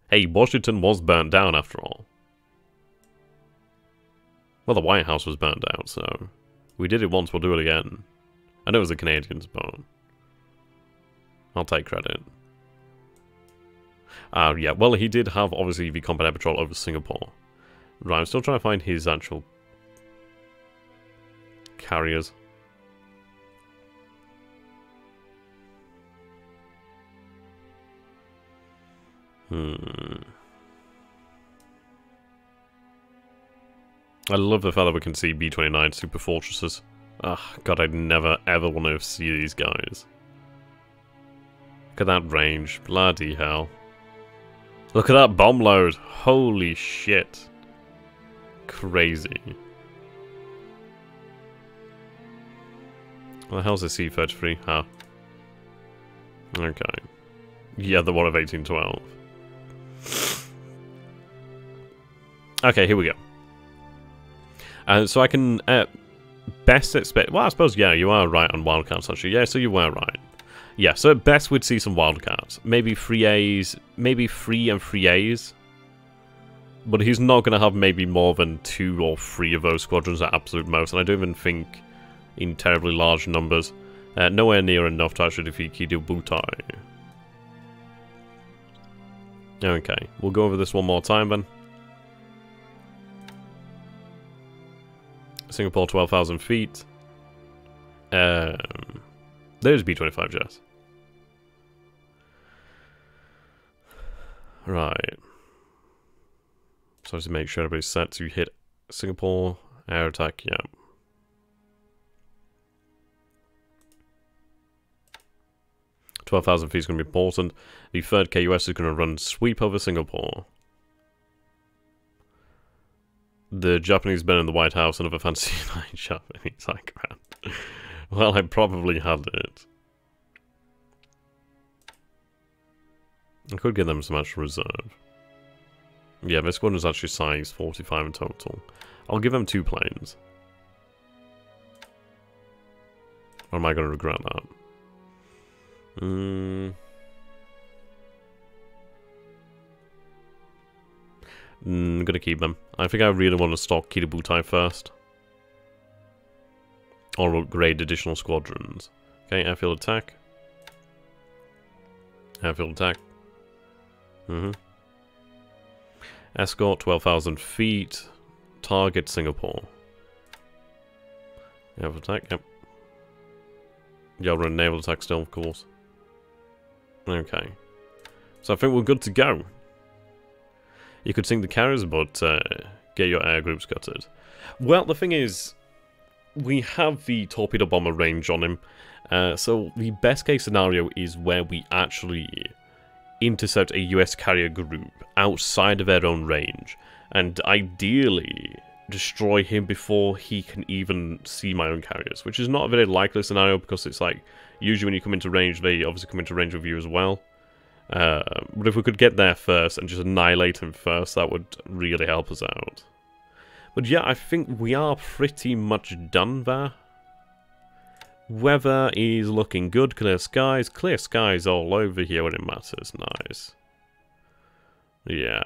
Hey, Washington was burnt down after all. Well, the White House was burnt down, so we did it once, we'll do it again. I know it was the Canadians, but I'll take credit. Yeah, well, he did have, obviously, the combat air patrol over Singapore. Right, I'm still trying to find his actual carriers. I love the fact that we can see B-29 super fortresses. Ah, God, I'd never ever want to see these guys. Look at that range. Bloody hell. Look at that bomb load. Holy shit. Crazy. What the hell's a C-33? Huh. Okay. Yeah, the one of 1812. Okay, here we go. So I can best expect... Well, I suppose, yeah, you are right on wildcats, actually. Yeah, so you were right. Yeah, so at best we'd see some wildcats. Maybe 3As, maybe 3 and 3As. But he's not going to have maybe more than 2 or 3 of those squadrons at absolute most. And I don't even think in terribly large numbers. Nowhere near enough to actually defeat Kido Butai. Okay, we'll go over this one more time then. Singapore, 12,000 feet. There's B-25 jets. Right. So to make sure everybody's set to hit Singapore, air attack, yeah. $12,000 feet is going to be important. The 3rd KUS is going to run sweep over Singapore. The Japanese men in the White House, another fancy 9 Japanese aircraft. Well, I probably had it. I could give them some extra reserve. Yeah, this one is actually size 45 in total. I'll give them 2 planes. Or am I going to regret that? I'm gonna keep them. I think I really want to stock Kido first. Or upgrade additional squadrons. Okay, airfield attack. Airfield attack. Escort, 12,000 feet. Target Singapore. Airfield attack, yep. Yeah, I'll run naval attack still, of course. Okay. So I think we're good to go. You could sink the carriers, but get your air groups gutted. Well, the thing is, we have the torpedo bomber range on him. So the best case scenario is where we actually intercept a US carrier group outside of their own range. And ideally destroy him before he can even see my own carriers. Which is not a very likely scenario because it's like, usually when you come into range, they obviously come into range with you as well. But if we could get there first and just annihilate him first, that would really help us out. But yeah, I think we are pretty much done there. Weather is looking good, clear skies all over here when it matters, nice. Yeah.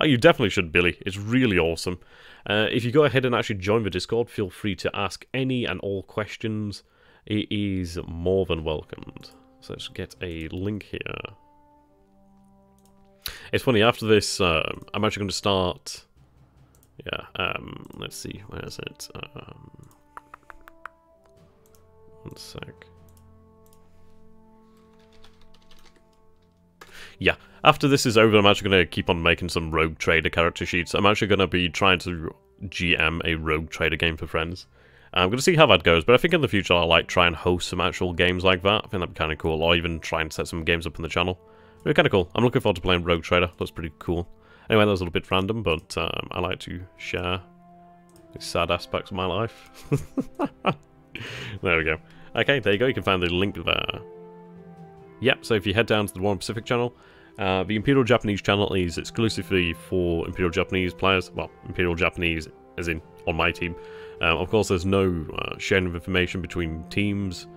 Oh, you definitely should, Billy, it's really awesome. If you go ahead and actually join the Discord, feel free to ask any and all questions. It is more than welcomed. So let's get a link here. It's funny, after this, I'm actually going to start... Yeah, let's see, where is it? One sec. Yeah, after this is over, I'm actually going to keep on making some Rogue Trader character sheets. I'm actually going to be trying to GM a Rogue Trader game for friends. I'm going to see how that goes, but I think in the future I'll like try and host some actual games like that. I think that'd be kind of cool, or even try and set some games up on the channel. It'd be kind of cool. I'm looking forward to playing Rogue Trader. That's pretty cool. Anyway, that was a little bit random, but I like to share the sad aspects of my life. There we go. Okay, there you go. You can find the link there. Yep, so if you head down to the Warren Pacific channel, The Imperial Japanese channel is exclusively for Imperial Japanese players. Well, Imperial Japanese as in on my team. Of course, there's no sharing of information between teams.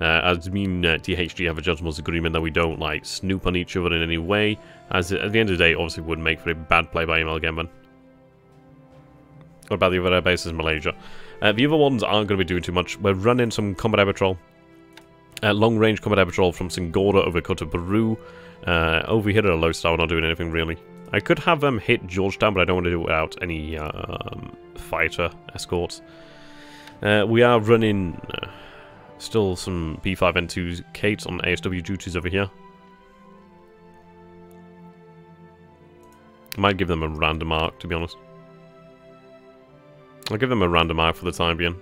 As me and THG have a gentleman's agreement that we don't like snoop on each other in any way. As at the end of the day, obviously would make for a bad play by email Genban. What about the other bases in Malaysia? The other ones aren't going to be doing too much. We're running some combat air patrol. Long-range combat air patrol from Singora over Kota Baru. Over here at a low star, we're not doing anything really. I could have them hit Georgetown, but I don't want to do it without any fighter escorts. We are running still some B5N2 Kates on ASW duties over here. Might give them a random arc, to be honest. I'll give them a random arc for the time being.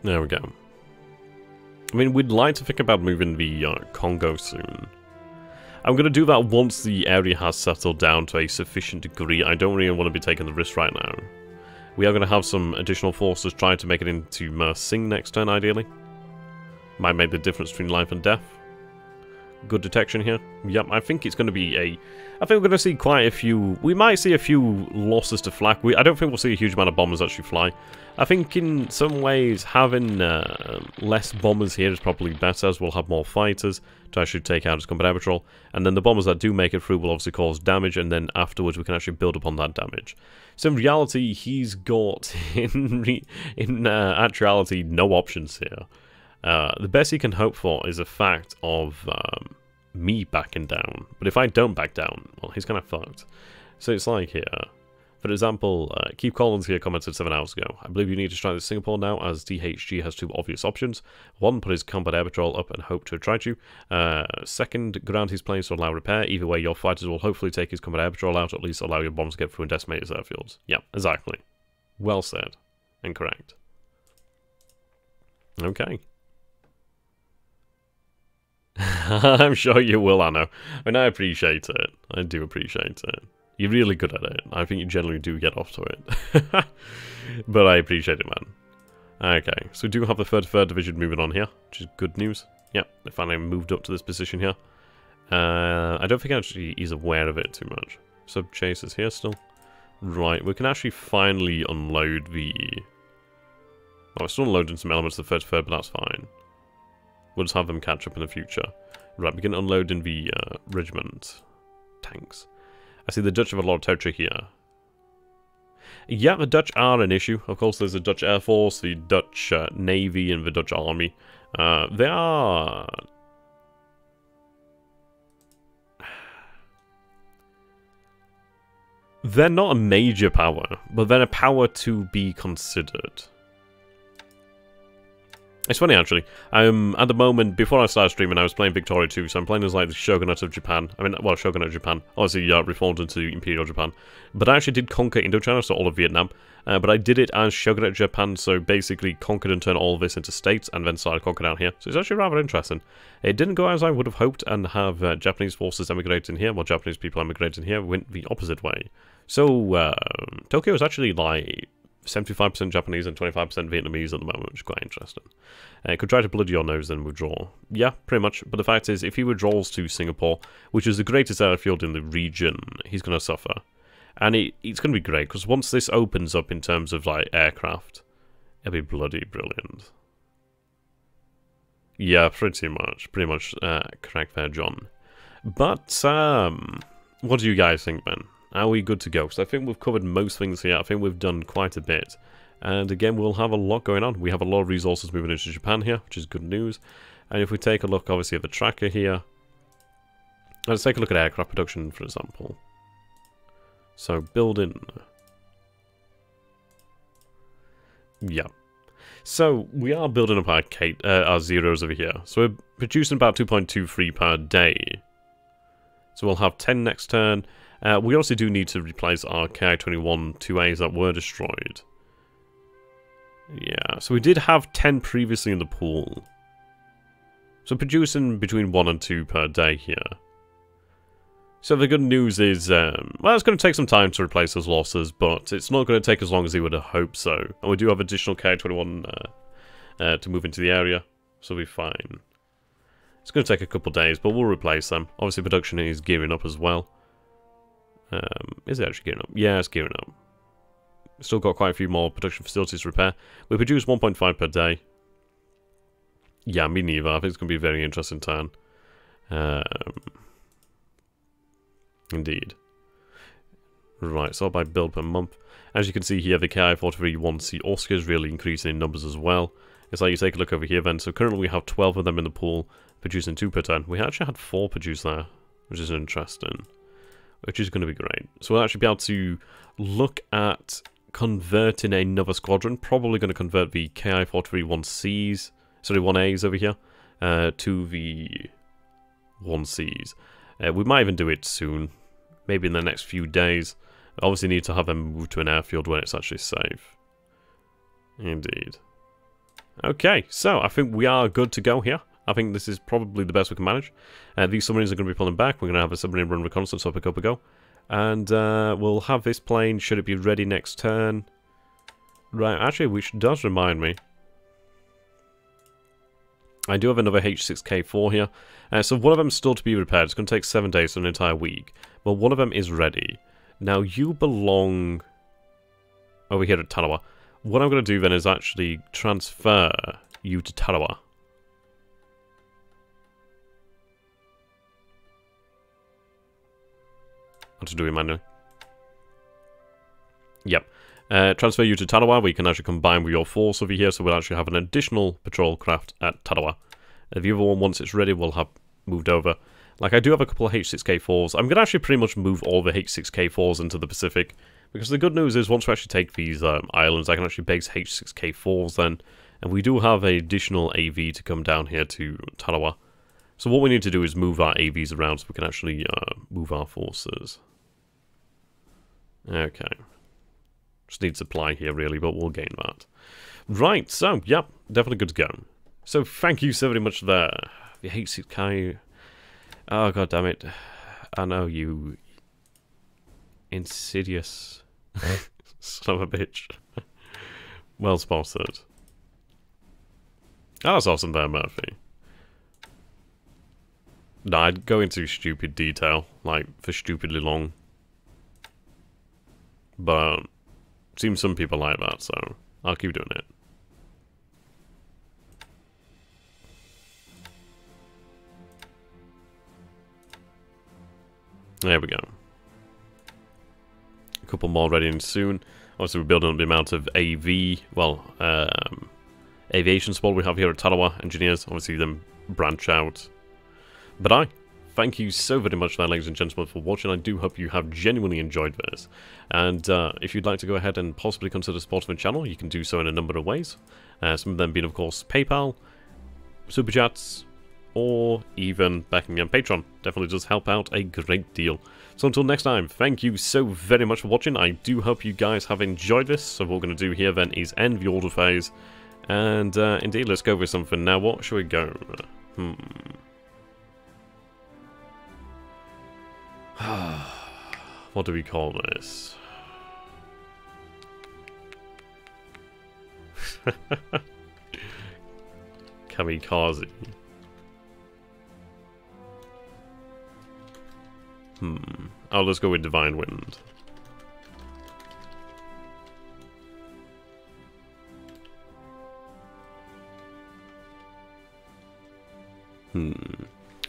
There we go. I mean, we'd like to think about moving the Congo soon. I'm going to do that once the area has settled down to a sufficient degree. I don't really want to be taking the risk right now. We are going to have some additional forces trying to make it into Mersing next turn, ideally. Might make the difference between life and death. Good detection here. Yep, I think it's going to be a... I think we're going to see quite a few... We might see a few losses to flak. I don't think we'll see a huge amount of bombers actually fly. I think in some ways having less bombers here is probably better, as we'll have more fighters to actually take out his combat air patrol. And then the bombers that do make it through will obviously cause damage, and then afterwards we can actually build upon that damage. So in reality, he's got, in actuality, no options here. The best he can hope for is the fact of me backing down. But if I don't back down, well, he's kind of fucked. So it's like here. For example, Keith Collins here commented 7 hours ago. I believe you need to strike Singapore now, as DHG has 2 obvious options. 1, put his combat air patrol up and hope to attract you. 2nd, ground his planes to allow repair. Either way, your fighters will hopefully take his combat air patrol out, or at least allow your bombs to get through and decimate his airfields. Yeah, exactly. Well said. And correct. Okay. I'm sure you will, Anno. I mean, I appreciate it. I do appreciate it. You're really good at it. I think you generally do get off to it. But I appreciate it, man. Okay, so we do have the 33rd Division moving on here, which is good news. Yep, they finally moved up to this position here. I don't think actually he's aware of it too much. Sub-chasers here still. Right, we can actually finally unload the... Oh, we're still unloading some elements of the 33rd, but that's fine. We'll just have them catch up in the future. Right, we can unload in the regiment tanks. I see the Dutch have a lot of territory here. Yeah, the Dutch are an issue. Of course, there's the Dutch Air Force, the Dutch Navy, and the Dutch Army. They are... They're not a major power, but they're a power to be considered. It's funny, actually. At the moment, before I started streaming, I was playing Victoria 2, so I'm playing as, like, the Shogunate of Japan. I mean, well, Shogunate of Japan. Obviously, reformed into Imperial Japan. But I actually did conquer Indochina, so all of Vietnam. But I did it as Shogunate of Japan, so basically conquered and turned all of this into states, and then started conquering out here. So it's actually rather interesting. It didn't go as I would have hoped, and have Japanese forces emigrate in here, while Japanese people emigrate in here. Went the opposite way. So, Tokyo is actually, like... 75% Japanese and 25% Vietnamese at the moment, which is quite interesting. Could try to blood your nose then withdraw. Yeah, pretty much. But the fact is, if he withdraws to Singapore, which is the greatest airfield in the region, he's going to suffer. And it's going to be great, because once this opens up in terms of, like, aircraft, it'll be bloody brilliant. Yeah, pretty much. Pretty much correct there, John. But, what do you guys think, Ben? Are we good to go? So I think we've covered most things here. I think we've done quite a bit. And again, we'll have a lot going on. We have a lot of resources moving into Japan here, which is good news. And if we take a look, obviously, at the tracker here. Let's take a look at aircraft production, for example. So, building. Yeah. So, we are building up our zeros over here. So, we're producing about 2.23 per day. So, we'll have 10 next turn. We also do need to replace our Ki-21 2As that were destroyed. Yeah, so we did have 10 previously in the pool. So producing between 1 and 2 per day here. So the good news is, well, it's going to take some time to replace those losses, but it's not going to take as long as he would have hoped so. And we do have additional K21 to move into the area, so we'll be fine. It's going to take a couple days, but we'll replace them. Obviously, production is gearing up as well. Is it actually gearing up? Yeah, it's gearing up. Still got quite a few more production facilities to repair. We produce 1.5 per day. Yeah, me neither. I think it's going to be a very interesting turn. Indeed. Right, so by build per month. As you can see here, the KI-43-1C Oscar is really increasing in numbers as well. It's like you take a look over here then. So currently we have 12 of them in the pool, producing 2 per turn. We actually had 4 produced there, which is interesting. Which is going to be great. So we'll actually be able to look at converting another squadron. Probably going to convert the KI-43-1Cs, sorry, 1As over here, to the 1Cs. We might even do it soon, maybe in the next few days. Obviously need to have them move to an airfield where it's actually safe. Indeed. Okay, so I think we are good to go here. I think this is probably the best we can manage. These submarines are going to be pulling back. We're going to have a submarine run reconnaissance, so pick up a go. And we'll have this plane, should it be ready next turn. Right, actually, which does remind me. I do have another H6K4 here. So one of them is still to be repaired. It's going to take 7 days, so an entire week. But one of them is ready. Now, you belong over here at Tarawa. What I'm going to do then is actually transfer you to Tarawa. I'll just do it manually. Yep. Transfer you to Tarawa. We can actually combine with your force over here, so we'll actually have an additional patrol craft at Tarawa. The other one, once it's ready, will have moved over. Like, I do have a couple of H6K4s. I'm going to actually pretty much move all the H6K4s into the Pacific, because the good news is once we actually take these islands, I can actually base H6K4s then, and we do have an additional AV to come down here to Tarawa. So what we need to do is move our AVs around so we can actually move our forces. Okay. Just need supply here, really, but we'll gain that. Right, so, yep, definitely good to go. So, thank you so very much there. The H6K... Oh, god damn it. I know, you... insidious... son of a bitch. Well spotted. Oh, that's awesome there, Murphy. No, I'd go into stupid detail, like, for stupidly long. But... seems some people like that, so I'll keep doing it. There we go. A couple more ready in soon. Obviously, we're building up the amount of AV, well, aviation support we have here at Tarawa engineers. Obviously, them branch out. But thank you so very much there, ladies and gentlemen, for watching. I do hope you have genuinely enjoyed this. And if you'd like to go ahead and possibly consider supporting the channel, you can do so in a number of ways. Some of them being, of course, PayPal, Super Chats, or even backing me on Patreon. Definitely does help out a great deal. So until next time, thank you so very much for watching. I do hope you guys have enjoyed this. So what we're going to do here then is end the order phase. And indeed, let's go with something. Now, what should we go? What do we call this? Kamikaze. Oh, let's go with Divine Wind.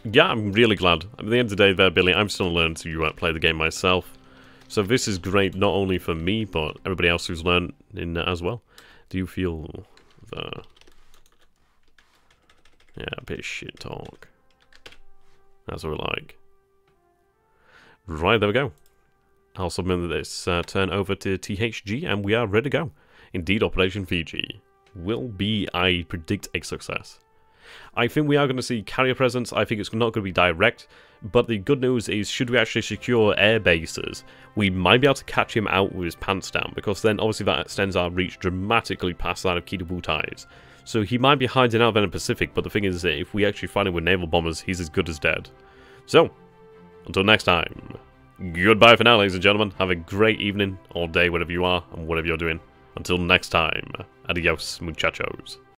Yeah, I'm really glad. At the end of the day there, Billy, I'm still learning to play the game myself. So this is great not only for me, but everybody else who's learned in as well. Do you feel the... yeah, a bit of shit talk. That's what we like. Right, there we go. I'll submit this turn over to THG, and we are ready to go. Indeed, Operation Fiji will be, I predict, a success. I think we are going to see carrier presence. I think it's not going to be direct, but the good news is, should we actually secure air bases, we might be able to catch him out with his pants down, because then obviously that extends our reach dramatically past that of Kitabutai's. So he might be hiding out there in the Pacific, but the thing is that if we actually find him with naval bombers, he's as good as dead. So, until next time, goodbye for now, ladies and gentlemen. Have a great evening or day, whatever you are, and whatever you're doing. Until next time, adios, muchachos.